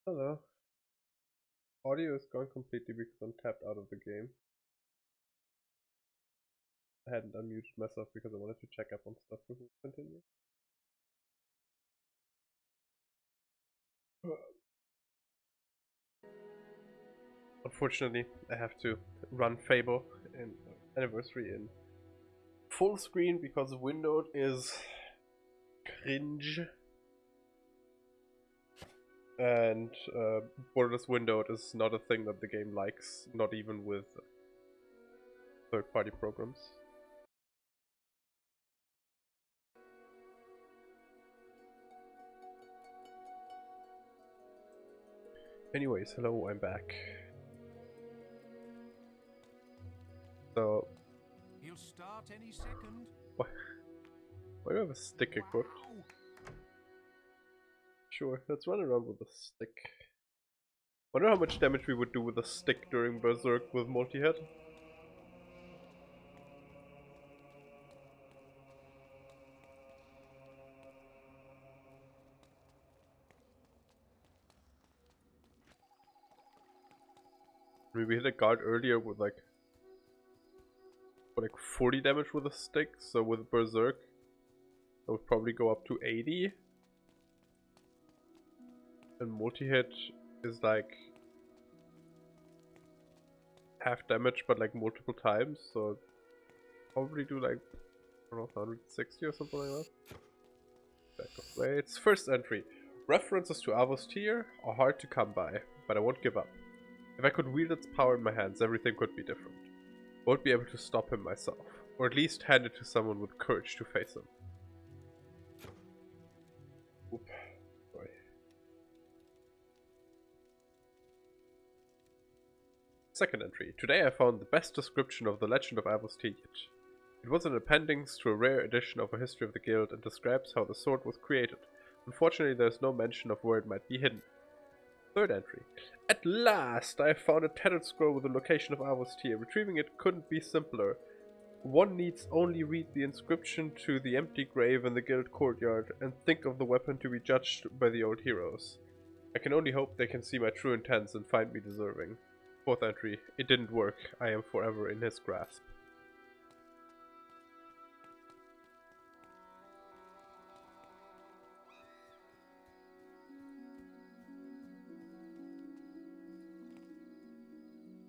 Hello. Audio is gone completely because I'm tapped out of the game. I hadn't unmuted myself because I wanted to check up on stuff before we continue. Unfortunately, I have to run Fable in Anniversary in full screen because windowed is cringe. And borderless windowed is not a thing that the game likes, not even with third-party programs. Anyways, hello, I'm back. So... He'll start any second. Why do I have a stick equipped? Sure, let's run around with a stick. Wonder how much damage we would do with a stick during Berserk with multi-hit. We hit a guard earlier with like 40 damage with a stick, so with Berserk that would probably go up to 80. And multi-hit is like half damage but like multiple times, so probably do like, I don't know, 160 or something like that. Back of blades. First entry. References to Avos tier are hard to come by, but I won't give up. If I could wield its power in my hands, everything could be different. I won't be able to stop him myself, or at least hand it to someone with courage to face him. Oop. Sorry. Second entry. Today I found the best description of the legend of Avos tier yet. It was an appendix to a rare edition of a history of the guild and describes how the sword was created. Unfortunately, there is no mention of where it might be hidden. Third entry. At last, I found a tattered scroll with the location of Avos tier. Retrieving it couldn't be simpler. One needs only read the inscription to the empty grave in the guild courtyard and think of the weapon to be judged by the old heroes. I can only hope they can see my true intents and find me deserving. Fourth entry. It didn't work. I am forever in his grasp.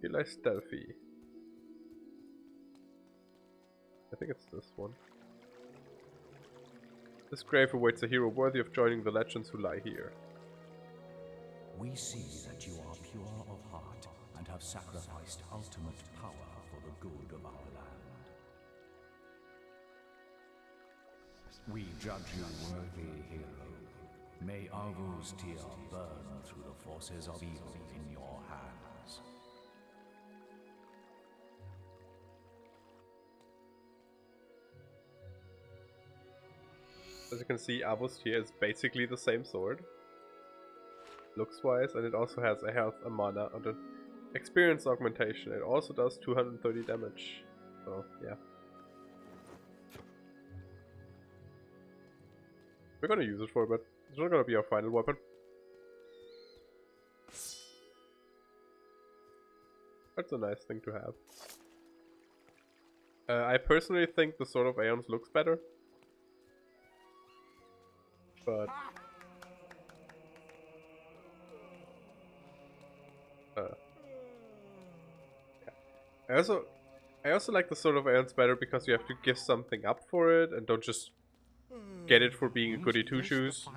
Eli Stealthy. I think it's this one. This grave awaits a hero worthy of joining the legends who lie here. We see that you are pure of heart and have sacrificed ultimate power for the good of our land. We judge you worthy, hero. May Avos tier burn through the forces of evil in your hands. As you can see, Avos tier is basically the same sword, looks-wise, and it also has a health, a mana, and an experience augmentation. It also does 230 damage, so yeah. We're gonna use it for a bit. It's not gonna be our final weapon. That's a nice thing to have. I personally think the Sword of Aeons looks better. But yeah. I also like the Sword of Aeons better because you have to give something up for it and don't just get it for being a goody two shoes.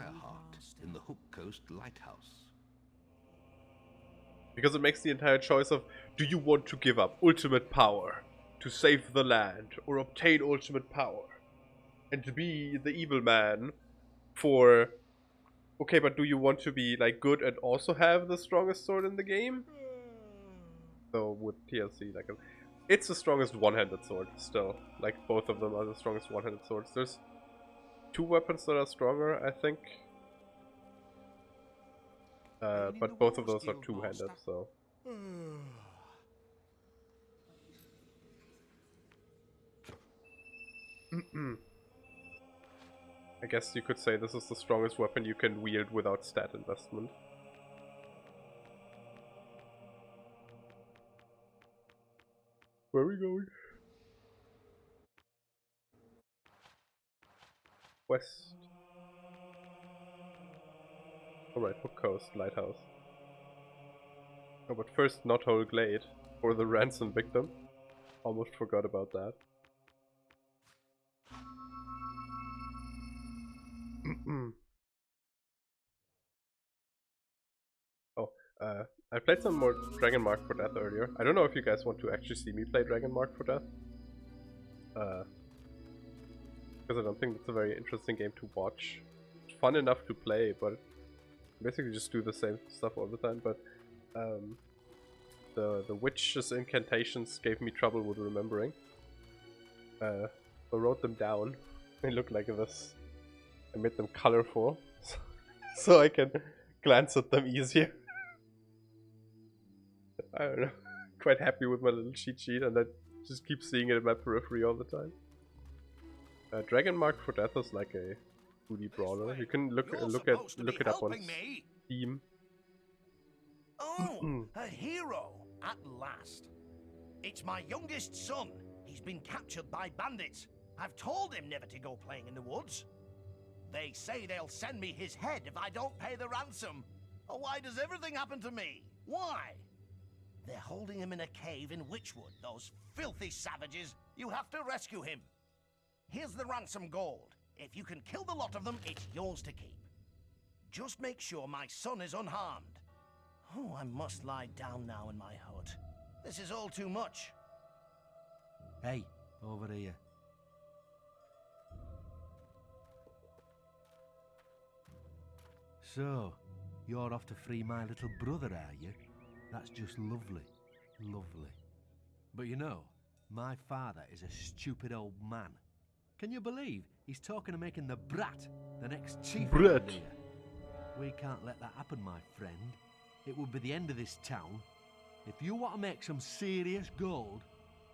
In the Hook Coast Lighthouse. Because it makes the entire choice of, do you want to give up ultimate power to save the land or obtain ultimate power and to be the evil man for, okay, but do you want to be like good and also have the strongest sword in the game? So with TLC, like it's the strongest one-handed sword still. Like both of them are the strongest one-handed swords. There's two weapons that are stronger, I think. But both of those are two-handed, so. I guess you could say this is the strongest weapon you can wield without stat investment. Where are we going? West. Alright, Hook Coast, Lighthouse. Oh, but first Knothole Glade, for the ransom victim. Almost forgot about that. Oh, I played some more Dragon Mark for Death earlier. I don't know if you guys want to actually see me play Dragon Mark for Death. Because I don't think it's a very interesting game to watch. It's fun enough to play, but basically just do the same stuff all the time. But the witch's incantations gave me trouble with remembering. I wrote them down. They look like this. I made them colorful, so I can glance at them easier. I don't know. Quite happy with my little cheat sheet, and I just keep seeing it in my periphery all the time. Dragon Mark for Death is like a 2D brawler. You can look it up on Steam. Oh, a hero at last. It's my youngest son. He's been captured by bandits. I've told him never to go playing in the woods. They say they'll send me his head if I don't pay the ransom. Oh, why does everything happen to me? Why? They're holding him in a cave in Witchwood, those filthy savages. You have to rescue him. Here's the ransom gold. If you can kill the lot of them, it's yours to keep. Just make sure my son is unharmed. Oh, I must lie down now in my hut. This is all too much. Hey, over here. So, you're off to free my little brother, are you? That's just lovely. Lovely. But you know, my father is a stupid old man. Can you believe he's talking of making the brat the next chief around here? We can't let that happen, my friend. It would be the end of this town. If you want to make some serious gold,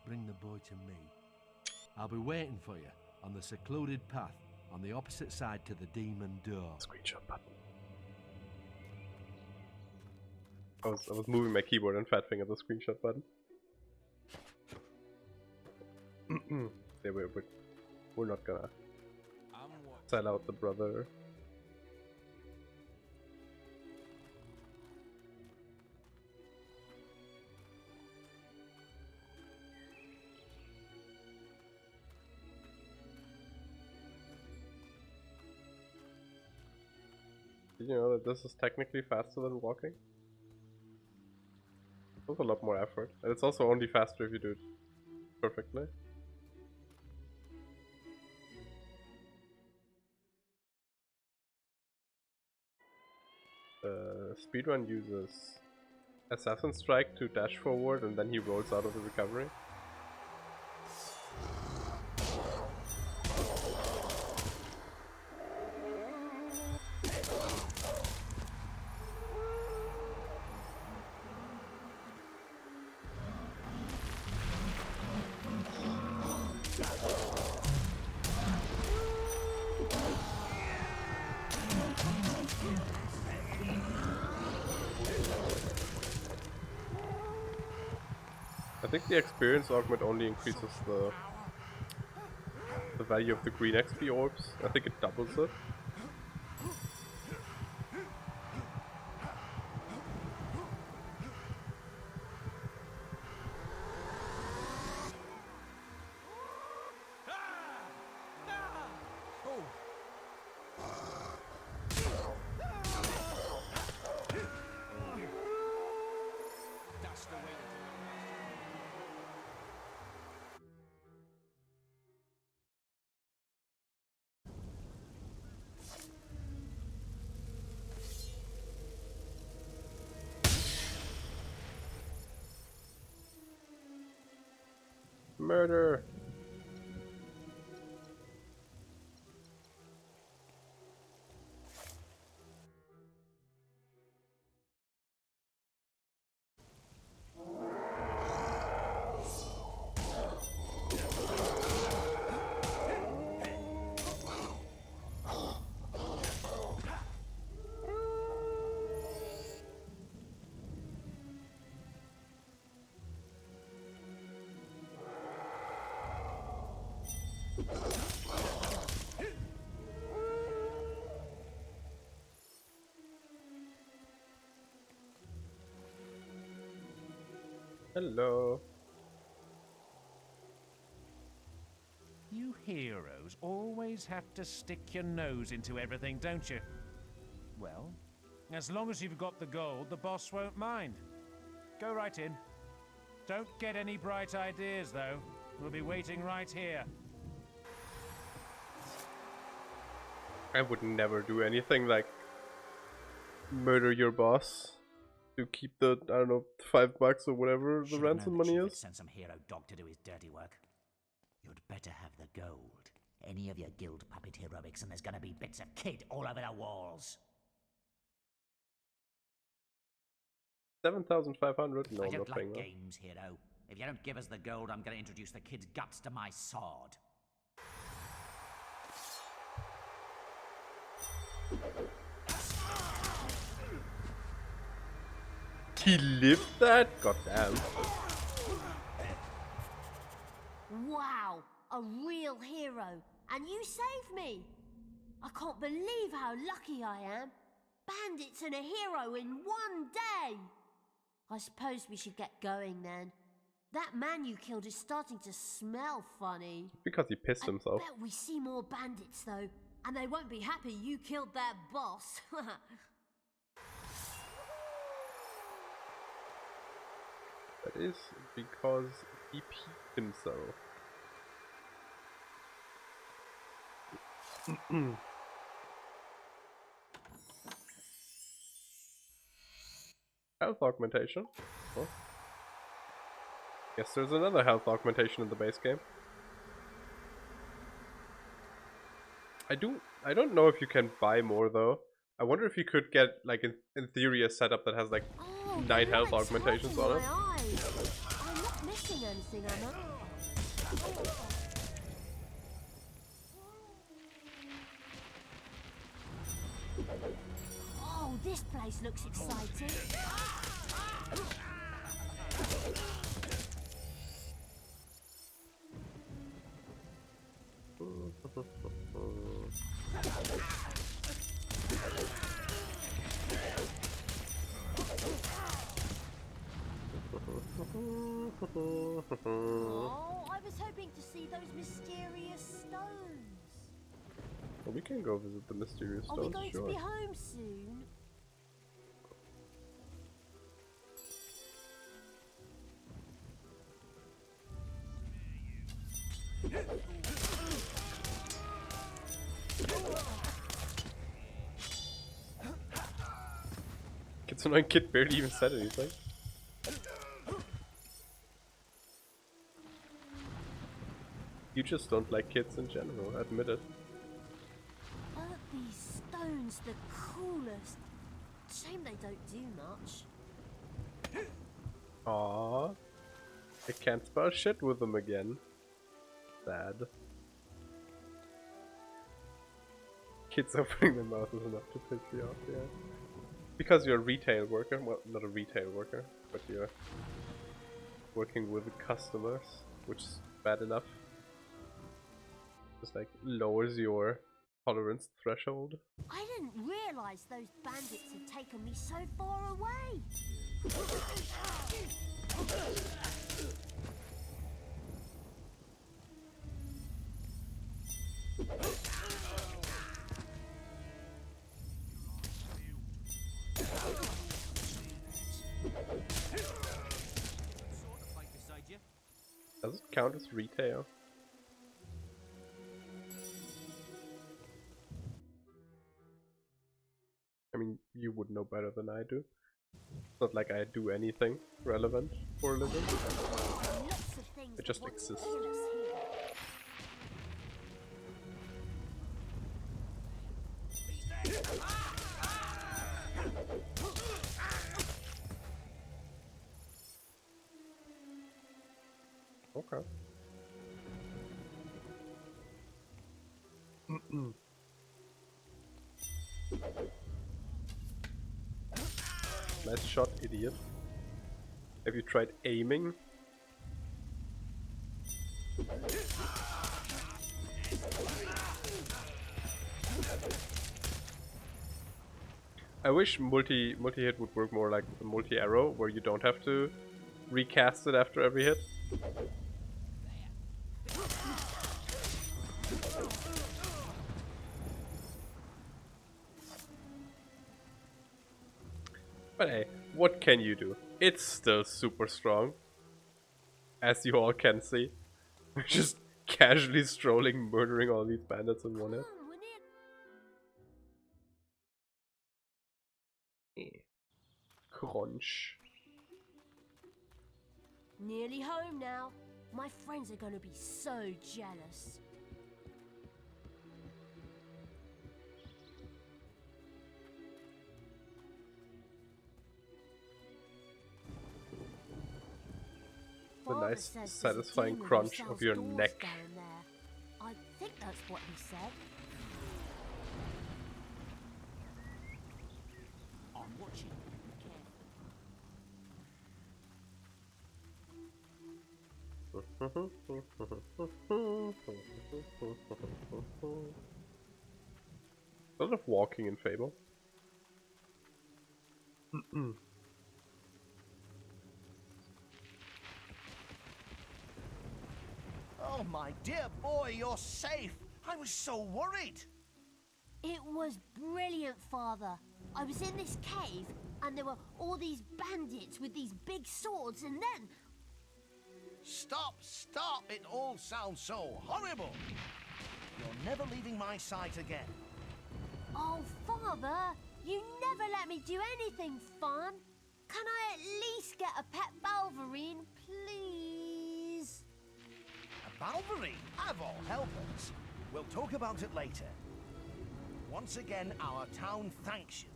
bring the boy to me. I'll be waiting for you on the secluded path on the opposite side to the demon door. Screenshot button. I was moving my keyboard and fat finger the screenshot button. Yeah, we're not gonna sell out the brother. Did you know that this is technically faster than walking? It's a lot more effort, and it's also only faster if you do it perfectly. Speedrun uses Assassin Strike to dash forward, and then he rolls out of the recovery. I think the experience augment only increases the value of the green XP orbs. I think it doubles it. Murder! Hello. You heroes always have to stick your nose into everything, don't you? Well, as long as you've got the gold, the boss won't mind. Go right in. Don't get any bright ideas, though. We'll be waiting right here. I would never do anything like murder your boss to keep the, I don't know, $5 or whatever the ransom money is. Send some hero dog to do his dirty work. You'd better have the gold. Any of your guild puppet heroics and there's gonna be bits of kid all over the walls. 7,500? No, I I'm don't not paying like that. games, hero. If you don't give us the gold, I'm gonna introduce the kid's guts to my sword. He lived that? Goddamn. Wow, a real hero. And you saved me. I can't believe how lucky I am. Bandits and a hero in one day. I suppose we should get going then. That man you killed is starting to smell funny. Because he pissed himself. I bet we see more bandits though, and they won't be happy you killed their boss. That is because he peed himself. Health augmentation. Oh. Guess there's another health augmentation in the base game. I don't know if you can buy more though. I wonder if you could get, like, in theory, a setup that has like 9 health augmentations on it. I'm not missing anything, am I? Oh, this place looks exciting. Oh, I was hoping to see those mysterious stones. Well, we can go visit the mysterious stones. Are we going sure. to be home soon? It's annoying kid barely even said anything. You just don't like kids in general, admit it. Aren't these stones the coolest? Shame they don't do much. Aww. I can't spell shit with them again. Sad. Kids opening their mouth is enough to piss me off, yeah. Because you're a retail worker, well, not a retail worker, but you're working with customers, which is bad enough. Just like lowers your tolerance threshold. I didn't realize those bandits had taken me so far away. Does it count as retail? I mean, you would know better than I do. It's not like I do anything relevant for a living. It just exists. Okay. Nice shot, idiot. Have you tried aiming? I wish multi-hit would work more like multi-arrow, where you don't have to recast it after every hit. But hey, what can you do? It's still super strong. As you all can see. We're just casually strolling, murdering all these bandits in one hit. Crunch. Nearly home now. My friends are gonna be so jealous. The Father nice, says there's a satisfying demon who crunch sells of your doors neck. down there. I think that's what he said. I'm watching. A lot of walking in Fable. Oh, my dear boy, you're safe. I was so worried. It was brilliant, Father. I was in this cave, and there were all these bandits with these big swords, and then... Stop, stop. It all sounds so horrible. You're never leaving my sight again. Oh, Father, you never let me do anything fun. Can I at least get a pet Balverine, please? A Balverine? Of all helpers. We'll talk about it later. Once again, our town thanks you.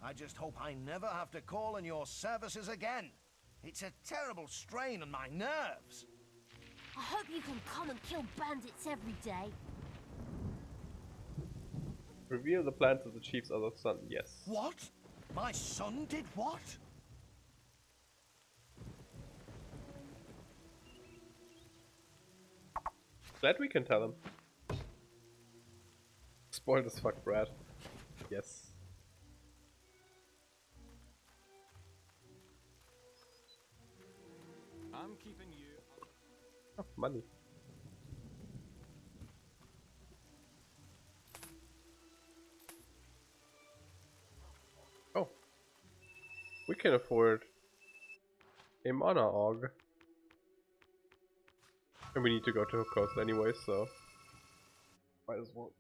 I just hope I never have to call on your services again. It's a terrible strain on my nerves. I hope you can come and kill bandits every day. Reveal the plans of the chief's other son, yes. What? My son did what? Glad we can tell him. Spoiled as fuck, Brad. Yes. I'm keeping you. Oh, money. Oh. We can afford a mana aug. And we need to go to Coast anyway, so might as well.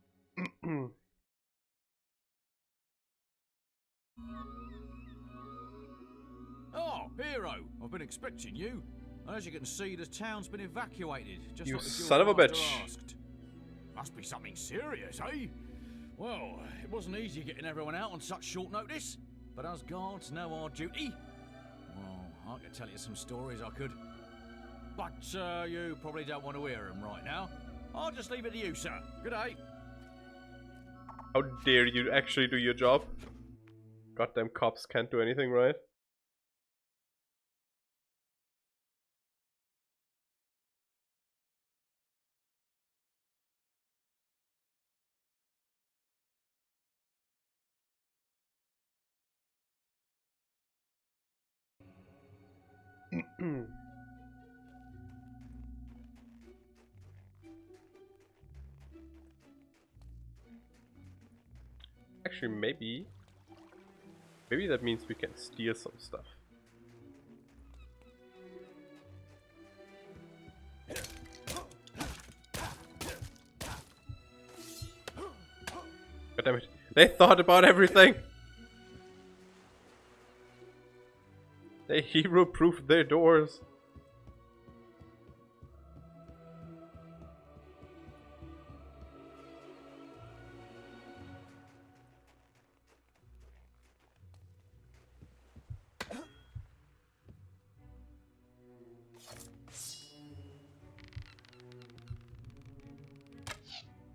Oh, hero! I've been expecting you. As you can see, the town's been evacuated. Just You like the son of a guildmaster bitch. asked. Must be something serious, eh? Well, it wasn't easy getting everyone out on such short notice, but us guards know our duty. Well, I could tell you some stories, I could. But you probably don't want to hear them right now. I'll just leave it to you, sir. Good day. How dare you actually do your job? Goddamn cops can't do anything right. Actually, maybe that means we can steal some stuff. God damn it. They thought about everything! They hero-proofed their doors.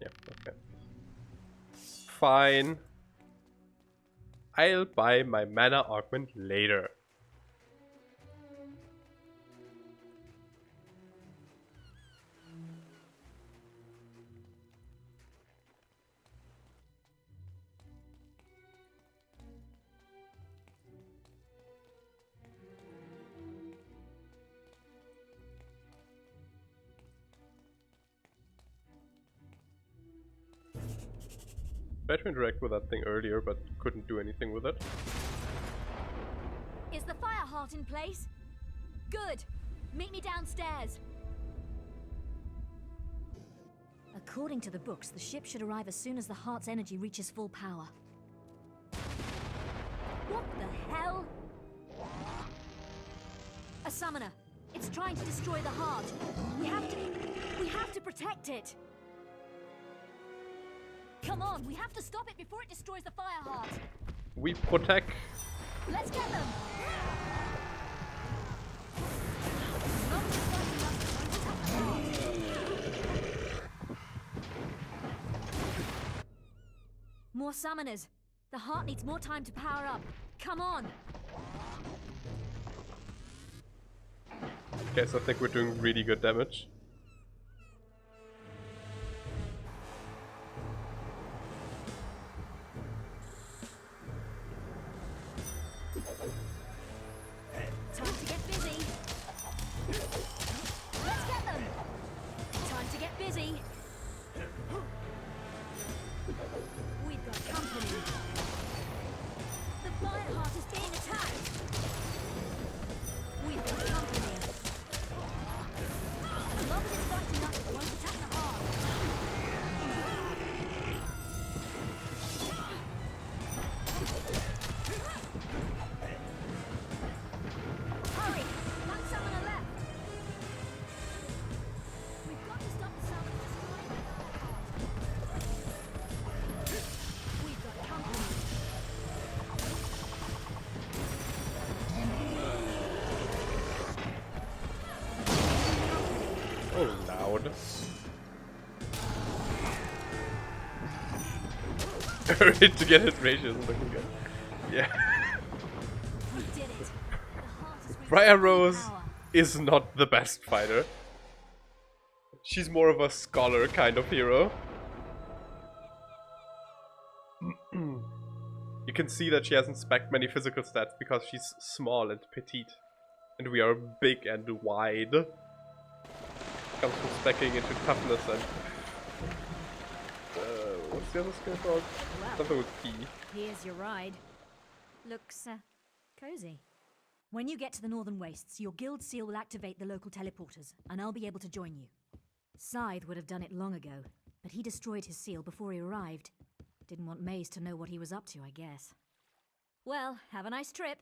Yeah, okay. Fine. I'll buy my mana augment later. Tried to interact with that thing earlier, but couldn't do anything with it. Is the fire heart in place? Good. Meet me downstairs. According to the books, the ship should arrive as soon as the heart's energy reaches full power. What the hell? A summoner. It's trying to destroy the heart. We have to protect it. Come on, we have to stop it before it destroys the fire heart. We protect. Let's get them. More summoners. The heart needs more time to power up. Come on. Okay, so I think we're doing really good damage. Time to get busy. Let's get them. Time to get busy. We've got company. The fire heart is being attacked. We've got company. As long as it's fighting up, it won't attack the heart. Hurry! One summoner left. We've got to stop the summoner destroying the fire heart. We've got company. Oh, loud. Alright, to get his ratio isn't looking good. Yeah. We did it. The heart is reaching Briar full Rose power. is not the best fighter. She's more of a scholar kind of hero. You can see that she hasn't spec'd many physical stats because she's small and petite. And we are big and wide. Comes from specking into toughness and... what's the other skill called? Well, Something with P. here's your ride. Looks, cozy. When you get to the Northern Wastes, your guild seal will activate the local teleporters, and I'll be able to join you. Scythe would have done it long ago, but he destroyed his seal before he arrived. Didn't want Maze to know what he was up to, I guess. Well, have a nice trip.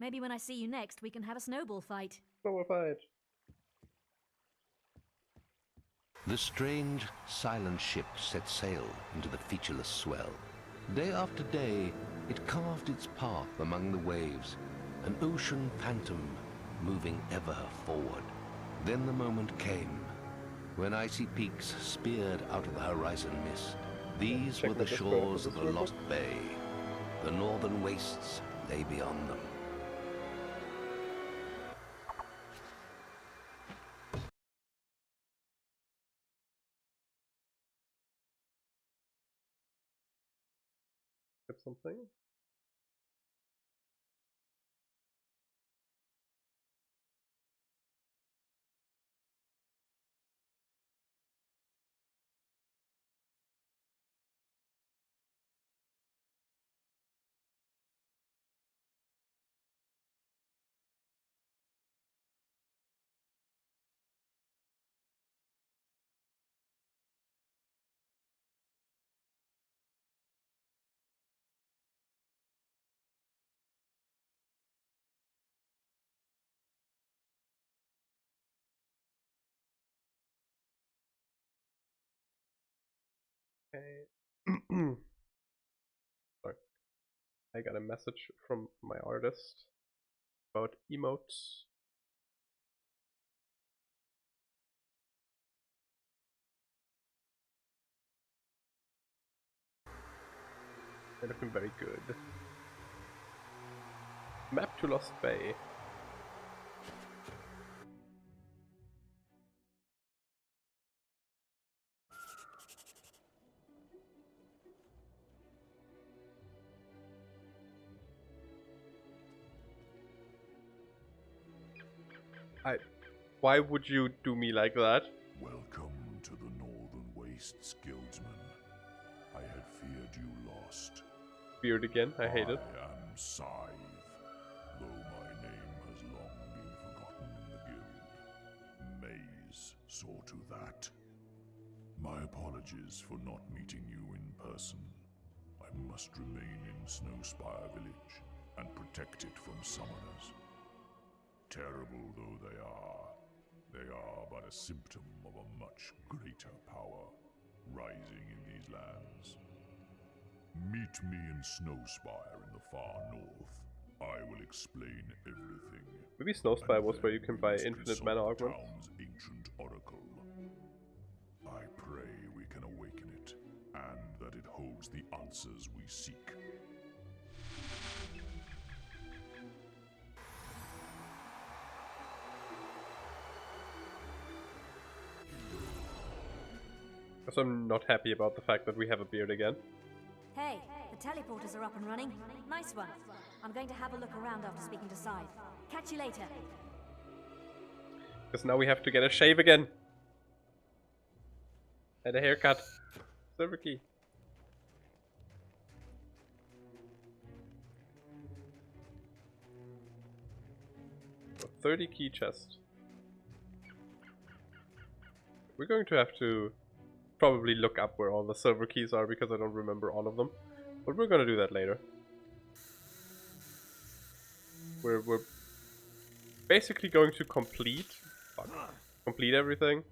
Maybe when I see you next, we can have a snowball fight. Snowball fight. The strange, silent ship set sail into the featureless swell. Day after day, it carved its path among the waves, an ocean phantom moving ever forward. Then the moment came, when icy peaks speared out of the horizon mist. These were the shores of the Lost Bay. The northern wastes lay beyond them. Get something. Okay. Sorry. I got a message from my artist about emotes. They're looking very good. Map to Lost Bay. Why would you do me like that? Welcome to the Northern Wastes, guildsman. I had feared you trust. Beard again, I hate it. I am Scythe, though my name has long been forgotten in the guild. Maze saw to that. My apologies for not meeting you in person. I must remain in Snowspire Village and protect it from summoners. Terrible though they are but a symptom of a much greater power rising in these lands. Meet me in Snowspire in the far north. I will explain everything. Maybe Snowspire was where you can buy infinite mana augments. Town's ancient oracle. I pray we can awaken it, and that it holds the answers we seek. So I'm not happy about the fact that we have a beard again. Hey, the teleporters are up and running. Nice one. I'm going to have a look around after speaking to Scythe. Catch you later. Because now we have to get a shave again. And a haircut. Silver key. 30 key chest. We're going to have to probably look up where all the silver keys are because I don't remember all of them. But we're gonna do that later. We're basically going to complete everything,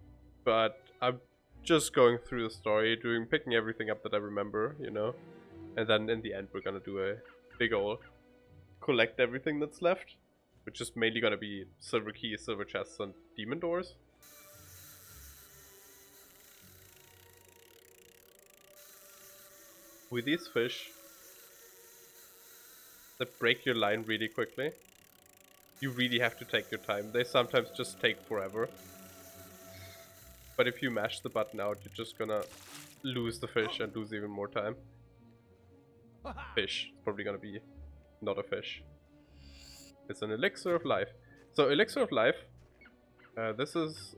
but I'm just going through the story, picking everything up that I remember, you know, and then in the end we're gonna do a big ol' collect everything that's left, which is mainly gonna be silver keys, silver chests, and demon doors. With these fish that break your line really quickly, you really have to take your time. They sometimes just take forever. But if you mash the button out, you're just gonna lose the fish and lose even more time. Fish. It's probably gonna be not a fish. It's an Elixir of Life. So Elixir of Life, this is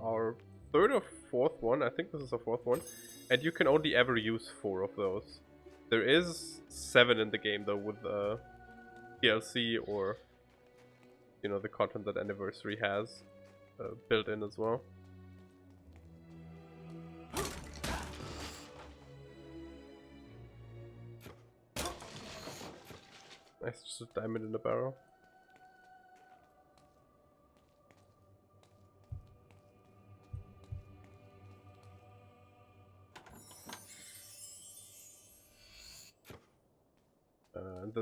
our third or fourth one. I think this is our fourth one. And you can only ever use 4 of those. There is 7 in the game though, with DLC or, you know, the content that Anniversary has built in as well. Nice, just a diamond in the barrel.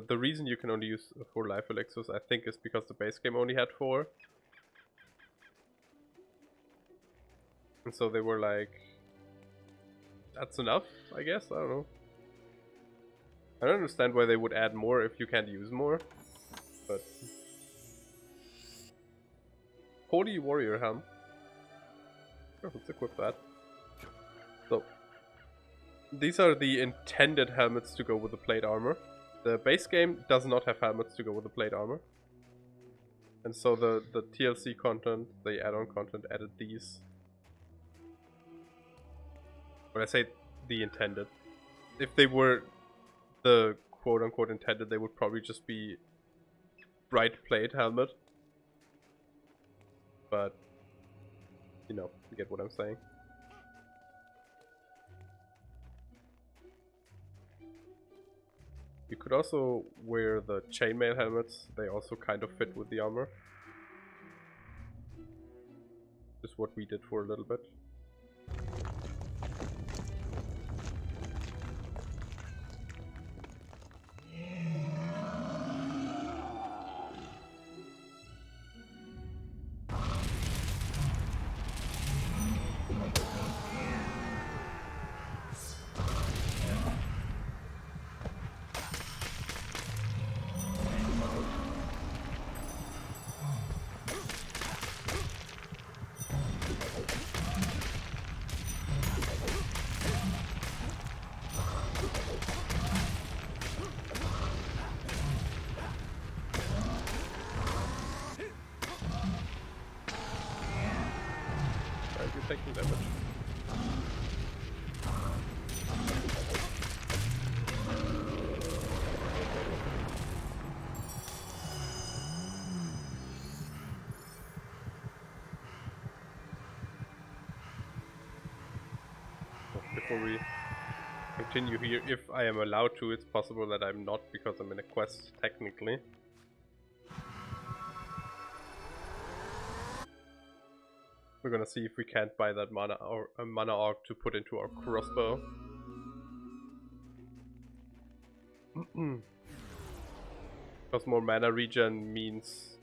The reason you can only use 4 life elixirs, I think, is because the base game only had 4. And so they were like, that's enough, I guess? I don't know. I don't understand why they would add more if you can't use more. But... Holy Warrior Helm. Oh, let's equip that. So, these are the intended helmets to go with the plate armor. The base game does not have helmets to go with the plate armor. And so the TLC content, the add-on content, added these. When I say the intended, if they were the quote-unquote intended, they would probably just be bright plate helmet. But, you know, you get what I'm saying. You could also wear the chainmail helmets, they also kind of fit with the armor. Just what we did for a little bit. Taking damage. before we continue here. If I am allowed to, it's possible that I'm not because I'm in a quest technically. We're gonna see if we can't buy that mana or a mana orc to put into our crossbow. Because more mana regen means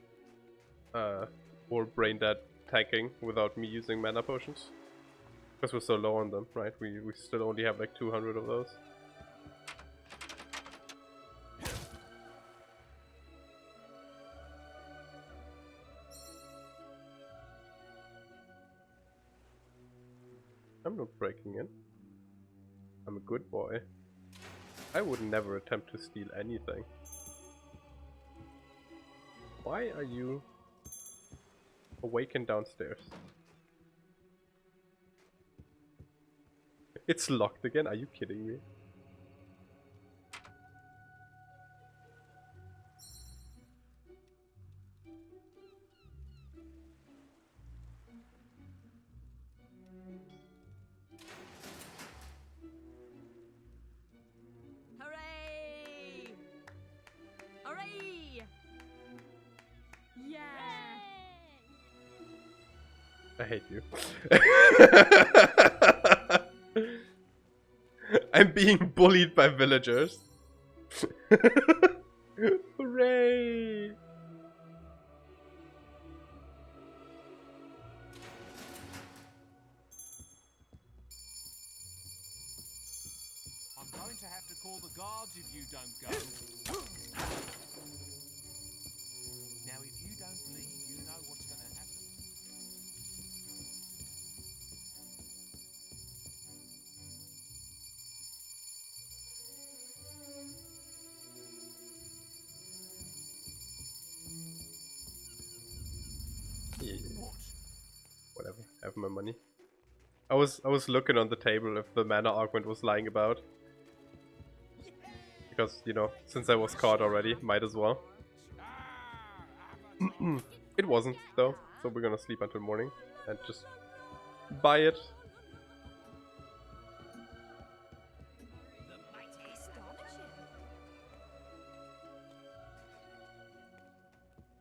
more brain dead tanking without me using mana potions. Because we're so low on them, right? We still only have like 200 of those. I'm not breaking in. I'm a good boy. I would never attempt to steal anything. Why are you awakened downstairs? It's locked again? Are you kidding me? Hooray! Hooray! Yeah! I hate you. I'm being bullied by villagers. Hooray! I'm going to have to call the guards if you don't go. Now, if you don't leave, you know what's going to happen. Yeah. Whatever, have my money. I was looking on the table if the mana augment was lying about. Because, you know, since I was caught already, might as well. It wasn't, though, so we're gonna sleep until morning and just buy it.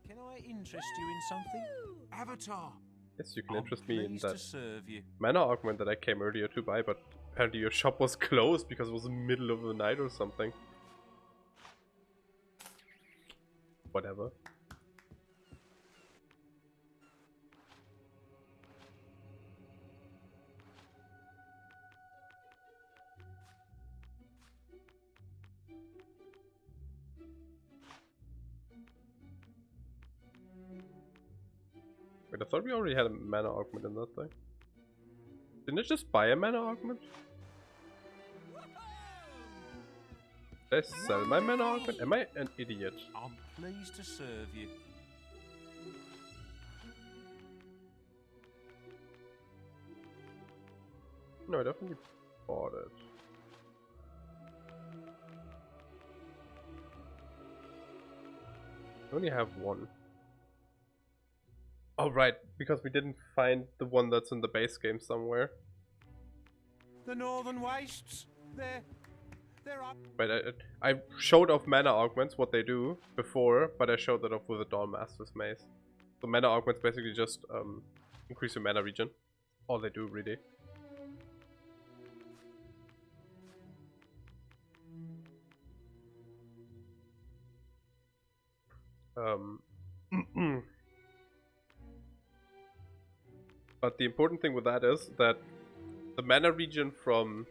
Can I interest you in something? Avatar! Yes, you can interest me in pleased that to serve you. mana augment that I came earlier to buy, but apparently your shop was closed because it was the middle of the night or something. Whatever. Wait, I thought we already had a mana augment in that thing. Didn't I just buy a mana augment? Did I sell my mana augment? Am I an idiot? I'm pleased to serve you. No, I definitely bought it. I only have one. Oh right, because we didn't find the one that's in the base game somewhere. The Northern Wastes, they're up. Wait, I showed off mana augments, what they do, before, but I showed that off with a Dawn Master's Mace. So mana augments basically just increase your mana regen. All they do, really. But the important thing with that is that the mana regen from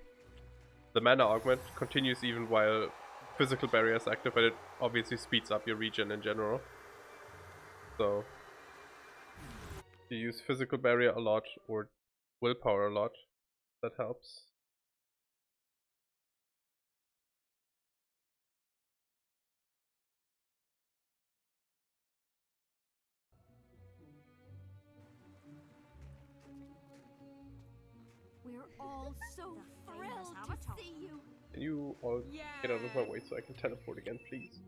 the mana augment continues even while physical barrier is active, but it obviously speeds up your regen in general. So you use physical barrier a lot or willpower a lot, that helps. We're all so thrilled to see you. Can you all get out of my way so I can teleport again, please?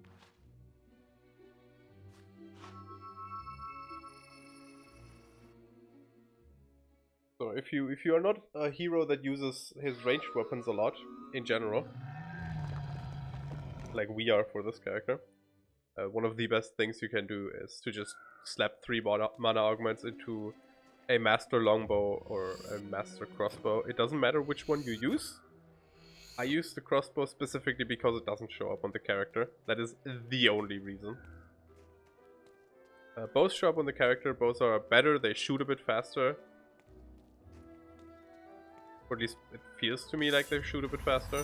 So if you are not a hero that uses his ranged weapons a lot in general, like we are for this character, one of the best things you can do is to just slap 3 mana augments into a master longbow or a master crossbow. It doesn't matter which one you use. I use the crossbow specifically because it doesn't show up on the character. That is the only reason. Both show up on the character, both are better, they shoot a bit faster. Or at least it feels to me like they shoot a bit faster.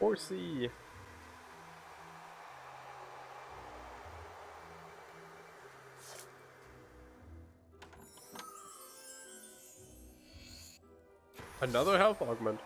Horsey. Another health augment.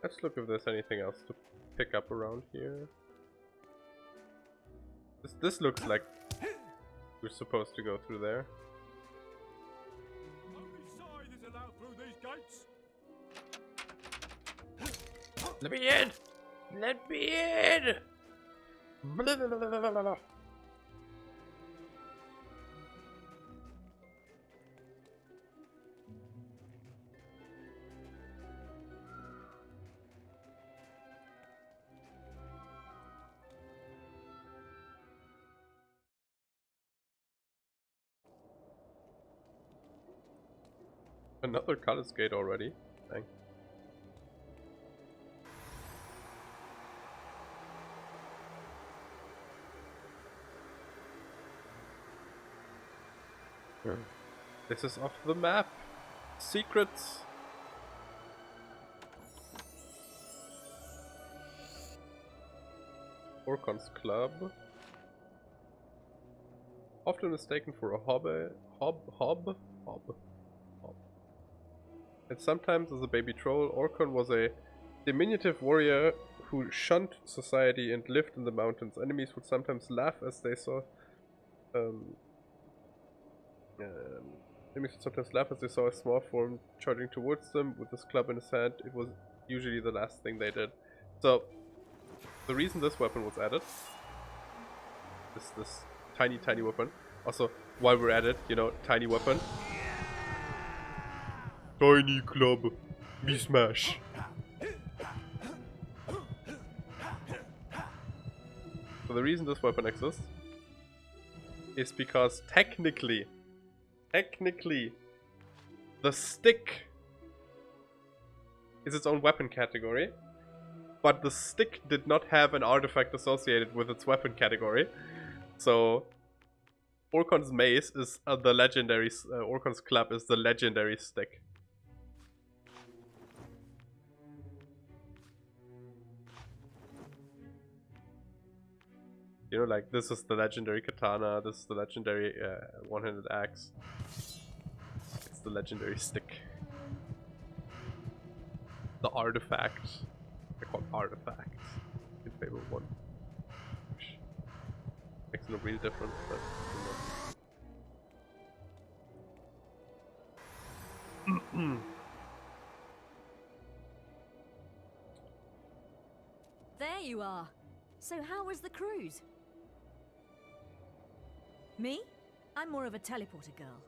Let's look if there's anything else to pick up around here. This looks like we're supposed to go through there. Let me in! Let me in! Blah, blah, blah, blah, blah, blah. Another Cullis gate already. Dang. This is off the map. Secrets. Horcon's club. Often mistaken for a hob. And sometimes as a baby troll, Horcon was a diminutive warrior who shunned society and lived in the mountains. Enemies would sometimes laugh as they saw a small form charging towards them with his club in his hand. It was usually the last thing they did. So, the reason this weapon was added, this tiny weapon. Also, while we're at it, you know, tiny weapon. Tiny club, we smash. So the reason this weapon exists is because technically, the stick is its own weapon category, but the stick did not have an artifact associated with its weapon category. So Horcon's mace is the legendary, Horcon's club is the legendary stick. You know, like, this is the legendary katana, this is the legendary one-handed axe. It's the legendary stick. The artifact. They're called artifacts in Fable 1. Which makes no real difference, but you know. you are. So how was the cruise? Me? I'm more of a teleporter girl.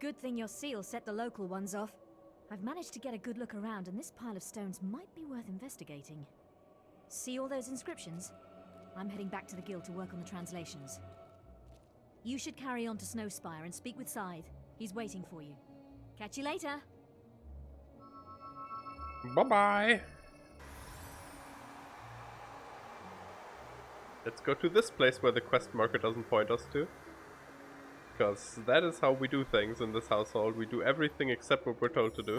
Good thing your seal set the local ones off. I've managed to get a good look around, and this pile of stones might be worth investigating. See all those inscriptions? I'm heading back to the guild to work on the translations. You should carry on to Snowspire and speak with Scythe. He's waiting for you. Catch you later. Bye-bye. Let's go to this place where the quest marker doesn't point us to. Because that is how we do things in this household. We do everything except what we're told to do.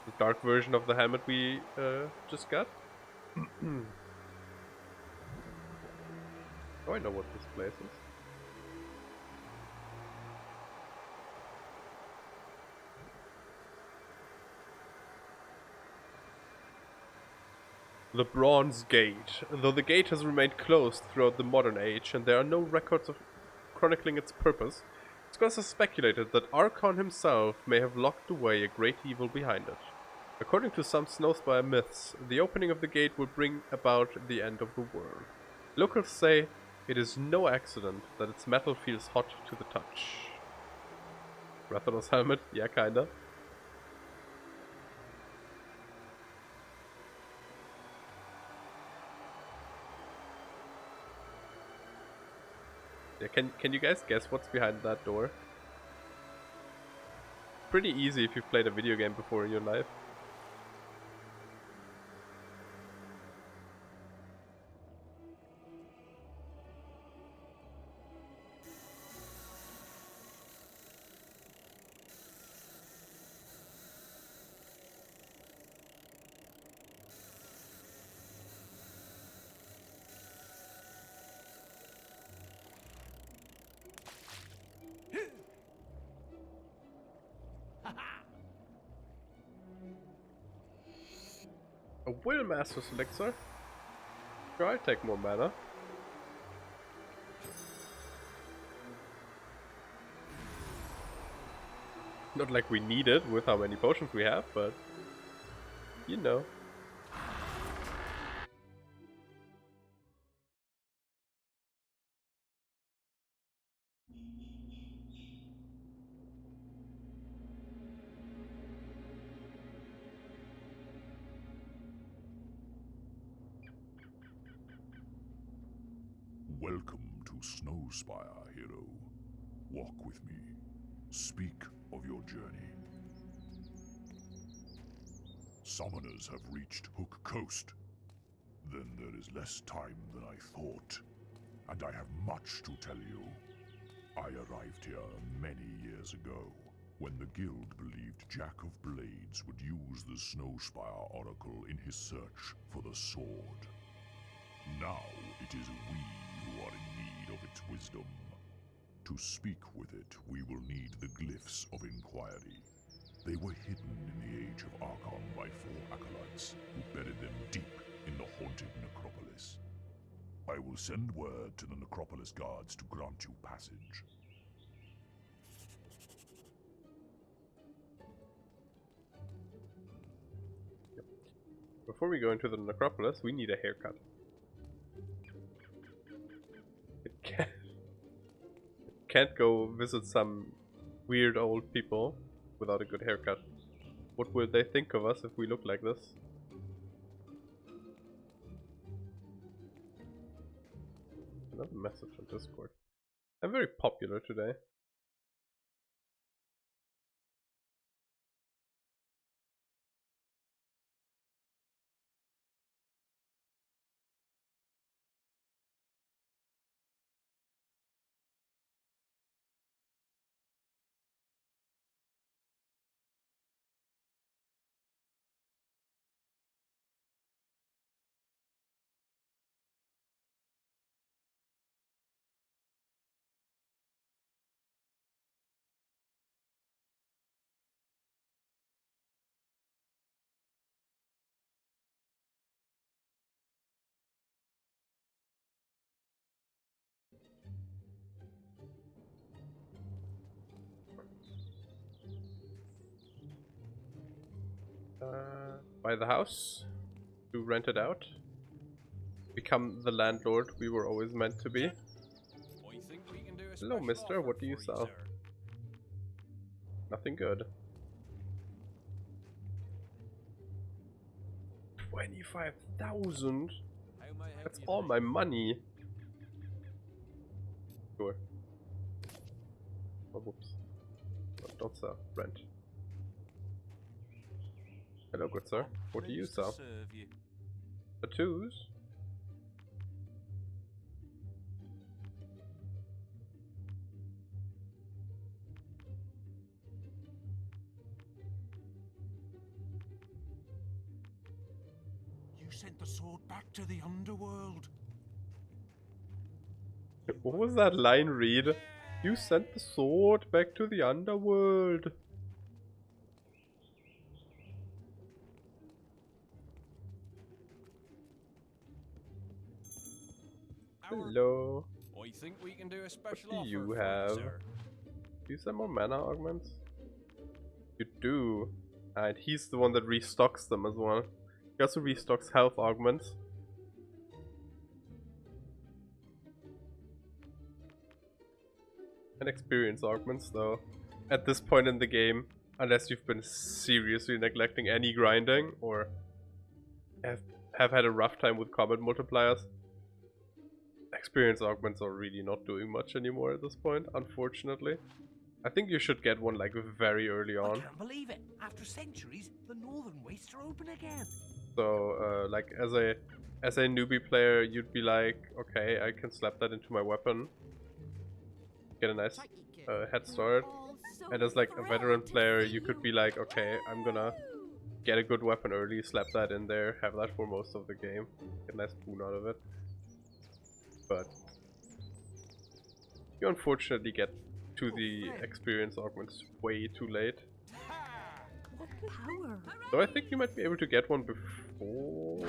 The dark version of the helmet we just got. Oh, I know what this place is. The Bronze Gate. Though the gate has remained closed throughout the modern age, and there are no records of chronicling its purpose, scholars have speculated that Horcon himself may have locked away a great evil behind it. According to some Snowspire myths, the opening of the gate will bring about the end of the world. Locals say it is no accident that its metal feels hot to the touch. Rathalos helmet? Yeah, kinda. Yeah, can you guys guess what's behind that door? Pretty easy if you've played a video game before in your life. A Will Master's Elixir? Sure, I'll take more mana. Not like we need it with how many potions we have, but you know. Welcome to Snowspire, hero. Walk with me. Speak of your journey. Summoners have reached Hook Coast. Then there is less time than I thought, and I have much to tell you. I arrived here many years ago, when the guild believed Jack of Blades would use the Snowspire Oracle in his search for the sword. Now it is we who are in need of its wisdom. To speak with it, we will need the Glyphs of Inquiry. They were hidden in the age of Archon by 4 acolytes, who buried them deep in the haunted necropolis. I will send word to the necropolis guards to grant you passage. Before we go into the necropolis, we need a haircut. Can't go visit some weird old people without a good haircut. What will they think of us if we look like this? Another message on Discord. I'm very popular today. buy the house, to rent it out, become the landlord we were always meant to be. I think we can do a Hello, special mister, offer what do you for sell? sir. Nothing good. 25,000? That's all my money. Sure. Oh, whoops. No, don't sell. Rent. Hello, good sir. What do you Pleased to sell? serve you. Tattoos? You sent the sword back to the underworld. What was that line read? You sent the sword back to the underworld. Hello. I think we can do a special What do offer you for have? sir. Do you sell more mana augments? You do. And he's the one that restocks them as well. He also restocks health augments. And experience augments though. At this point in the game, unless you've been seriously neglecting any grinding or have had a rough time with combat multipliers, experience augments are really not doing much anymore at this point, unfortunately. I think you should get one like very early on. I can't believe it. After centuries, the northern wastes are open again. So, like as a newbie player, you'd be like, okay, I can slap that into my weapon, get a nice head start. And as like a veteran player, you could be like, okay, I'm gonna get a good weapon early, slap that in there, have that for most of the game, get a nice boon out of it. But you unfortunately get to the experience augments way too late. Power. So I think you might be able to get one before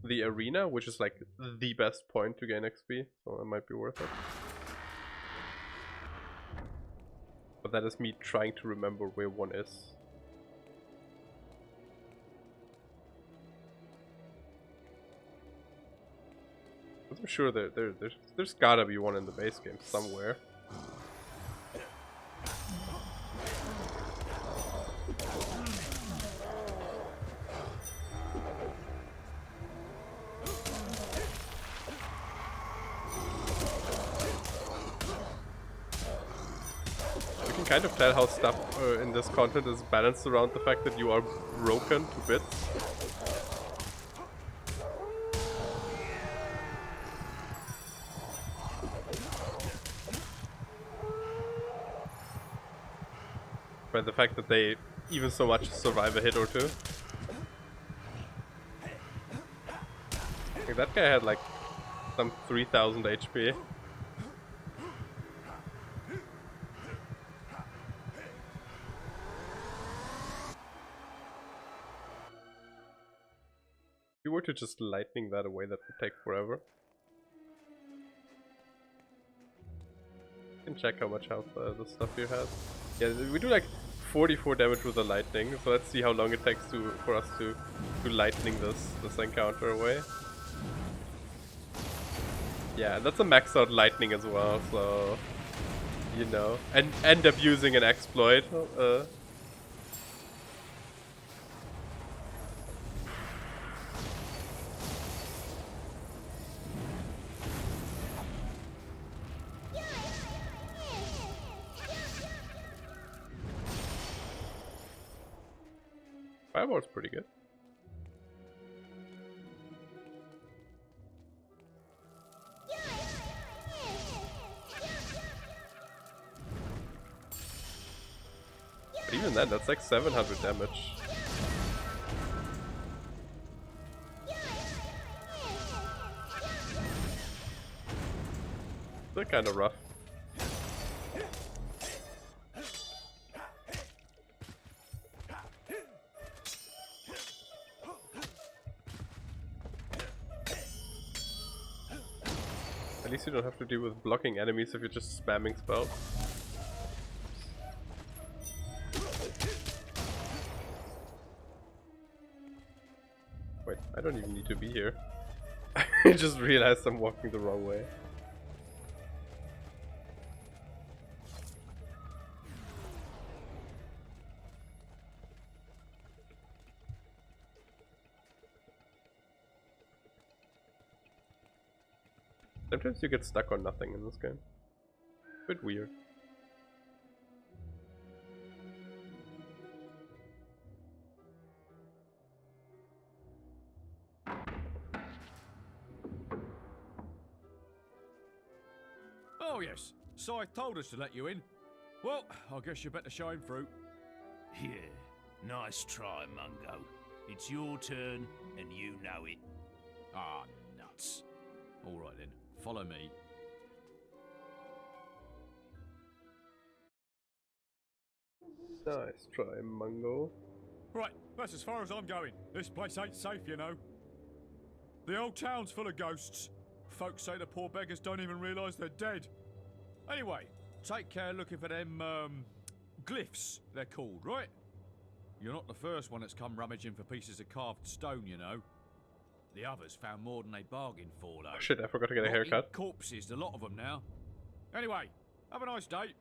the arena, which is like the best point to gain XP, so it might be worth it. But that is me trying to remember where one is. I'm sure there's gotta be one in the base game somewhere. You can kind of tell how stuff in this content is balanced around the fact that you are broken to bits. By the fact that they even so much survive a hit or two. Like that guy had like some 3000 HP. If you were to just lightning that away, that would take forever. You can check how much health the stuff here has. Yeah, we do like 44 damage with the lightning, so let's see how long it takes for us to lightning this encounter away. Yeah, that's a maxed out lightning as well, so you know, and end up using an exploit. Fireball's pretty good. But even then, that's like 700 damage. They're kind of rough. At least you don't have to deal with blocking enemies if you're just spamming spells. Wait, I don't even need to be here. I just realized I'm walking the wrong way. Sometimes you get stuck on nothing in this game. Bit weird. Oh yes, Scythe told us to let you in. Well, I guess you better show him through. Yeah, nice try, Mungo. It's your turn, and you know it. Ah, nuts. All right then, follow me. Nice try, Mungo. Right, that's as far as I'm going. This place ain't safe, you know. The old town's full of ghosts. Folks say the poor beggars don't even realise they're dead. Anyway, take care looking for them, glyphs, they're called, right? You're not the first one that's come rummaging for pieces of carved stone, you know. The others found more than they bargained for, though. Oh shit, I forgot to get a haircut. Corpses, a lot of them now. Anyway, have a nice day.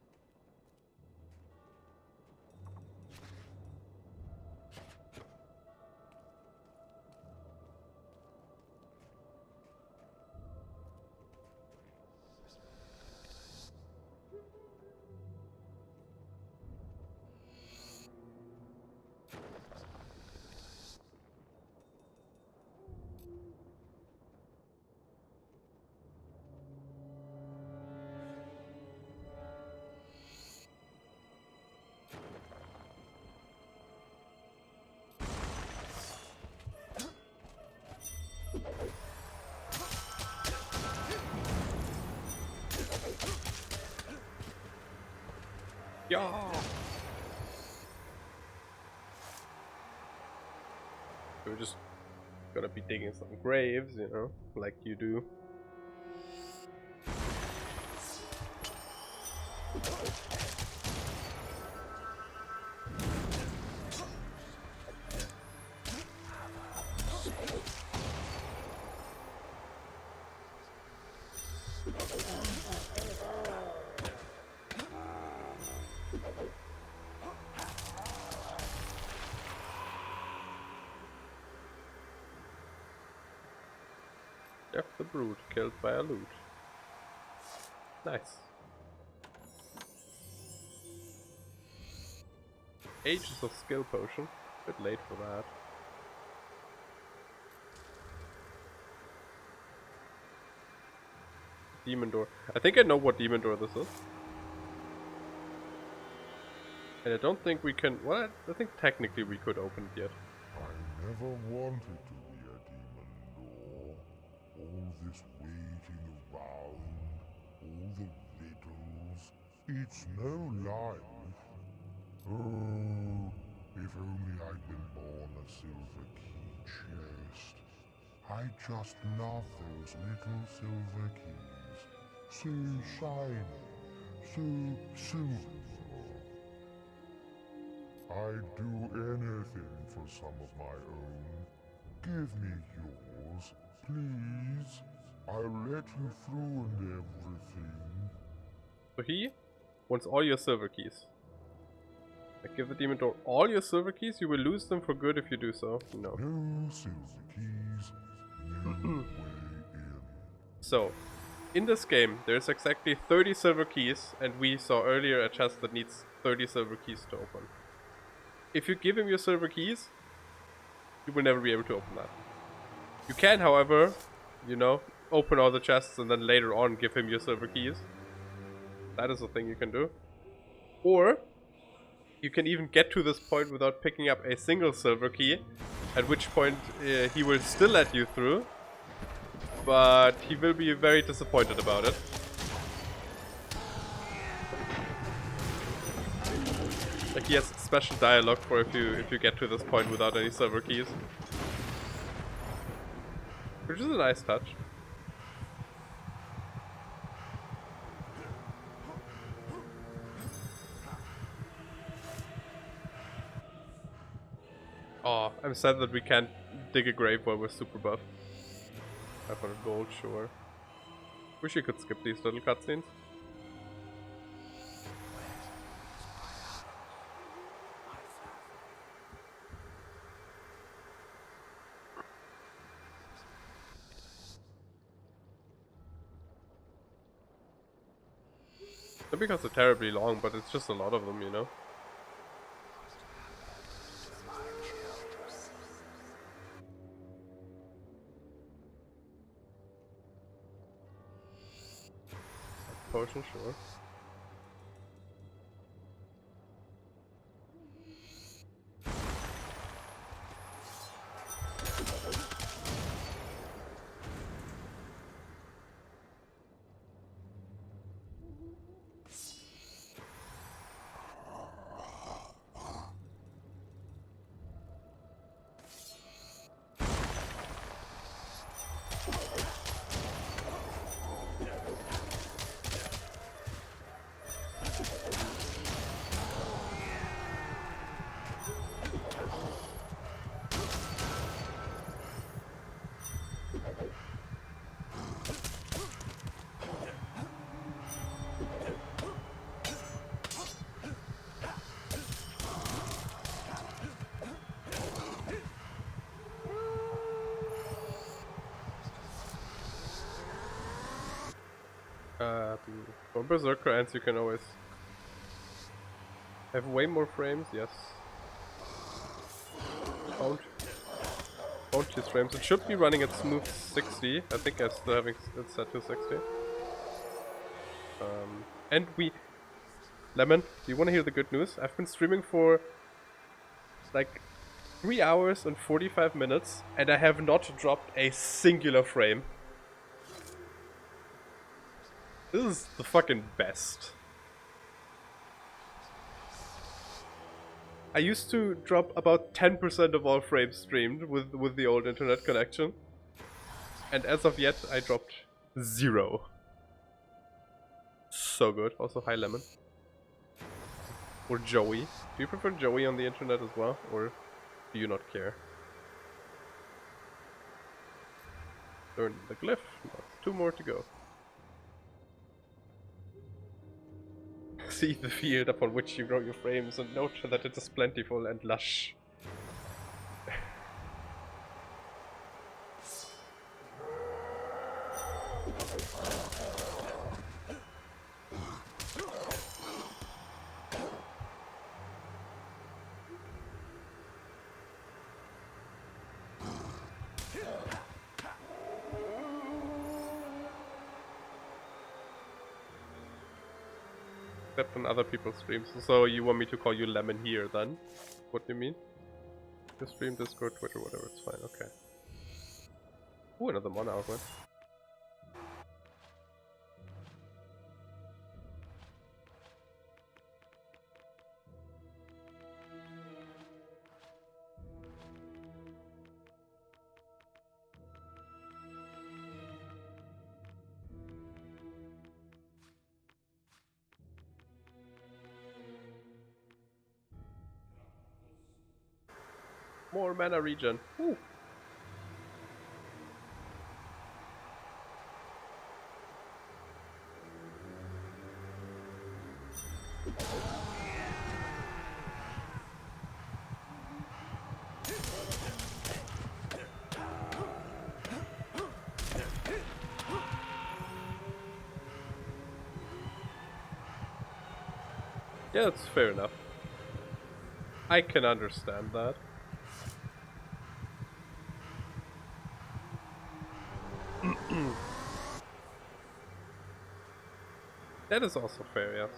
Yeah. We're just gonna be digging some graves, you know, like you do. Yep, the brute killed by a loot. Nice. Ages of skill potion. Bit late for that. Demon door. I think I know what demon door this is. And I don't think we can. Well, I think technically we could open it yet. I never wanted to be a demon door. All this waiting around, all the riddles. It's no life. Oh, if only I'd been born a silver key chest. I just love those little silver keys. So shiny, so silver. I'd do anything for some of my own. Give me yours, please. I'll let you through and everything. So he wants all your silver keys. I give the demon door all your silver keys. You will lose them for good if you do so. No. No silver keys, no way in. So, in this game, there's exactly 30 silver keys, and we saw earlier a chest that needs 30 silver keys to open. If you give him your silver keys, you will never be able to open that. You can, however, you know, open all the chests and then later on give him your silver keys. That is a thing you can do. Or, you can even get to this point without picking up a single silver key, at which point he will still let you through, but he will be very disappointed about it. Like he has special dialogue for if you get to this point without any silver keys. Which is a nice touch. Oh, I'm sad that we can't dig a grave while we're super buff. 500 gold, sure. Wish you could skip these little cutscenes. Not because they're terribly long, but it's just a lot of them, you know? Potion, sure. For Berserker ends you can always have way more frames, yes. Won't use frames. It should be running at smooth 60. I think I'm still having it set to 60. And Lemon, do you want to hear the good news? I've been streaming for like 3 hours and 45 minutes and I have not dropped a singular frame. This is the fucking best. I used to drop about 10% of all frames streamed with the old internet connection. And as of yet, I dropped 0. So good. Also, hi Lemon. Or Joey. Do you prefer Joey on the internet as well? Or do you not care? Learn the glyph. No, 2 more to go. See the field upon which you grow your frames and note that it is plentiful and lush. Except on other people's streams. So you want me to call you Lemon here then? What do you mean? Your stream, Discord, Twitter, whatever, it's fine, okay. Ooh, another mana augment. More mana regen. Woo. Yeah, that's fair enough. I can understand that. That is also fair, yes.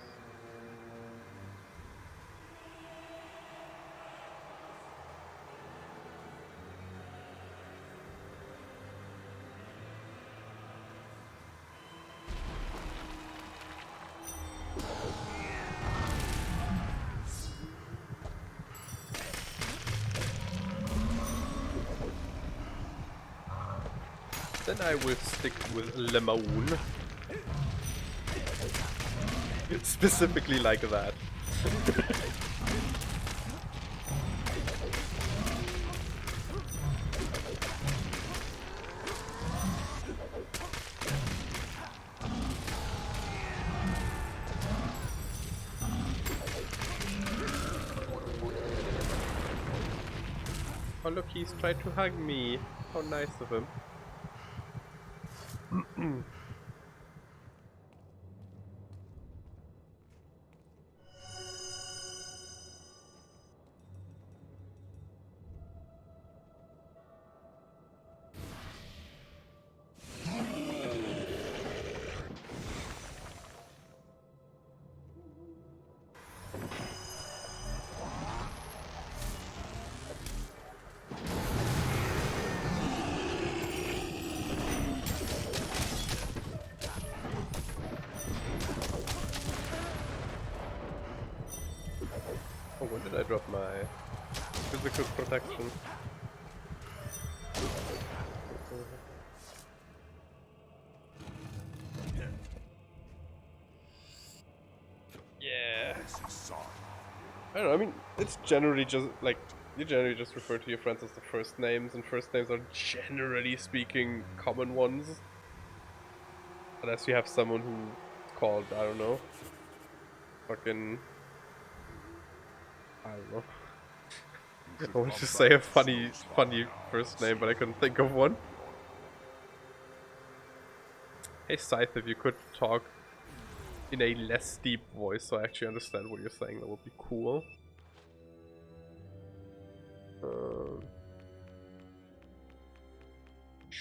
Then I will stick with Lemon. Specifically like that. Oh look, he's tried to hug me. How nice of him. Oh, when did I drop my physical protection? Yeah. I don't know, I mean, it's generally just, like, you generally just refer to your friends as the first names, and first names are generally speaking common ones. Unless you have someone who's called, I don't know, fucking... I don't know. I wanted to say a funny first name, but I couldn't think of one. Hey Scythe, if you could talk in a less deep voice so I actually understand what you're saying, that would be cool.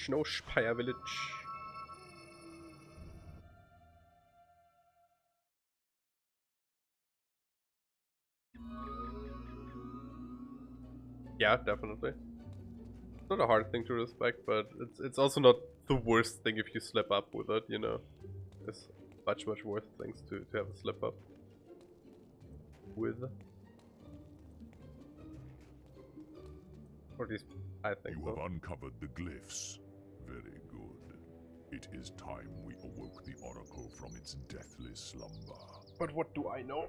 Snowspire Village. Yeah, definitely. It's not a hard thing to respect, but it's also not the worst thing if you slip up with it, you know. There's much worse things to have a slip up with. Or at least, I think You so. have uncovered the glyphs. Very good. It is time we awoke the Oracle from its deathless slumber. But what do I know?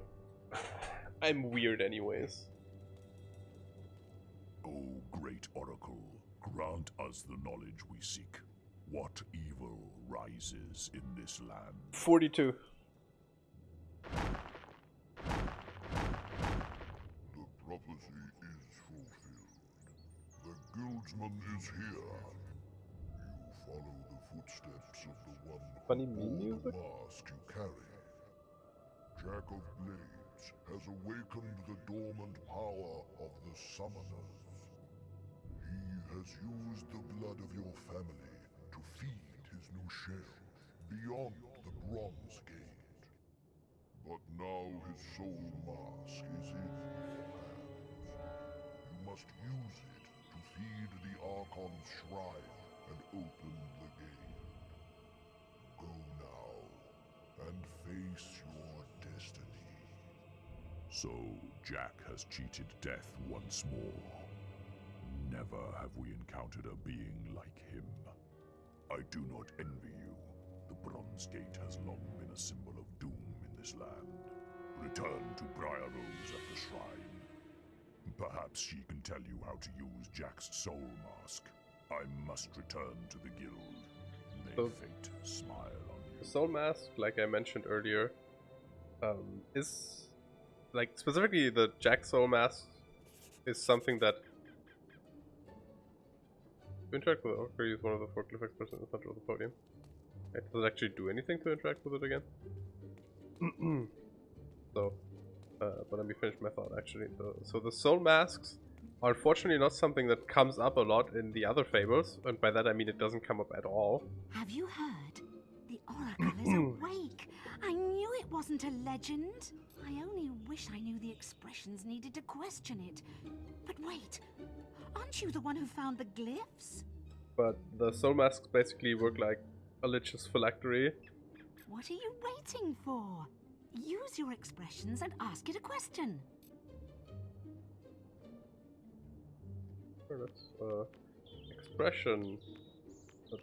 I'm weird anyways. O great Oracle, grant us the knowledge we seek. What evil rises in this land? 42. The prophecy is fulfilled. The guildsman is here. You follow the footsteps of the one Funny who meme bore music? the mask you carry. Jack of Blades has awakened the dormant power of the summoners. He has used the blood of your family to feed his new shell beyond the Bronze Gate. But now his soul mask is in your hands. You must use it to feed the Archon's shrine and open the gate. Go now and face your destiny. So Jack has cheated death once more. Never have we encountered a being like him. I do not envy you. The Bronze Gate has long been a symbol of doom in this land. Return to Briar Rose at the shrine. Perhaps she can tell you how to use Jack's soul mask. I must return to the guild. May fate smile on you. The soul mask, like I mentioned earlier, is like specifically the Jack soul mask is something that to interact with Orca, use one of the forklift experts in the center of the podium. Okay, does it actually do anything to interact with it again? So, but let me finish my thought actually. So the soul masks are unfortunately not something that comes up a lot in the other fables, and by that I mean it doesn't come up at all. Have you heard? The Oracle is awake. I knew it wasn't a legend. I only wish I knew the expressions needed to question it. But wait, aren't you the one who found the glyphs? But the soul masks basically work like a lich's phylactery. What are you waiting for? Use your expressions and ask it a question. Sure, that's expression. But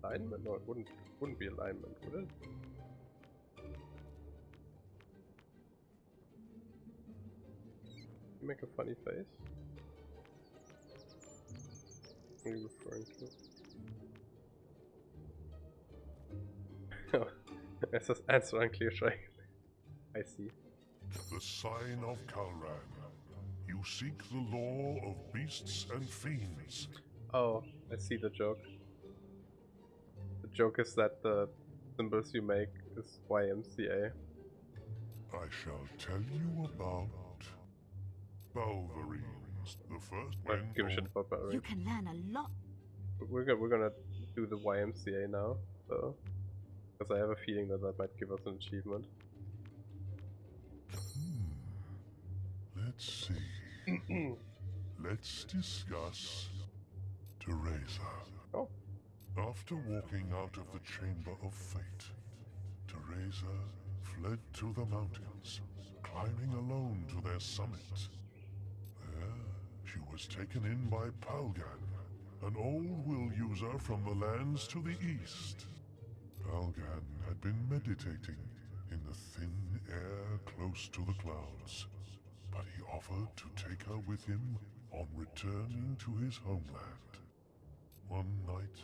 alignment? No, it wouldn't be alignment, would it? You make a funny face. What are you referring to? Oh, it says answer unclear, try. I see. The sign of Kalran. You You seek the law of beasts and fiends. Oh, I see the joke. The joke is that the symbols you make is YMCA. I shall tell you about Balverines, the first I don't give a shit about Barry. You can learn a lot. We're gonna do the YMCA now, though, because I have a feeling that that might give us an achievement. Let's see. Let's discuss Teresa. Oh. After walking out of the Chamber of Fate, Teresa fled to the mountains, climbing alone to their summit. There, she was taken in by Palgan, an old will user from the lands to the east. Palgan had been meditating in the thin air close to the clouds, but he offered to take her with him on returning to his homeland. One night,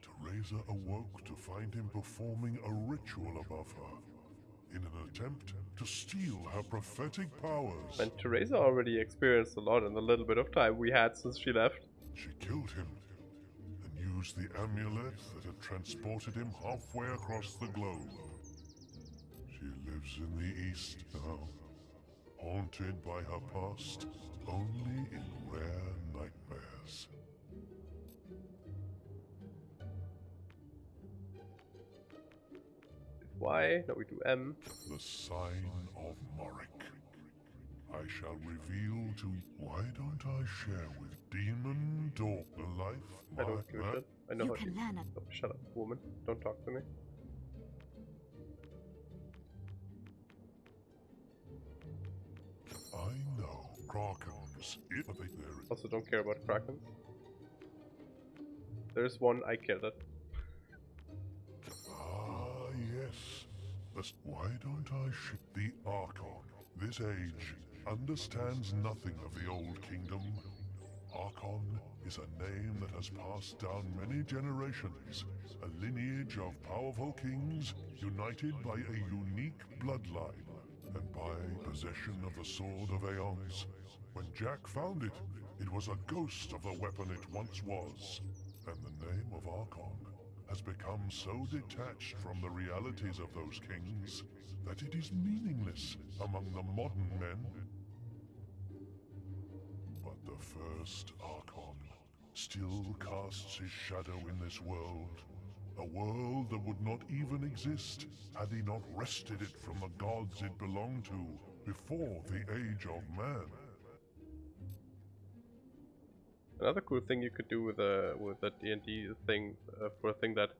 Teresa awoke to find him performing a ritual above her, in an attempt to steal her prophetic powers. And Teresa already experienced a lot in the little bit of time we had since she left. She killed him, and used the amulet that had transported him halfway across the globe. She lives in the east now, haunted by her past only in rare nightmares. Y, no, we do M. The sign of Morik. I shall reveal to you. Why don't I share with Demon Dog the life? I don't give a shit. I know You how can to. learn a Oh, shut up, woman. Don't talk to me. I know Krakens. If they there. Also, don't care about Krakens. There's one, I killed it. Ah, yes. Why don't I ship the Archon? This age understands nothing of the old kingdom. Archon is a name that has passed down many generations, a lineage of powerful kings united by a unique bloodline, and by possession of the Sword of Aeons. When Jack found it, it was a ghost of the weapon it once was, and the name of Archon has become so detached from the realities of those kings that it is meaningless among the modern men. But the first Archon still casts his shadow in this world, a world that would not even exist had he not wrested it from the gods it belonged to before the Age of Man. Another cool thing you could do with a D&D thing, for a thing that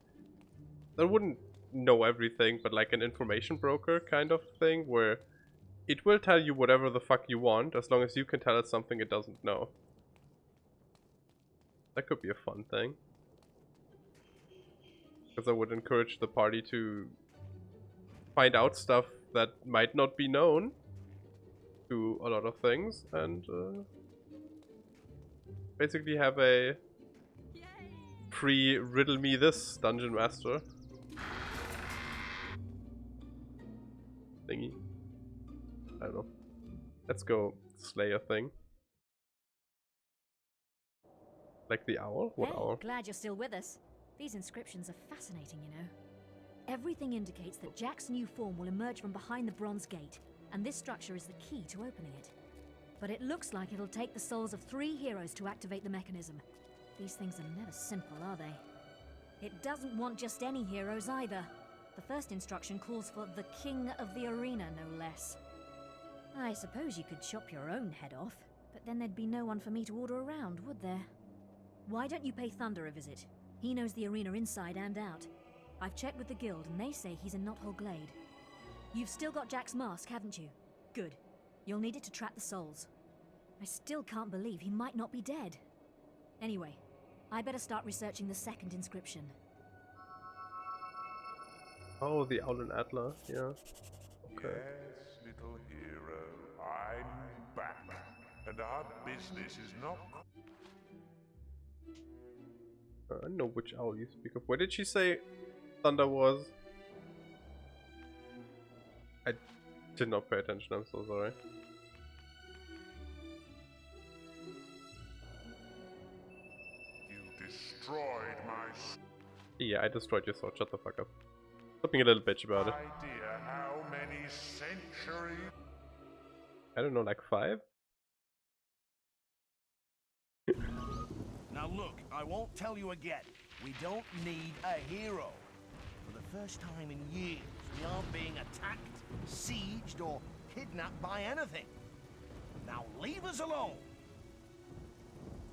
wouldn't know everything, but like an information broker kind of thing, where it will tell you whatever the fuck you want, as long as you can tell it something it doesn't know. That could be a fun thing. Because I would encourage the party to find out stuff that might not be known to a lot of things, and basically have a free riddle me this dungeon master thingy. I don't know. Let's go slay a thing. Like the owl? What Hey, owl? glad you're still with us. These inscriptions are fascinating, you know. Everything indicates that Jack's new form will emerge from behind the bronze gate, and this structure is the key to opening it. But it looks like it'll take the souls of 3 heroes to activate the mechanism. These things are never simple, are they? It doesn't want just any heroes either. The first instruction calls for the King of the Arena, no less. I suppose you could chop your own head off, but then there'd be no one for me to order around, would there? Why don't you pay Thunder a visit? He knows the arena inside and out. I've checked with the guild and they say he's in Knothole Glade. You've still got Jack's mask, haven't you? Good. You'll need it to trap the souls. I still can't believe he might not be dead. Anyway, I better start researching the second inscription. Oh, the Owl and Adler, yeah. Okay. Yes, little hero, I'm back, and our business is not. I know which owl you speak of. Where did she say Thunder was? I did not pay attention, I'm so sorry. destroyed my Yeah, I destroyed your sword. Shut the fuck up. Stop being a little bitch about it. idea. How many centuries? I don't know, like 5? Now look, I won't tell you again. We don't need a hero. For the first time in years, we aren't being attacked, sieged, or kidnapped by anything. Now leave us alone.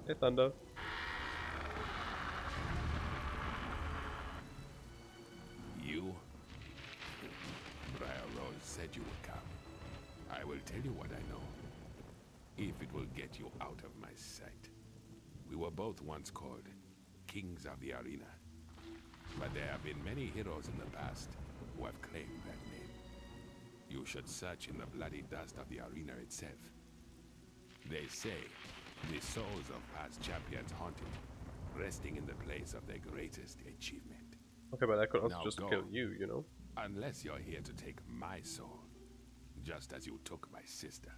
Hey, Thunder. You? Briar Rose said you would come. I will tell you what I know. If it will get you out of my sight. We were both once called Kings of the Arena. But there have been many heroes in the past who have claimed that name. You should search in the bloody dust of the arena itself. They say the souls of past champions haunt it, resting in the place of their greatest achievement. Okay, but I could also Now just go. kill you, you know? Unless you're here to take my soul, just as you took my sister.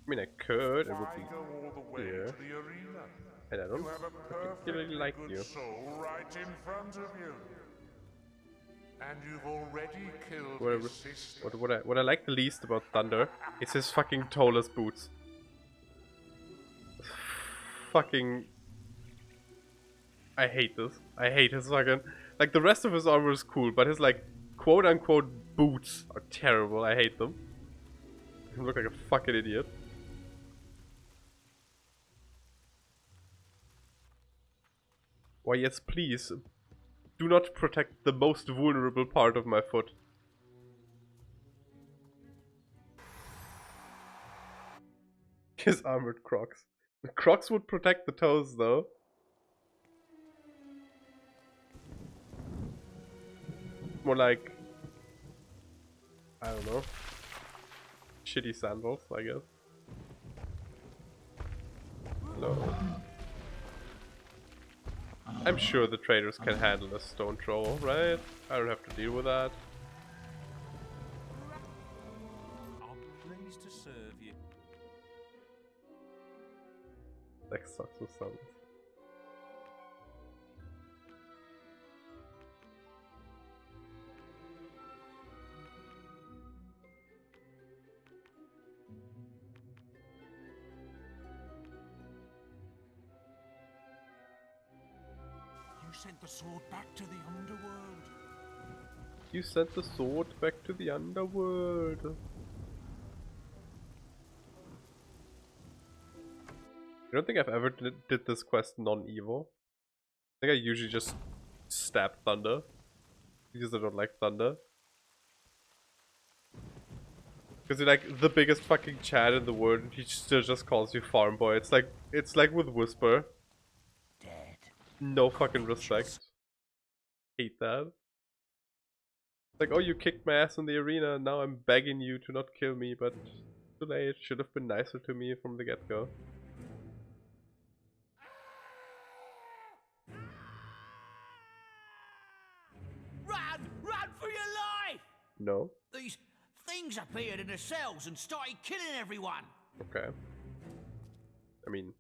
I mean, I could. It would Why be go all the way here. to the arena? And I don't You have a particularly perfectly like good you. soul right in front of you. And you've already killed his sister. What I like the least about Thunder is his fucking toeless boots. Fucking... I hate this. I hate his fucking... Like, the rest of his armor is cool, but his, like, quote-unquote boots are terrible. I hate them. He look like a fucking idiot. Why, yes, please. Do not protect the most vulnerable part of my foot. His armored Crocs. The Crocs would protect the toes, though. More like... I don't know. Shitty sandals, I guess. Hello. I'm sure the traders can handle a stone troll, right? I don't have to deal with that. I'm pleased to serve you. That sucks with sandals. You sent the sword back to the underworld. You sent the sword back to the underworld. I don't think I've ever did this quest non-evil. I think I usually just stab Thunder. Because I don't like Thunder. Because you're like the biggest fucking Chad in the world and he still just calls you farm boy. It's like with Whisper. Dead. No fucking respect. Hate that. It's like, oh, you kicked my ass in the arena and now I'm begging you to not kill me, but too late. Should have been nicer to me from the get-go. Run! Run for your life! No. These things appeared in the cells and started killing everyone. Okay. I mean...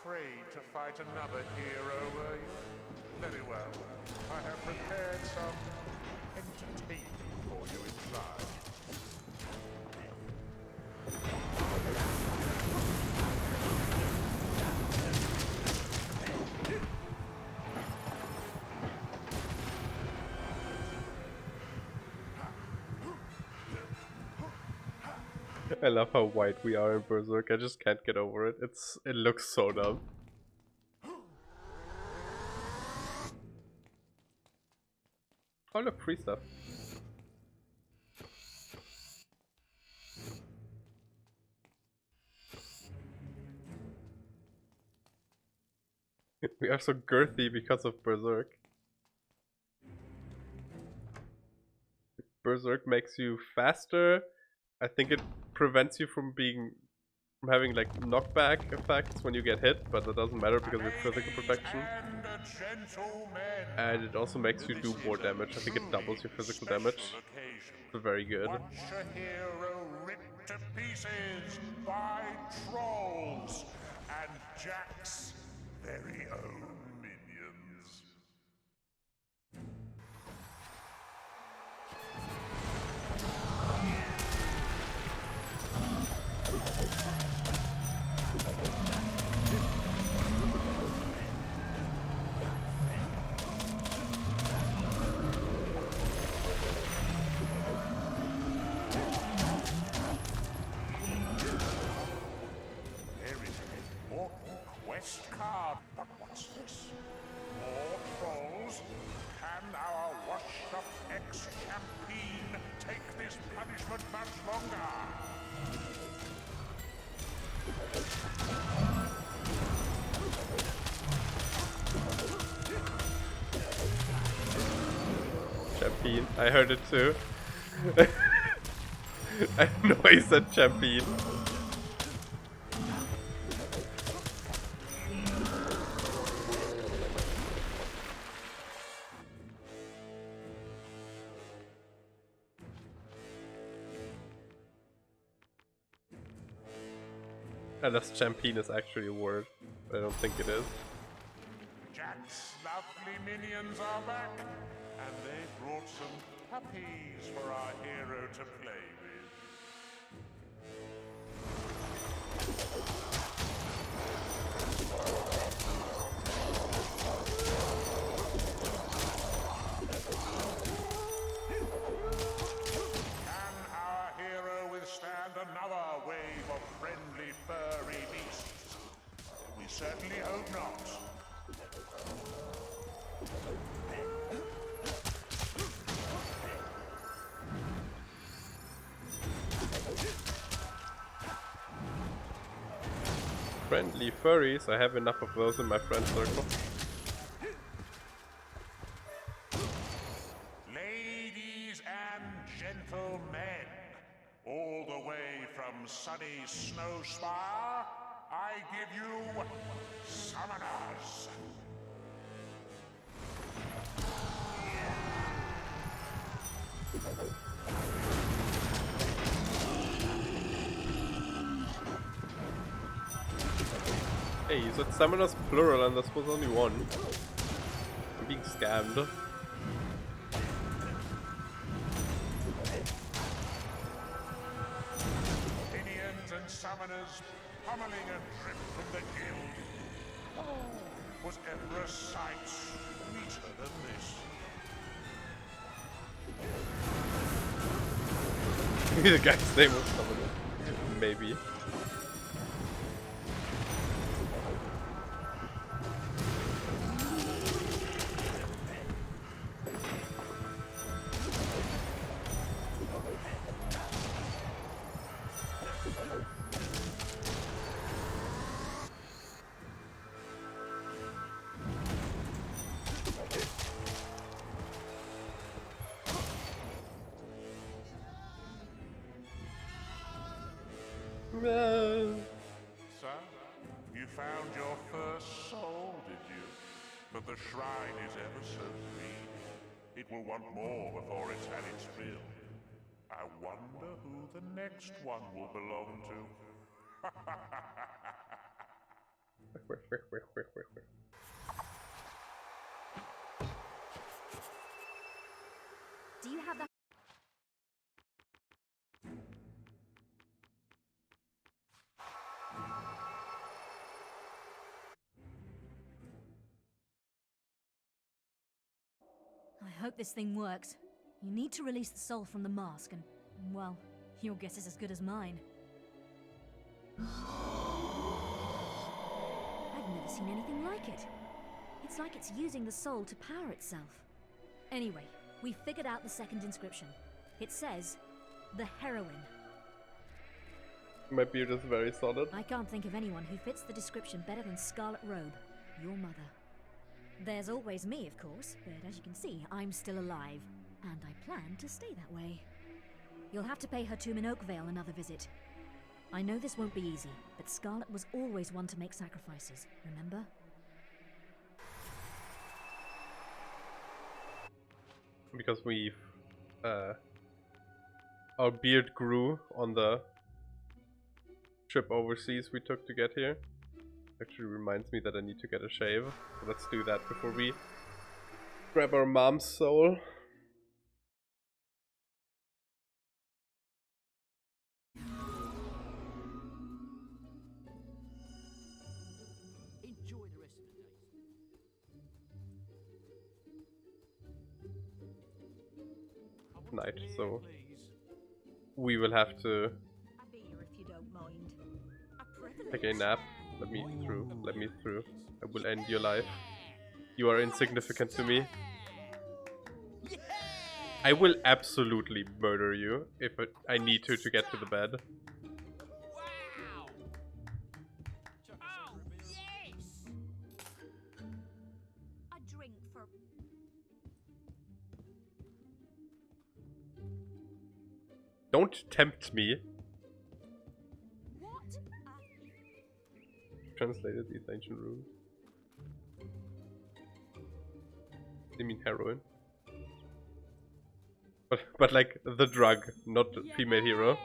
Afraid to fight another hero, were you? Very well. I have prepared some entertainment for you inside. I love how white we are in Berserk. I just can't get over it. It looks so dumb. Oh look, free stuff. We are so girthy because of Berserk. Berserk makes you faster. I think it prevents you from having like knockback effects when you get hit, but that doesn't matter because of physical protection. And it also makes you do more damage. I think it doubles your physical damage. It's very good. Watch a hero ripped to pieces by trolls Jack's very own minions. There is an important quest card. But what's this? More trolls? Can our washed-up ex-champion take this punishment much longer? Champion. I heard it too. I know he said champion. Unless champion is actually a word, but I don't think it is. Jack's lovely minions are back, and they brought some puppies for our hero to play with. Can our hero withstand another wave of friendly furry beasts? We certainly hope not. Friendly furries, I have enough of those in my friend circle. Ladies and gentlemen, all the way from sunny Snowspire, I give you Summoners. Hey, you said summoners plural and this was only one. I'm being scammed. Minions and summoners pummeling a trip from the guild. Oh, was ever a sight sweeter than this? The guy's name was summoner. Maybe. So, you found your first soul, did you? But the shrine is ever so green. It will want more before it's had its fill. I wonder who the next one will belong to. Do you have the... I hope this thing works. You need to release the soul from the mask and, well, your guess is as good as mine. I've never seen anything like it. It's like it's using the soul to power itself. Anyway, we figured out the second inscription. It says, the heroine. My beard is very solid. I can't think of anyone who fits the description better than Scarlet Robe, your mother. There's always me, of course, but as you can see, I'm still alive, and I plan to stay that way. You'll have to pay her tomb in Oakvale another visit. I know this won't be easy, but Scarlet was always one to make sacrifices, remember? Because we've our beard grew on the trip overseas we took to get here. Actually reminds me that I need to get a shave. So let's do that before we grab our mom's soul. Enjoy the rest of the day. Night, so we will have to take a nap. Let me through. Let me through. I will end your life. You are insignificant to me. I will absolutely murder you if I need to get to the bed. A drink for... Don't tempt me. What? Translated these ancient runes. You mean heroin? But like the drug, not the female hero.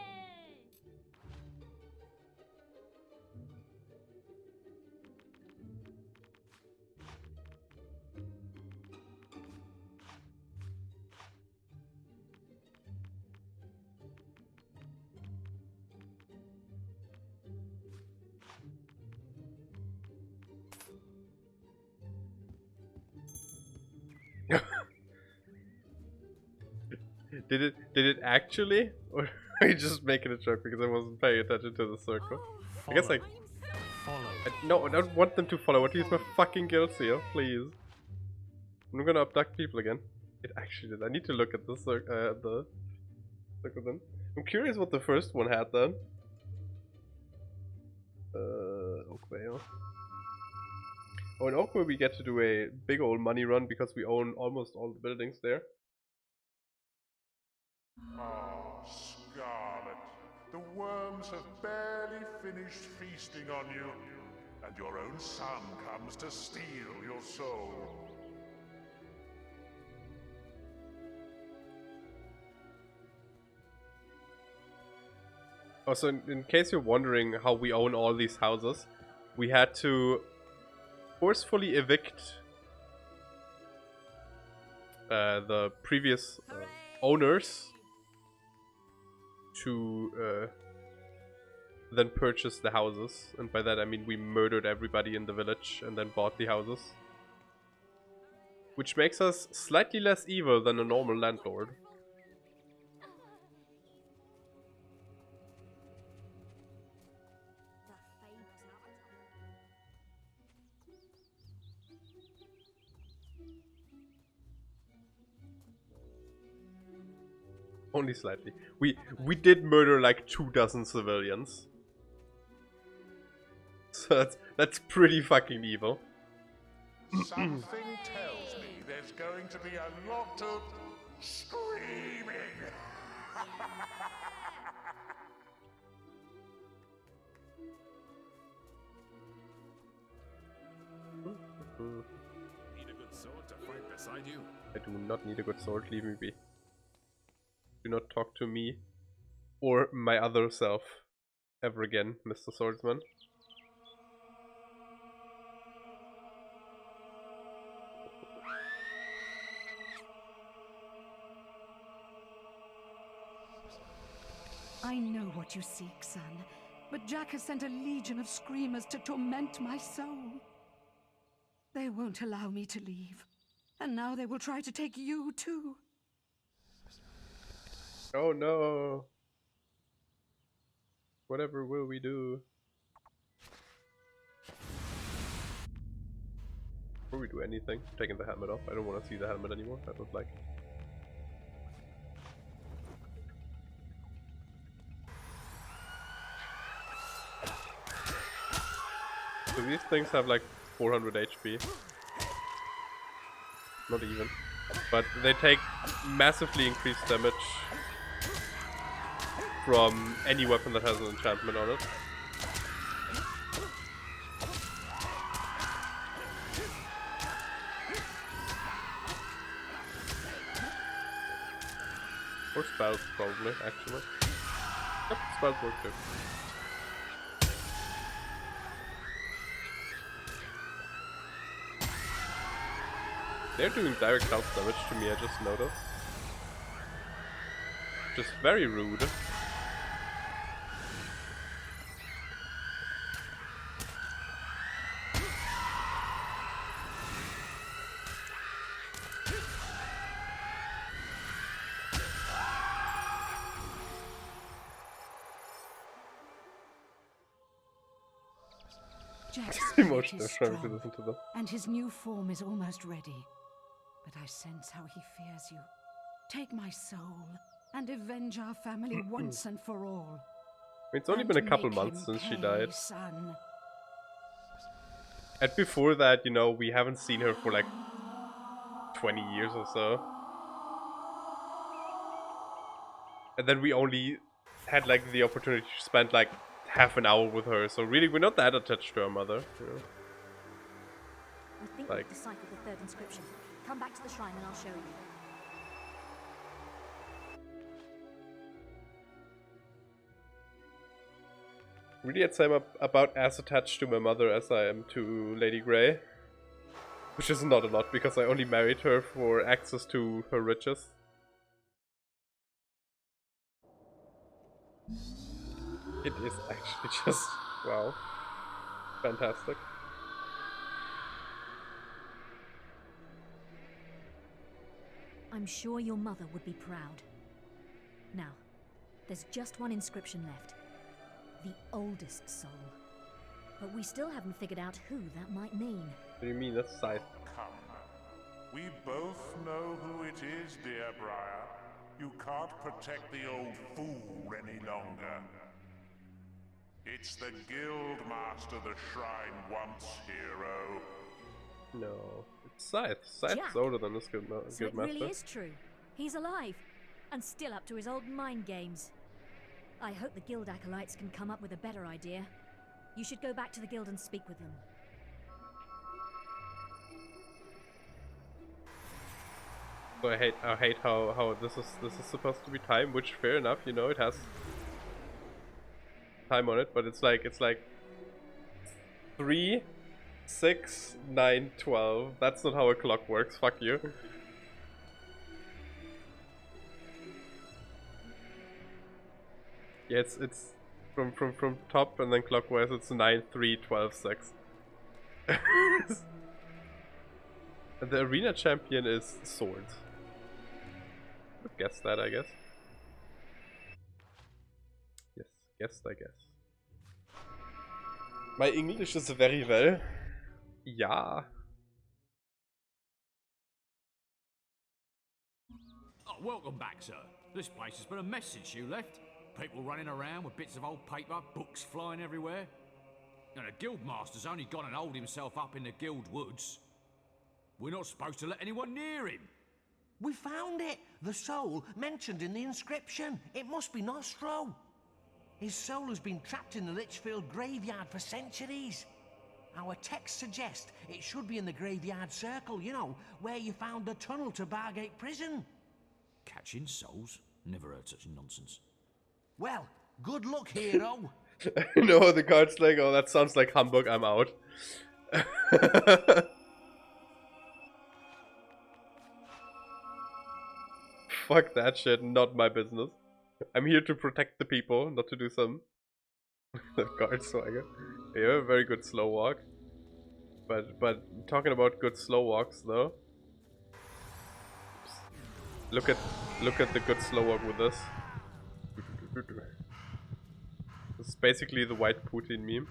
Did it actually? Or are you just making a joke because I wasn't paying attention to the circle? I guess like... No, I don't want them to follow. I want to use my fucking guild seal, please. I'm gonna abduct people again. It actually did. I need to look at the circle then. I'm curious what the first one had then. Oakvale. Oh, in Oakvale we get to do a big old money run because we own almost all the buildings there. Ah, Scarlet, the worms have barely finished feasting on you, and your own son comes to steal your soul. Also, in case you're wondering how we own all these houses, we had to forcefully evict the previous owners to then purchase the houses, and by that I mean we murdered everybody in the village and then bought the houses, which makes us slightly less evil than a normal landlord. Only slightly. We did murder like 24 civilians. So that's pretty fucking evil. Something tells me there's going to be a lot of screaming. Need a good sword to fight beside you? I do not need a good sword, leave me be. Do not talk to me or my other self ever again, Mr. Swordsman. I know what you seek, son, but Jack has sent a legion of screamers to torment my soul. They won't allow me to leave, and now they will try to take you too. Oh no! Whatever will we do? Before we do anything, I'm taking the helmet off. I don't want to see the helmet anymore. I don't like it. So these things have like 400 HP. Not even. But they take massively increased damage from any weapon that has an enchantment on it. Or spells, probably, actually. Yep, spells work too. They're doing direct health damage to me, I just noticed. Just very rude. Jack's Emotional spirit is trying to strong, listen to them. and his new form is almost ready. But I sense how he fears you. Take my soul and avenge our family once and for all. I mean, it's only And been a couple make months him since she pay, died. son. And before that, you know, we haven't seen her for like 20 years or so. And then we only had like the opportunity to spend like half an hour with her, so really we're not that attached to our mother, you know? I think Like- we've deciphered the third inscription. Come back to the shrine and I'll show you. Really, I'd say I'm about as attached to my mother as I am to Lady Grey. Which is not a lot, because I only married her for access to her riches. It is actually just, wow. Fantastic. I'm sure your mother would be proud. Now, there's just one inscription left. The oldest soul. But we still haven't figured out who that might mean. What do you mean, that's Scythe? Come. We both know who it is, dear Briar. You can't protect the old fool any longer. It's the guild master the shrine wants, hero. No, it's Scythe. Scythe's Jack. older than this guild So it master. really is true. He's alive. And still up to his old mind games. I hope the guild acolytes can come up with a better idea. You should go back to the guild and speak with them. So I hate how this is supposed to be time, which fair enough, you know, it has time on it, but it's like 3, 6, 9, 12. That's not how a clock works. Fuck you. Yeah, it's from top and then clockwise. It's 9, 3, 12, 6. And the arena champion is sword. I've guessed that, I guess. Yes, guessed, I guess. My English is very well. Ja. Oh, welcome back, sir. This place has been a mess since you left. People running around with bits of old paper, books flying everywhere. And the guildmaster's only gone and holed himself up in the guild woods. We're not supposed to let anyone near him. We found it! The soul mentioned in the inscription. It must be Nostro. His soul has been trapped in the Litchfield graveyard for centuries. Our texts suggest it should be in the graveyard circle, you know, where you found the tunnel to Bargate Prison. Catching souls? Never heard such nonsense. Well, good luck, hero. No, the card's like, oh, that sounds like humbug, I'm out. Fuck that shit, not my business. I'm here to protect the people, not to do some that card swagger. Yeah, very good slow walk. But talking about good slow walks though. Look at the good slow walk with this. This is basically the white Putin meme.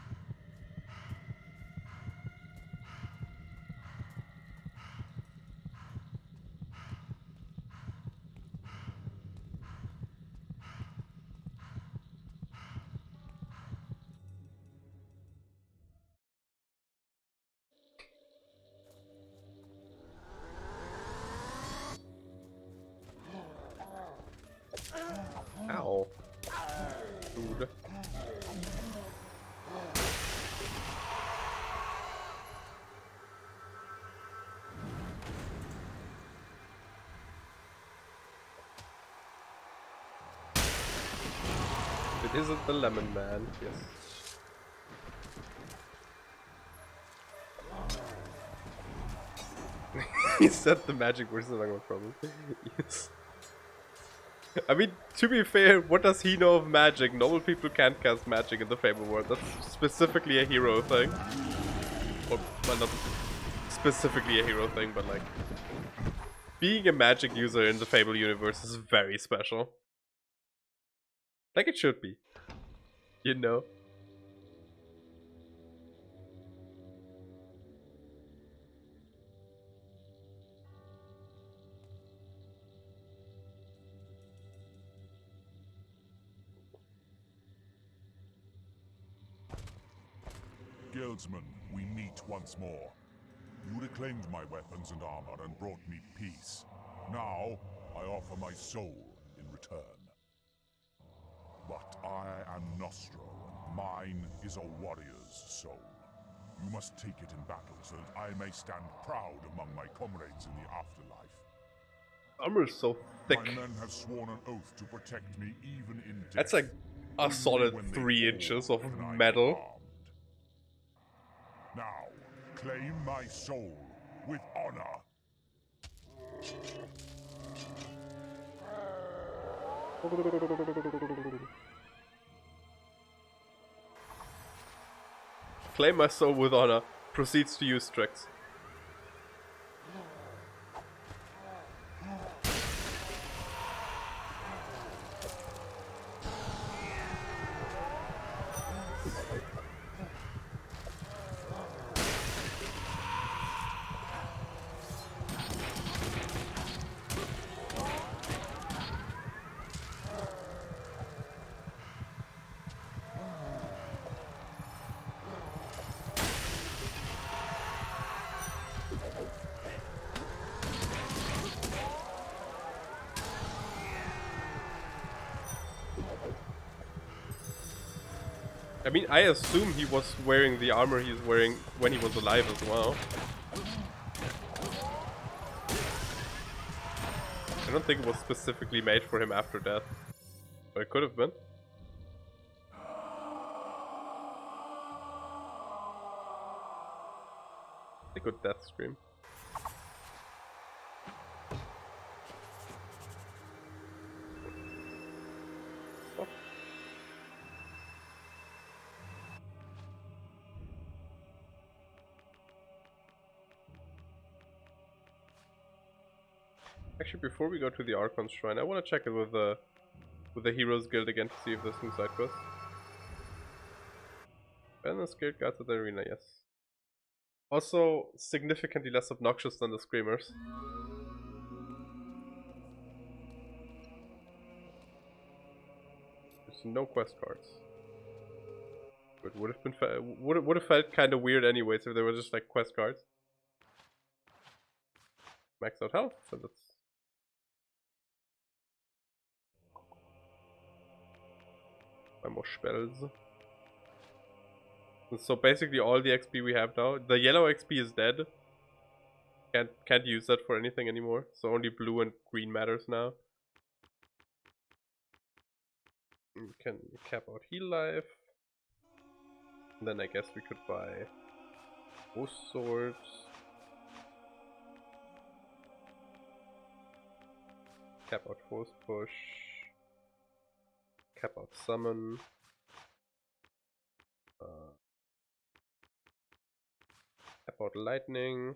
Ow. Dude. It isn't the lemon man, yes. He said the magic word is no longer a problem. Yes. I mean, to be fair, what does he know of magic? Normal people can't cast magic in the Fable world. That's specifically a hero thing. Or, well, not specifically a hero thing, but like... being a magic user in the Fable universe is very special. Like it should be. You know? Guildsman, we meet once more. You reclaimed my weapons and armor and brought me peace. Now, I offer my soul in return. But I am Nostro, and mine is a warrior's soul. You must take it in battle so that I may stand proud among my comrades in the afterlife. Armor's so thick. My men have sworn an oath to protect me even in death. That's like a solid 3 inches of metal. Now, claim my soul with honor. Claim my soul with honor. Proceeds to use tricks. I mean, I assume he was wearing the armor he's wearing when he was alive as well. I don't think it was specifically made for him after death. But it could have been. A good death scream. Actually, before we go to the Archon's Shrine, I want to check it with the Heroes Guild again to see if there's some side quests. And the Scared Guards at the arena, yes. Also, significantly less obnoxious than the Screamers. There's no quest cards. But would have been would have felt kind of weird anyways if there were just like quest cards. Max out health, so that's. Buy more spells. So basically all the XP we have now, the yellow XP is dead. Can't use that for anything anymore. So only blue and green matters now. We can cap out heal life. And then I guess we could buy both swords. Cap out force push. Cap out summon. Cap out lightning.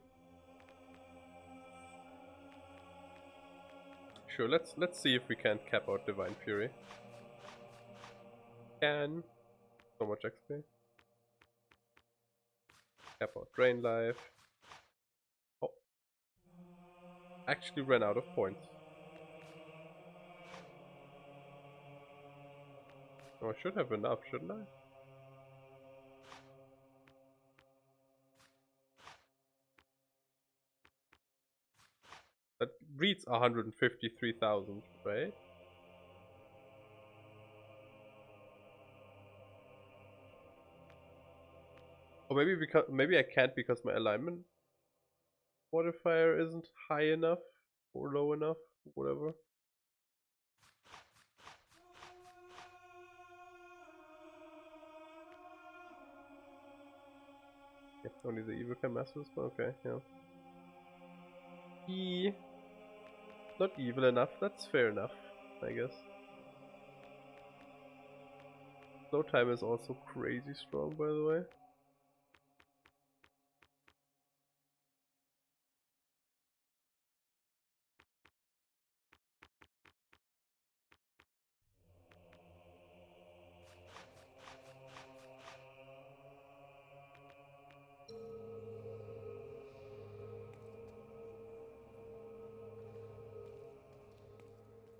Sure, let's see if we can cap out Divine Fury. Can. So much XP. Cap out Drain Life. Oh. Actually ran out of points. Oh, I should have enough, shouldn't I? That reads 153,000, right? Or maybe I can't because my alignment modifier isn't high enough or low enough, whatever. Yeah, only the evil can master this, but okay, yeah. He not evil enough, that's fair enough, I guess. Slow time is also crazy strong, by the way.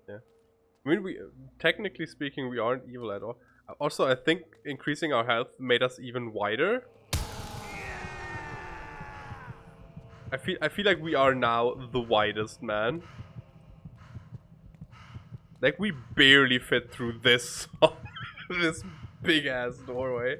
Yeah. I mean, technically speaking, we aren't evil at all. Also, I think increasing our health made us even wider. I feel like we are now the widest, man. Like we barely fit through this this big ass doorway.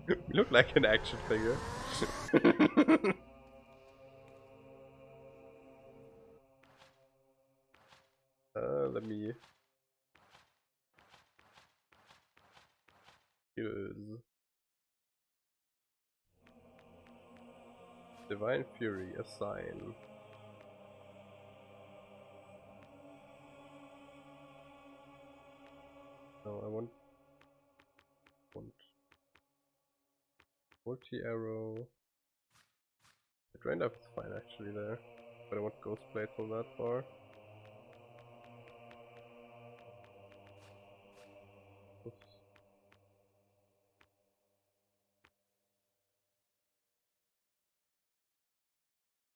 We look like an action figure. Let me use Divine Fury, assign. No, I want 40 arrow. The drain up is fine actually there, but I want ghost plates on that bar. Oops.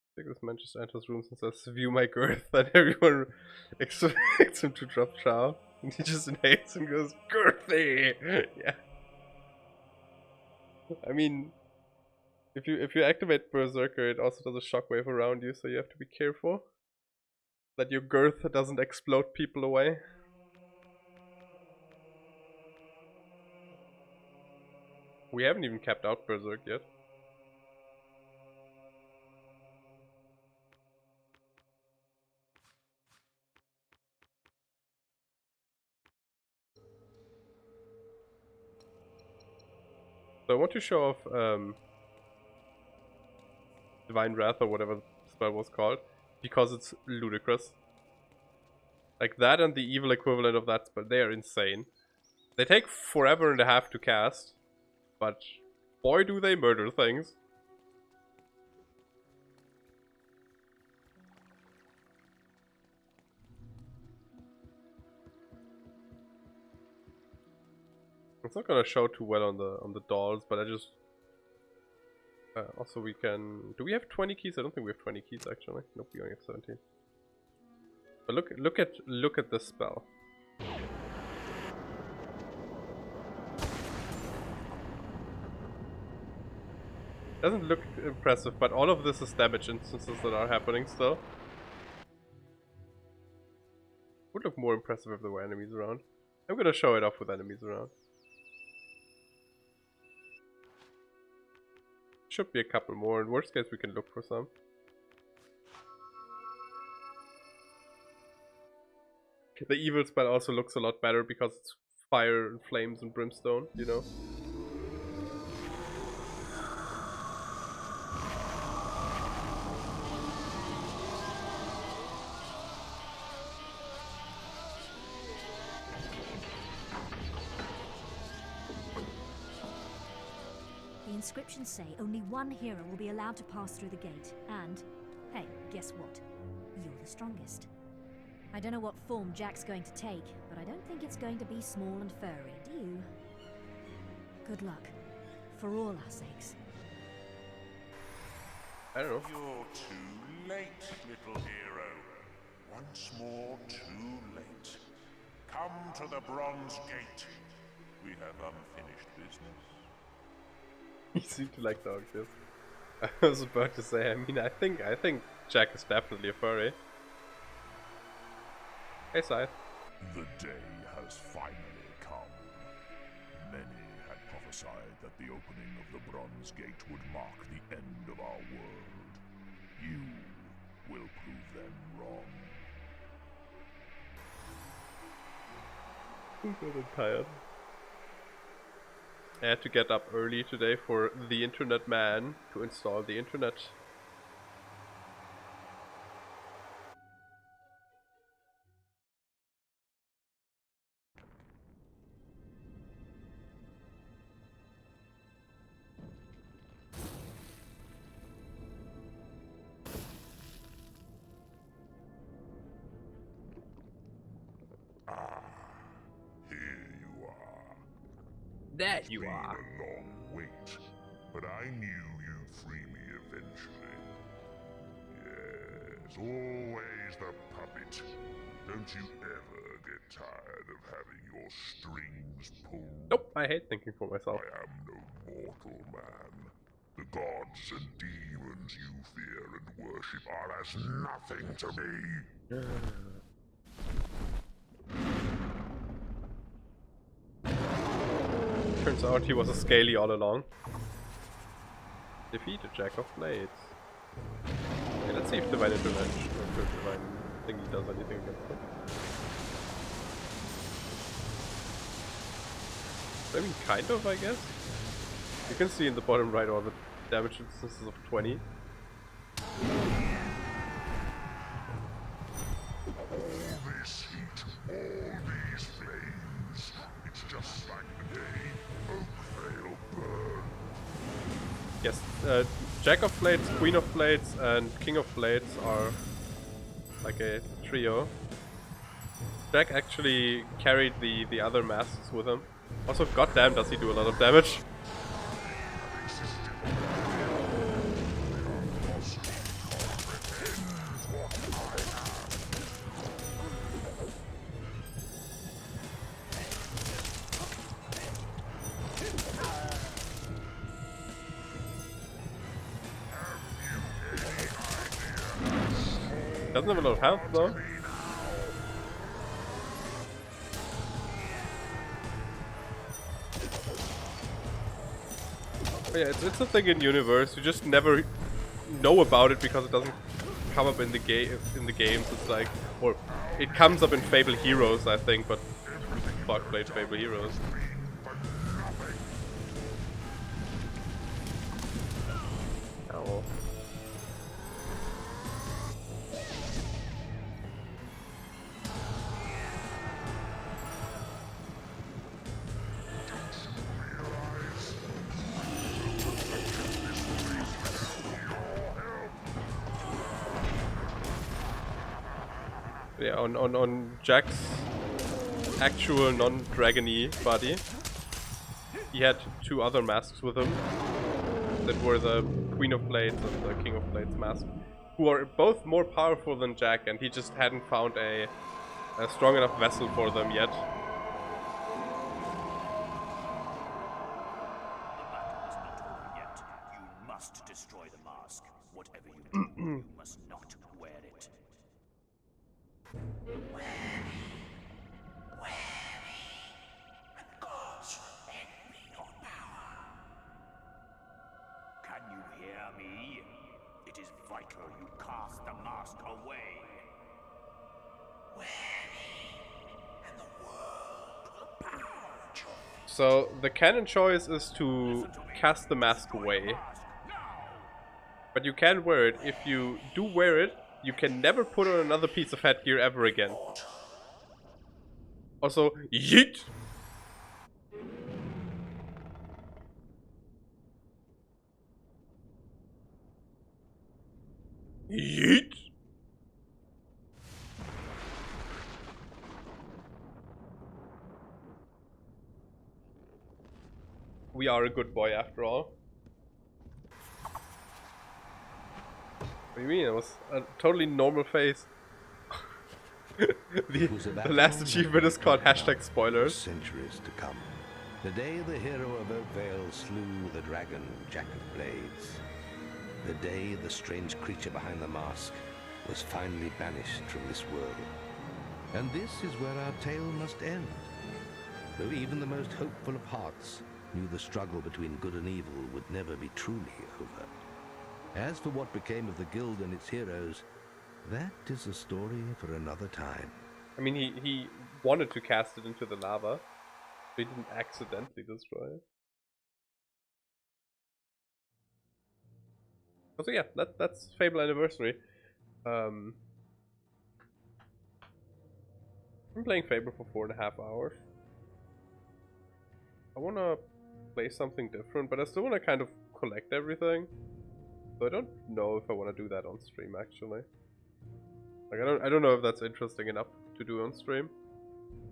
I think this man just enters rooms and says, "View my girth," and everyone expects him to drop chow. And he just inhales and goes, "Girthy!" Yeah. I mean, if you activate Berserker, it also does a shockwave around you, so you have to be careful that your girth doesn't explode people away. We haven't even capped out Berserk yet. So I want to show off Divine Wrath or whatever the spell was called, because it's ludicrous. Like that and the evil equivalent of that spell, they are insane. They take forever and a half to cast, but boy do they murder things. It's not gonna show too well on the dolls, but I just also we can. Do we have 20 keys? I don't think we have 20 keys actually. Nope, we only have 17. But look at this spell. Doesn't look impressive, but all of this is damage instances that are happening still. Would look more impressive if there were enemies around. I'm gonna show it off with enemies around. Should be a couple more. In worst case, we can look for some. The evil spell also looks a lot better because it's fire and flames and brimstone, you know? The inscriptions say only one hero will be allowed to pass through the gate. And, hey, guess what? You're the strongest. I don't know what form Jack's going to take, but I don't think it's going to be small and furry, do you? Good luck. For all our sakes. I don't know. You're too late, little hero. Once more, too late. Come to the Bronze Gate. We have unfinished business. You seem to like the Octave. I was about to say, I mean, I think Jack is definitely a furry. Hey, Scythe. The day has finally come. Many had prophesied that the opening of the Bronze Gate would mark the end of our world. You will prove them wrong. I'm tired. I had to get up early today for the internet man to install the internet. That you are. It's been a long wait, but I knew you'd free me eventually. Yes, always the puppet. Don't you ever get tired of having your strings pulled? Nope, I hate thinking for myself. I am no mortal man. The gods and demons you fear and worship are as nothing to me. Turns out he was a scaly all along. Defeat a Jack of Blades. Okay, let's see if Divine Intervention or Divine Thingy does anything against them. I mean, kind of, I guess. You can see in the bottom right all the damage instances of 20. All this heat, all these flames. It's just like the day Oakvale burned. Yes, Jack of Blades, Queen of Blades, and King of Blades are like a trio. Jack actually carried the other masks with him. Also, goddamn, does he do a lot of damage? Doesn't have a lot of health though. But yeah, it's a thing in universe. You just never know about it because it doesn't come up in the games. It's like, or it comes up in Fable Heroes, I think. But fuck, played Fable Heroes. Oh. Yeah, on Jack's actual non-dragony body, he had two other masks with him that were the Queen of Blades and the King of Blades mask, who are both more powerful than Jack, and he just hadn't found a strong enough vessel for them yet. You must destroy the mask. Whatever you do, you must not wear it. Wear me, and the gods will envy your power. Can you hear me? It is vital you cast the mask away. Wear me, and the world will bow at your feet. So the canon choice is to cast the mask away. But you can wear it. If you do wear it, you can never put on another piece of headgear ever again. Also, yeet! Yeet! We are a good boy after all. What do you mean? It was a totally normal face. the last achievement is called #spoilers. Centuries to come. The day the hero of Oakvale slew the dragon, Jack of Blades. The day the strange creature behind the mask was finally banished from this world. And this is where our tale must end. Though even the most hopeful of hearts knew the struggle between good and evil would never be truly over. As for what became of the guild and its heroes, that is a story for another time. I mean, he wanted to cast it into the lava. We didn't accidentally destroy it. So yeah, that's Fable Anniversary. I'm playing Fable for 4.5 hours. I wanna play something different, but I still wanna kind of collect everything. So I don't know if I wanna do that on stream actually. Like I don't know if that's interesting enough to do on stream.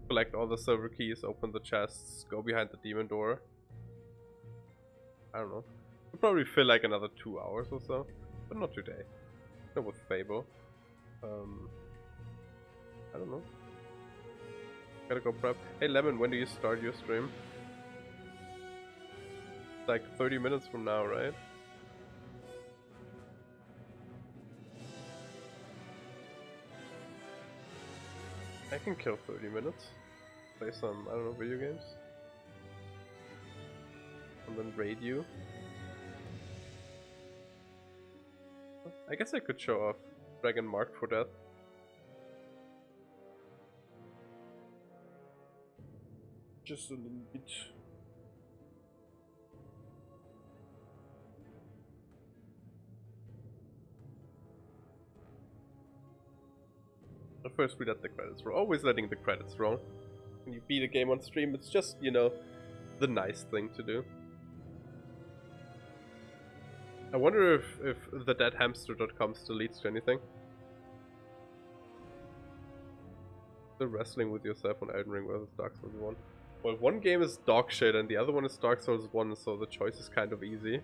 Collect all the silver keys, open the chests, go behind the demon door. I don't know. It'll probably fill like another 2 hours or so, but not today. Not with Fable. I don't know. Gotta go prep. Hey Lemon, when do you start your stream? It's like 30 minutes from now, right? I can kill 30 minutes. Play some, I don't know, video games. And then raid you. I guess I could show off Dragon Marked for Death. Just a little bit. But first we let the credits roll. Always letting the credits roll. When you beat a game on stream, it's just, you know, the nice thing to do. I wonder if the deadhamster.com still leads to anything. Still wrestling with yourself on Elden Ring versus Dark Souls 1. Well, one game is dog shit and the other one is Dark Souls 1, so the choice is kind of easy.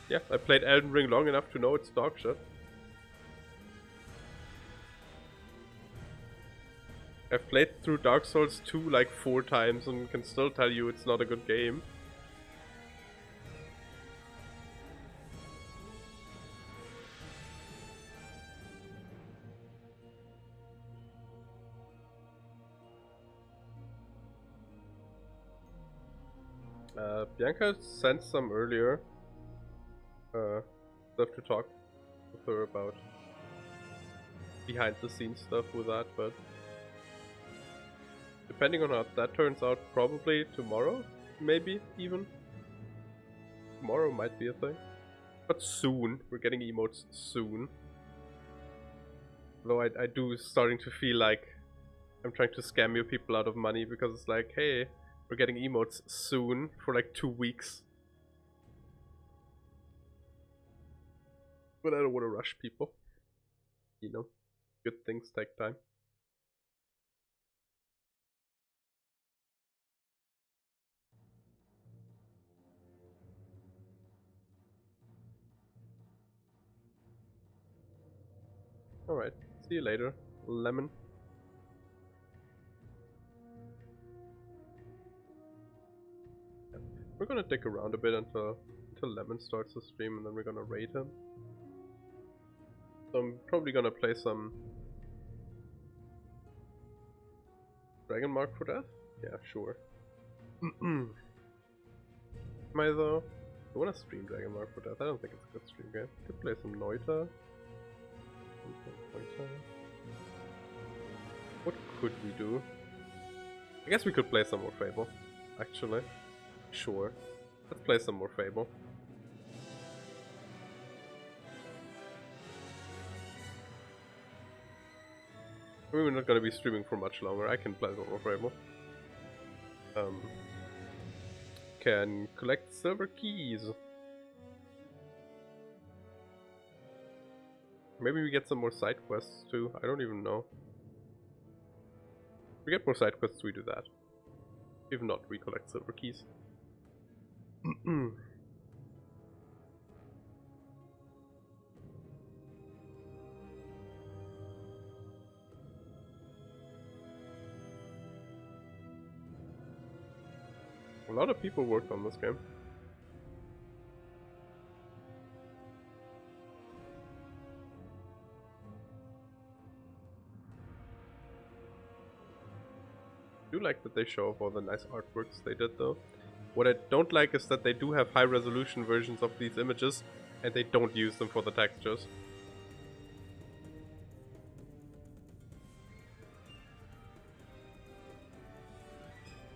Yeah, I played Elden Ring long enough to know it's dog shit. I've played through Dark Souls 2 like 4 times and can still tell you it's not a good game. Bianca sent some earlier. Stuff to talk with her about behind the scenes stuff with that, but depending on how that turns out, probably tomorrow, maybe even. Tomorrow might be a thing. But soon, we're getting emotes soon. Although I do starting to feel like I'm trying to scam you people out of money because it's like, hey, we're getting emotes soon for like 2 weeks. But I don't want to rush people. You know, good things take time. Alright, see you later, Lemon. Yeah. We're gonna dick around a bit until Lemon starts the stream and then we're gonna raid him. So I'm probably gonna play some Dragon Mark for Death? Yeah, sure. Am I though? I wanna stream Dragon Mark for Death. I don't think it's a good stream game. Could play some Noita. What could we do? I guess we could play some more Fable, actually. Sure. Let's play some more Fable. We're not gonna be streaming for much longer. I can play some more Fable. Can collect silver keys. Maybe we get some more side quests too. I don't even know. If we get more side quests, we do that. If not, we collect silver keys. lot of people worked on this game. I do like that they show off all the nice artworks they did though. What I don't like is that they do have high resolution versions of these images and they don't use them for the textures.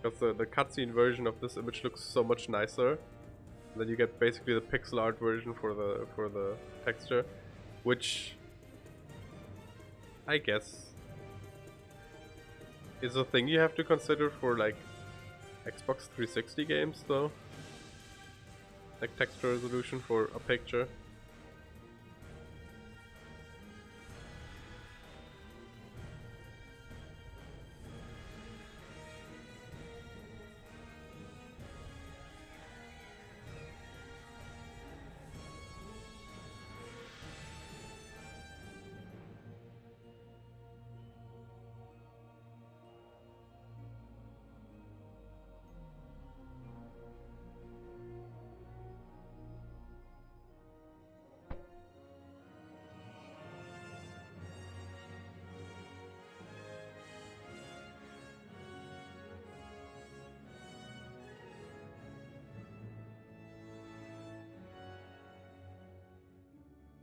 Because the cutscene version of this image looks so much nicer. Then you get basically the pixel art version for the texture, which I guess is a thing you have to consider for like Xbox 360 games though. Like texture resolution for a picture.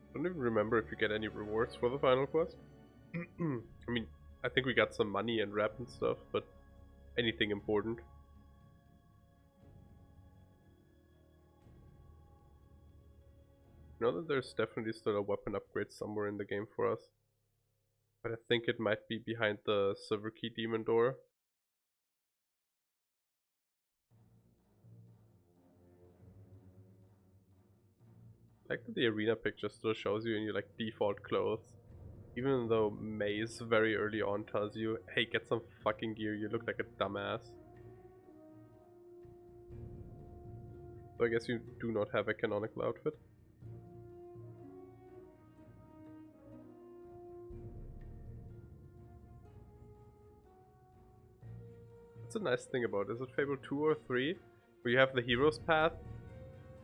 I don't even remember if you get any rewards for the final quest. I mean, I think we got some money and rep and stuff, but anything important? Know that there's definitely still a weapon upgrade somewhere in the game for us. But I think it might be behind the Silver Key Demon door. I like that the arena picture still shows you in your like default clothes. Even though Maze very early on tells you, hey, get some fucking gear, you look like a dumbass. So I guess you do not have a canonical outfit. That's a nice thing about it. Is it Fable 2 or 3? Where you have the hero's path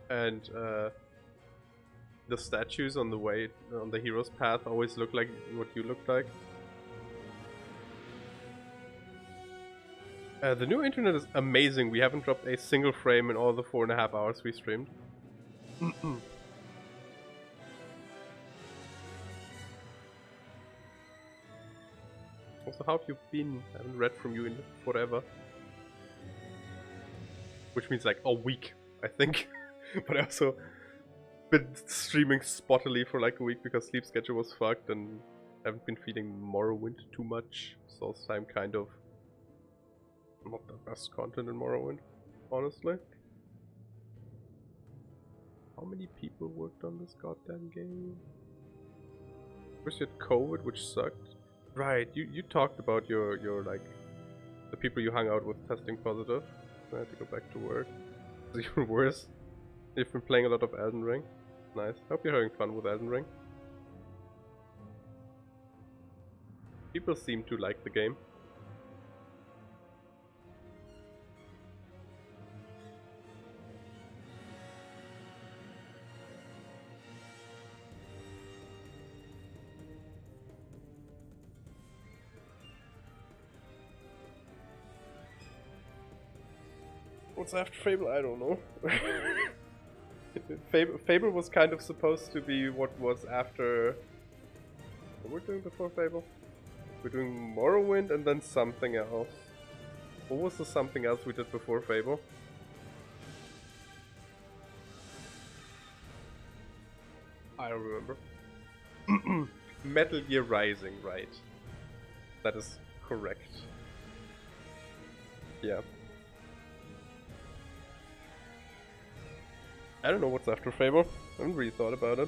and the statues on the way on the hero's path always look like what you look like. The new internet is amazing. We haven't dropped a single frame in all the 4.5 hours we streamed. Also, how have you been? I haven't read from you in forever. Which means like a week, I think. But I also been streaming spottily for like a week because sleep schedule was fucked and haven't been feeding Morrowind too much. So I'm kind of not the best content in Morrowind, honestly. How many people worked on this goddamn game? First you had COVID, which sucked. Right, you talked about your like the people you hung out with testing positive. I had to go back to work. It's even worse. You've been playing a lot of Elden Ring. Nice. Hope you're having fun with Elden Ring. People seem to like the game. What's after Fable? I don't know. Fable was kind of supposed to be what was after... What were we doing before Fable? We're doing Morrowind and then something else. What was the something else we did before Fable? I don't remember. Metal Gear Rising, right. That is correct. Yeah. I don't know what's after Fable. I haven't really thought about it.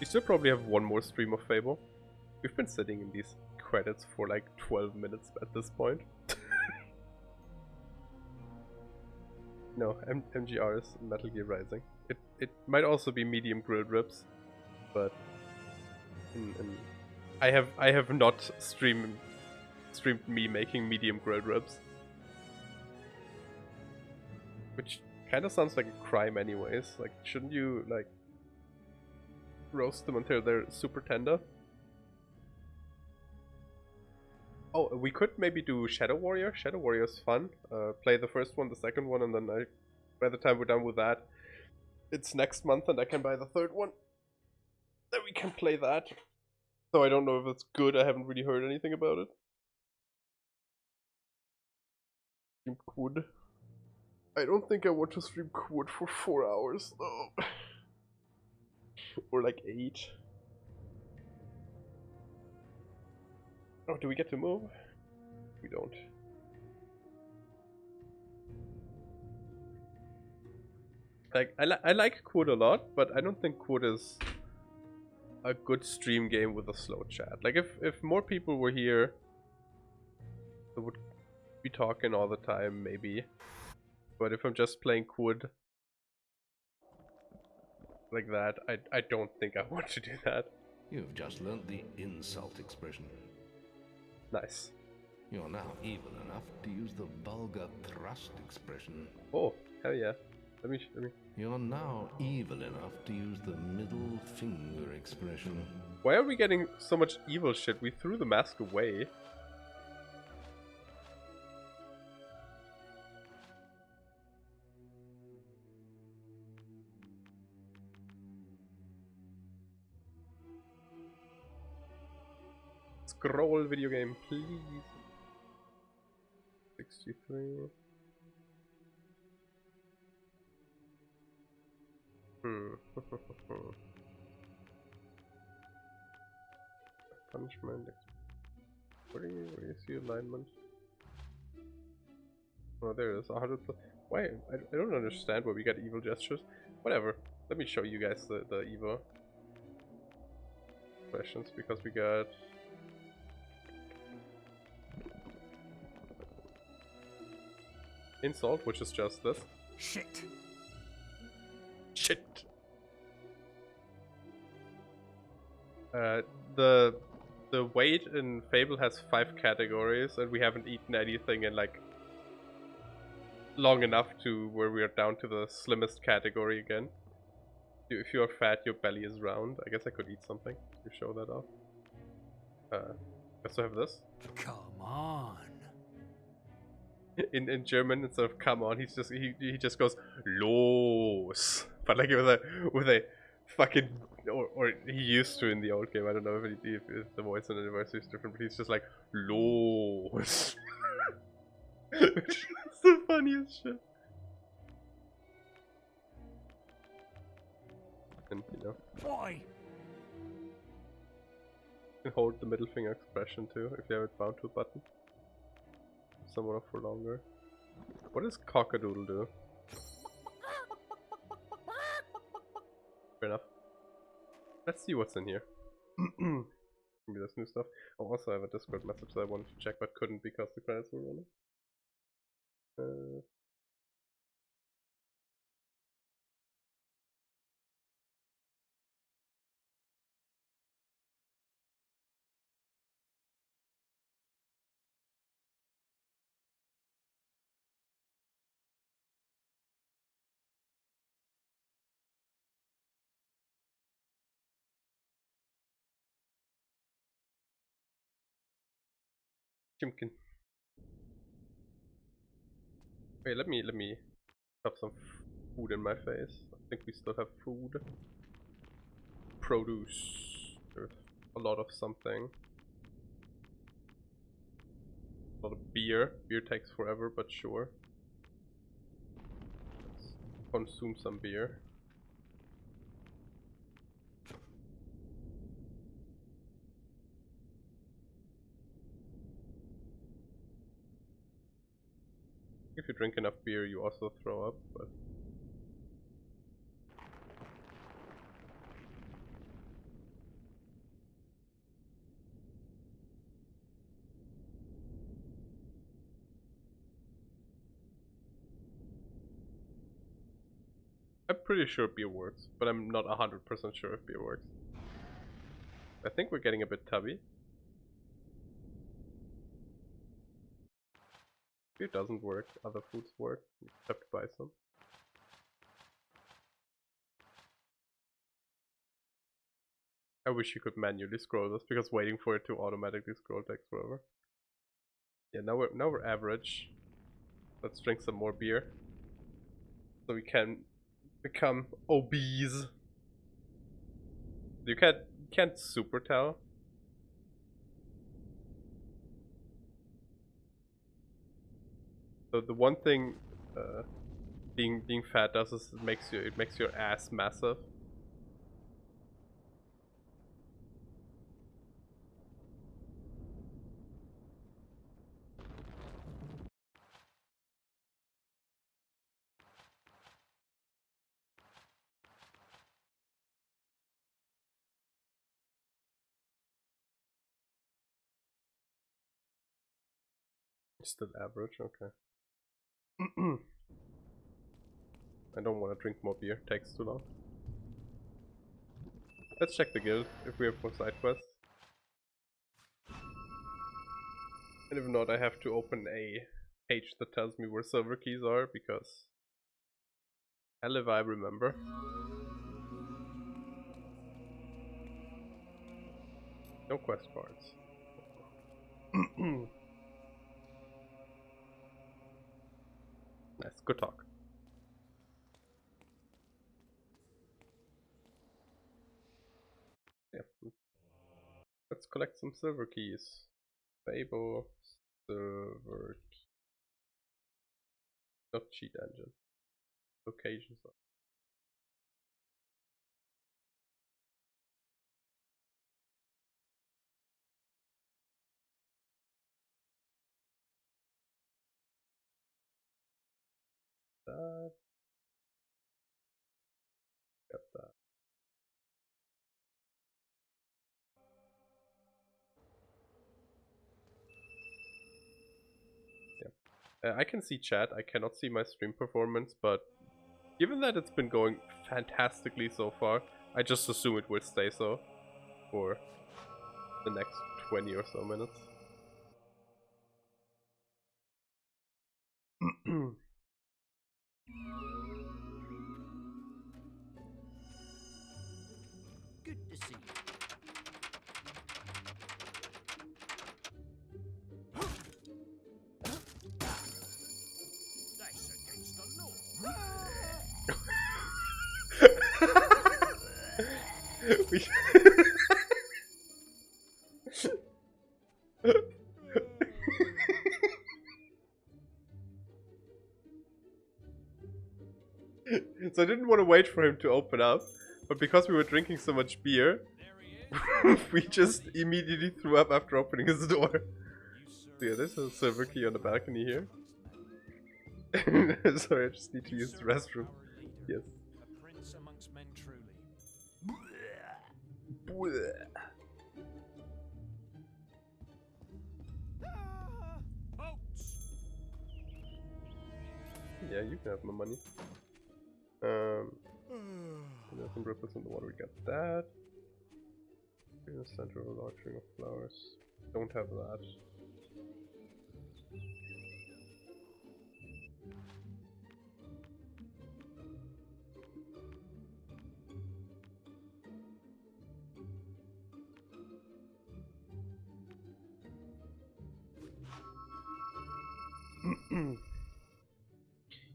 We still probably have one more stream of Fable. We've been sitting in these credits for like 12 minutes at this point. No, MGR is Metal Gear Rising. It might also be medium grilled ribs, but I have not streamed me making medium grilled ribs. Which kind of sounds like a crime anyways. Like, shouldn't you, like, roast them until they're super tender? Oh, we could maybe do Shadow Warrior. Shadow Warrior is fun. Play the first one, the second one, and then by the time we're done with that, it's next month and I can buy the third one. Then we can play that. So I don't know if it's good. I haven't really heard anything about it. Stream Quid. I don't think I want to stream Quid for 4 hours though. Or like 8. Oh, do we get to move? We don't. Like, I like Quid a lot, but I don't think Quid is a good stream game with a slow chat. Like, if more people were here, they would be talking all the time, maybe. But if I'm just playing Quid like that, I don't think I want to do that. You've just learnt the insult expression. Nice. You're now evil enough to use the vulgar thrust expression. Oh, hell yeah. Let me. You're now evil enough to use the middle finger expression. Why are we getting so much evil shit? We threw the mask away. Scroll video game, please. 63. Punishment. Where do you see alignment? Oh, there it is. 100. Why? I don't understand why we got evil gestures. Whatever. Let me show you guys the evil questions, because we got. Insult, which is just this. Shit. Shit. The weight in Fable has 5 categories, and we haven't eaten anything in like long enough to where we are down to the slimmest category again. If you are fat, your belly is round. I guess I could eat something to show that off. I also have this. Come on. In German, instead of come on, he just goes los, but like with a fucking or he used to in the old game. I don't know if the voice in the anniversary is different, but he's just like los. It's the funniest shit. And you know, Why? you can hold the middle finger expression too if you have it bound to a button. Someone up for longer. What does cockadoodle do? Fair enough. Let's see what's in here. Maybe there's new stuff. Oh, also I have a Discord message that I wanted to check but couldn't because the credits were running. Chimkin. Wait, let me have some food in my face. I think we still have food. Produce. There's a lot of something. A lot of beer. Beer takes forever, but sure. Let's consume some beer. If you drink enough beer, you also throw up, but... I'm pretty sure beer works, but I'm not 100% sure if beer works. I think we're getting a bit tubby. Beer doesn't work, other foods work. You have to buy some. I wish you could manually scroll this because waiting for it to automatically scroll takes forever. Yeah, now we're average. Let's drink some more beer so we can become obese. You can't super tell. So the one thing being fat does is it makes your ass massive. Still average, okay. I don't want to drink more beer, takes too long. Let's check the guild if we have more side quests. And if not, I have to open a page that tells me where silver keys are because hell if I remember. No quest cards. Nice, good talk. Yeah. Let's collect some silver keys. Fable, silver key. Not cheat engine. Locations. That. Got that. Yeah. I can see chat, I cannot see my stream performance, but given that it's been going fantastically so far, I just assume it will stay so for the next 20 or so minutes. Good to see you. That's against the law. So I didn't want to wait for him to open up, but because we were drinking so much beer, we just immediately threw up after opening his door. So yeah, there's a silver key on the balcony here. Sorry, I just need to use the restroom. Yes. A prince amongst men truly. Yeah, you can have my money. Some ripples in the water, we got that. In the center of a large ring of flowers. Don't have that.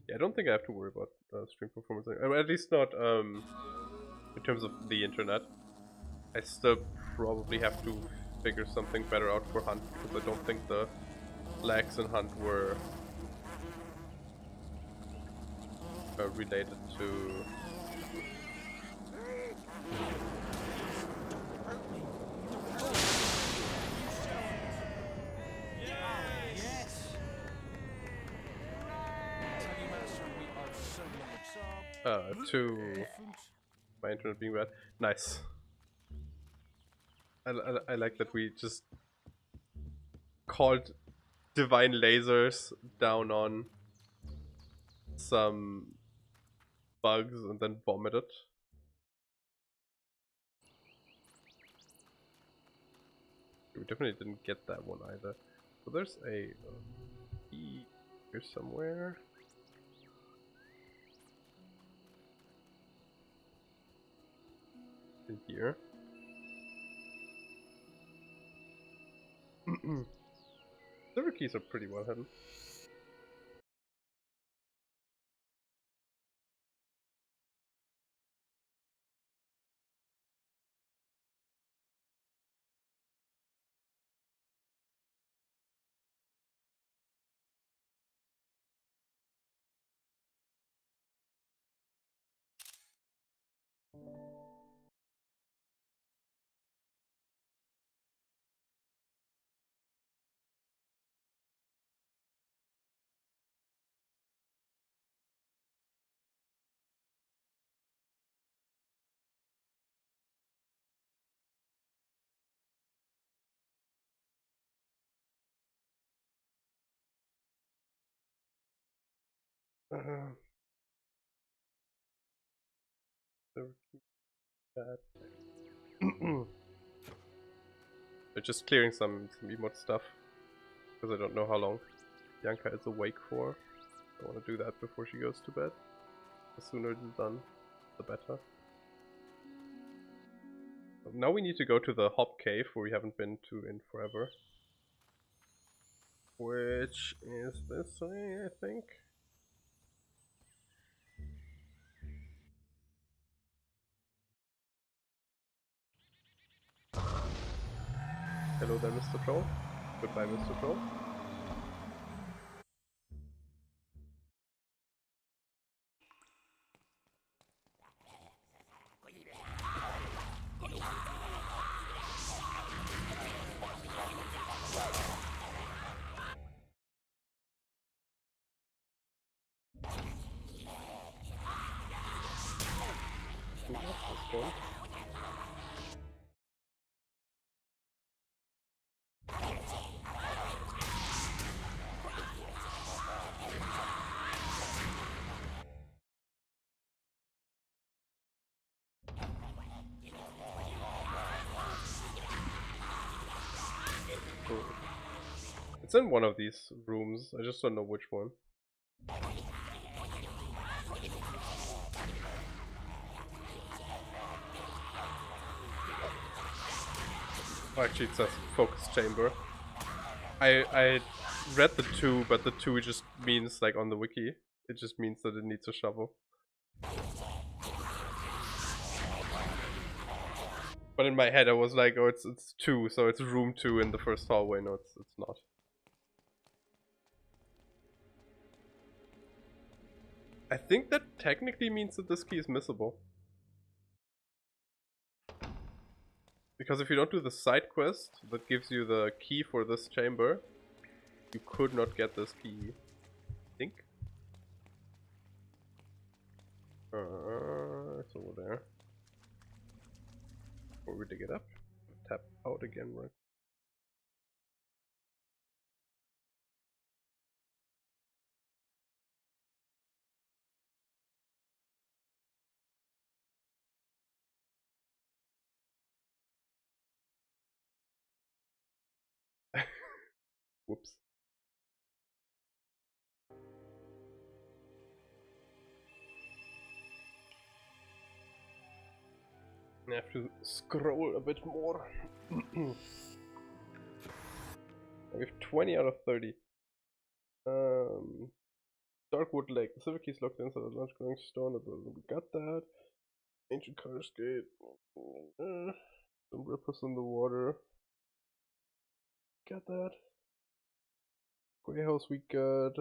Yeah, I don't think I have to worry about stream performance, at least not in terms of the internet. I still probably have to figure something better out for Hunt because I don't think the lags in Hunt were related to. To my internet being bad. Nice. I like that we just called divine lasers down on some bugs and then vomited. We definitely didn't get that one either. So there's a key here somewhere. In here. Silver keys are pretty well hidden. Silver key bad. They're just clearing some emote stuff because I don't know how long Bianca is awake for. I want to do that before she goes to bed. The sooner it's done, the better. Now we need to go to the Hop Cave, where we haven't been to in forever. Which is this way, I think. Hello there, Mr. Troll. Goodbye, Mr. Troll. It's in one of these rooms, I just don't know which one. Oh, actually it says focus chamber. I read the 2, but the 2 just means, like on the wiki, it just means that it needs a shovel. But in my head I was like, oh, it's 2, so it's room 2 in the first hallway. No, it's not. I think that technically means that this key is missable. Because if you don't do the side quest that gives you the key for this chamber, you could not get this key, I think. It's over there. Before we dig it up, tap out again, right? Whoops. I have to scroll a bit more. We have 20 out of 30. Darkwood Lake. The silver key is locked inside a large glowing stone. We got that. Ancient Colors Gate. Some ripples in the water. Got that. Grey House we got.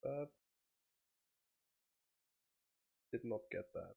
That. Did not get that.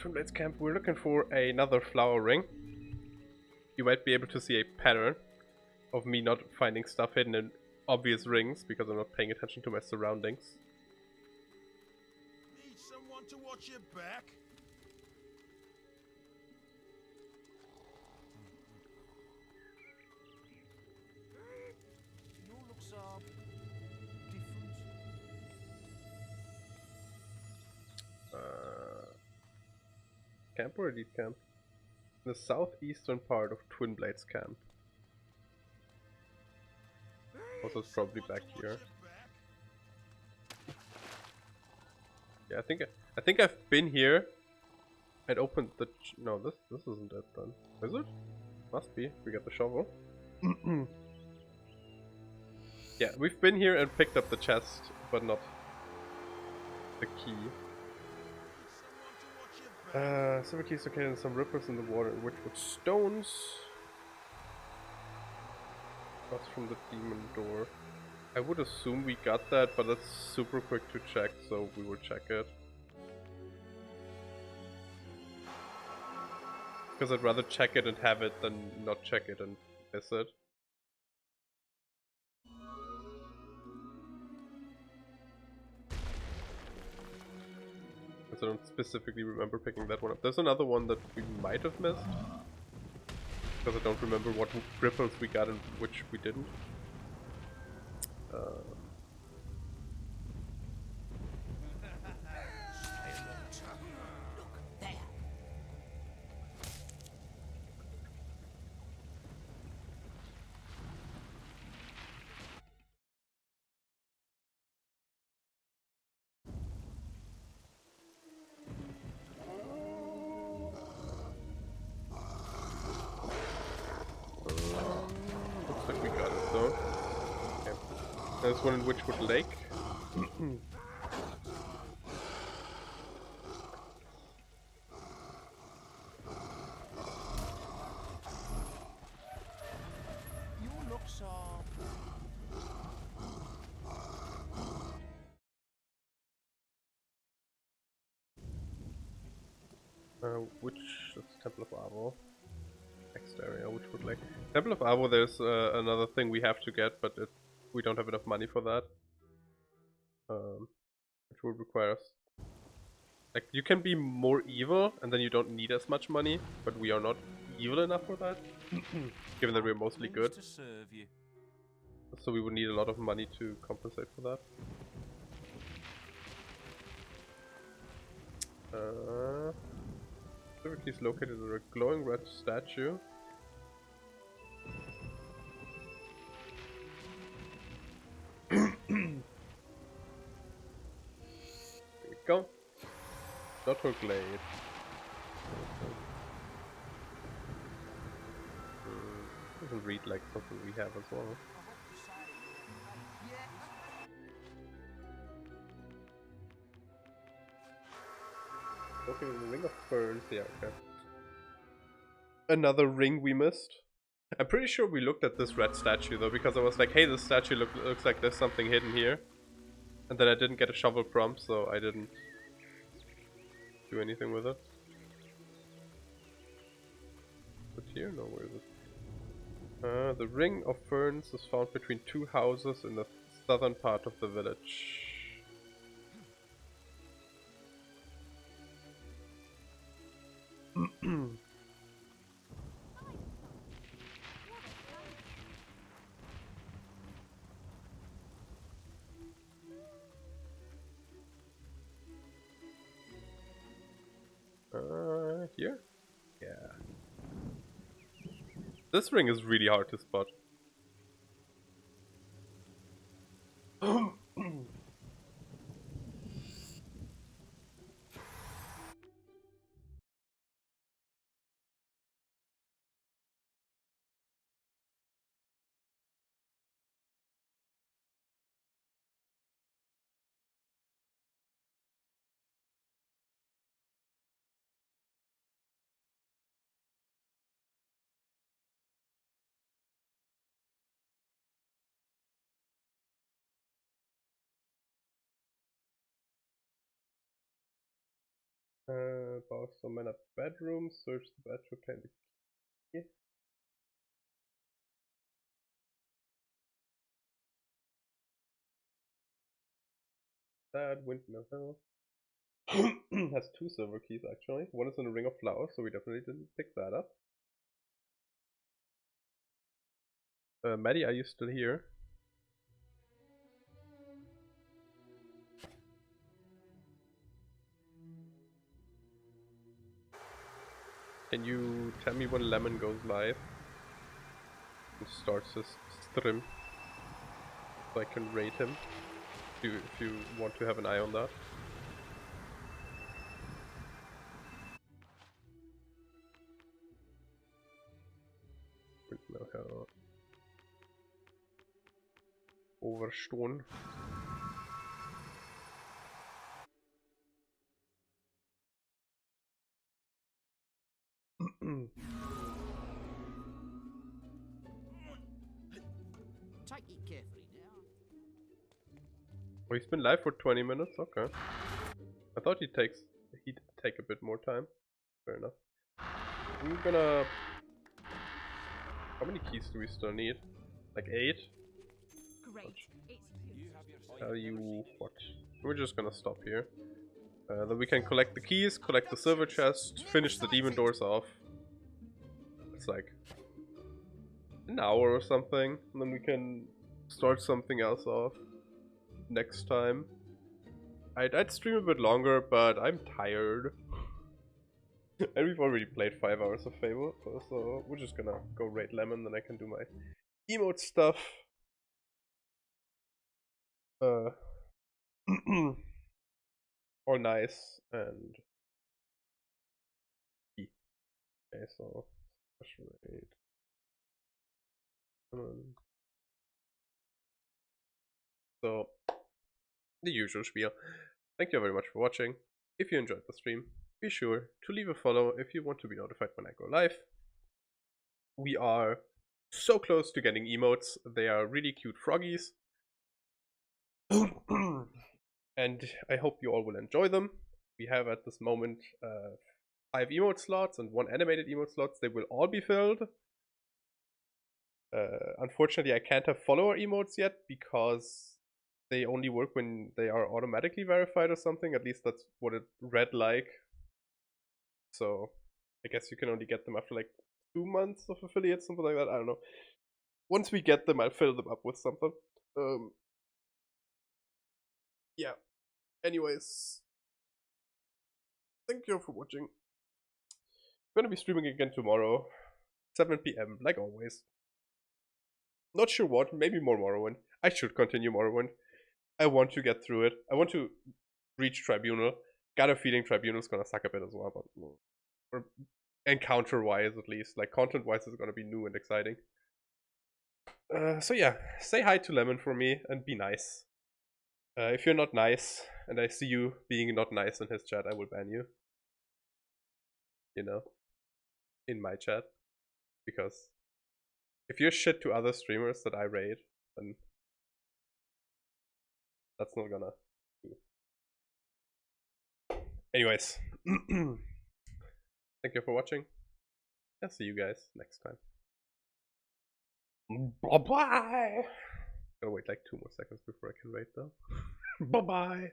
Twin Blades camp, we're looking for another flower ring. You might be able to see a pattern of me not finding stuff hidden in obvious rings because I'm not paying attention to my surroundings. Need someone to watch your back? Your looks are different. Camp or elite camp? The southeastern part of Twin Blades camp. Also, it's probably back here. Yeah, I think I've been here and opened the. No, this isn't it then. Is it? Must be. We got the shovel. Yeah, we've been here and picked up the chest, but not the key. Silver keys located in some ripples in the water, which were stones. That's from the demon door. I would assume we got that, but that's super quick to check, so we will check it. Because I'd rather check it and have it than not check it and miss it. Because I don't specifically remember picking that one up. There's another one that we might have missed. Because I don't remember what ripples we got and which we didn't. Looks like we got it though. Okay. There's one in Witchwood Lake. Your looks are. Which is Temple of Avo? Next area, Witchwood Lake. Temple of Avo, there's another thing we have to get, but we don't have enough money for that. Which would require us. Like, you can be more evil, and then you don't need as much money, but we are not evil enough for that, given that we're mostly good. To serve you. So we would need a lot of money to compensate for that. Silver key is located in a glowing red statue. There we go. Dotto Glade. Doesn't read like something we have as well. Okay, the Ring of Ferns, yeah, okay. Another ring we missed. I'm pretty sure we looked at this red statue though, because I was like, hey, this statue looks like there's something hidden here. And then I didn't get a shovel prompt, so I didn't do anything with it. But here? No, where is it? The Ring of Ferns is found between two houses in the southern part of the village. Here? Yeah. This ring is really hard to spot. above some men up bedroom, search the bed to obtain the key. That windmill hill has 2 silver keys actually. One is in a ring of flowers, so we definitely didn't pick that up. Maddie, are you still here? Can you tell me when Lemon goes live and starts his stream so I can rate him if you want to have an eye on that? Windmill hill. Overstone. Take it carefully now. Oh, he's been live for 20 minutes? Okay. I thought he'd take a bit more time. Fair enough. I'm gonna... How many keys do we still need? Like 8? Great. Tell you what. We're just gonna stop here. Then we can collect the keys, collect the silver chest, finish the demon doors off. It's like an hour or something, and then we can start something else off next time. I'd stream a bit longer, but I'm tired. And we've already played 5 hours of Fable, so we're just gonna go raid Lemon, then I can do my emote stuff. All nice and okay, so special raid. So the usual spiel. Thank you very much for watching. If you enjoyed the stream, be sure to leave a follow if you want to be notified when I go live. We are so close to getting emotes. They are really cute froggies. And I hope you all will enjoy them. We have at this moment 5 emote slots and 1 animated emote slots. They will all be filled. Unfortunately, I can't have follower emotes yet because they only work when they are automatically verified or something. At least that's what it read like. So I guess you can only get them after like 2 months of affiliates, something like that. I don't know. Once we get them, I'll fill them up with something. Yeah. Anyways, thank you for watching. I'm gonna be streaming again tomorrow, 7 PM, like always. Not sure what, maybe more Morrowind. I should continue Morrowind. I want to get through it. I want to reach Tribunal. Got a feeling Tribunal's gonna suck a bit as well, but or encounter-wise at least. Like content-wise, it's gonna be new and exciting. So yeah, say hi to Lemon for me and be nice. If you're not nice, and I see you being not nice in his chat, I will ban you. You know? In my chat. Because if you're shit to other streamers that I raid, then that's not gonna do. Anyways. Thank you for watching. I'll see you guys next time. Bye-bye! Gotta wait like 2 more seconds before I can rate though. Bye-bye!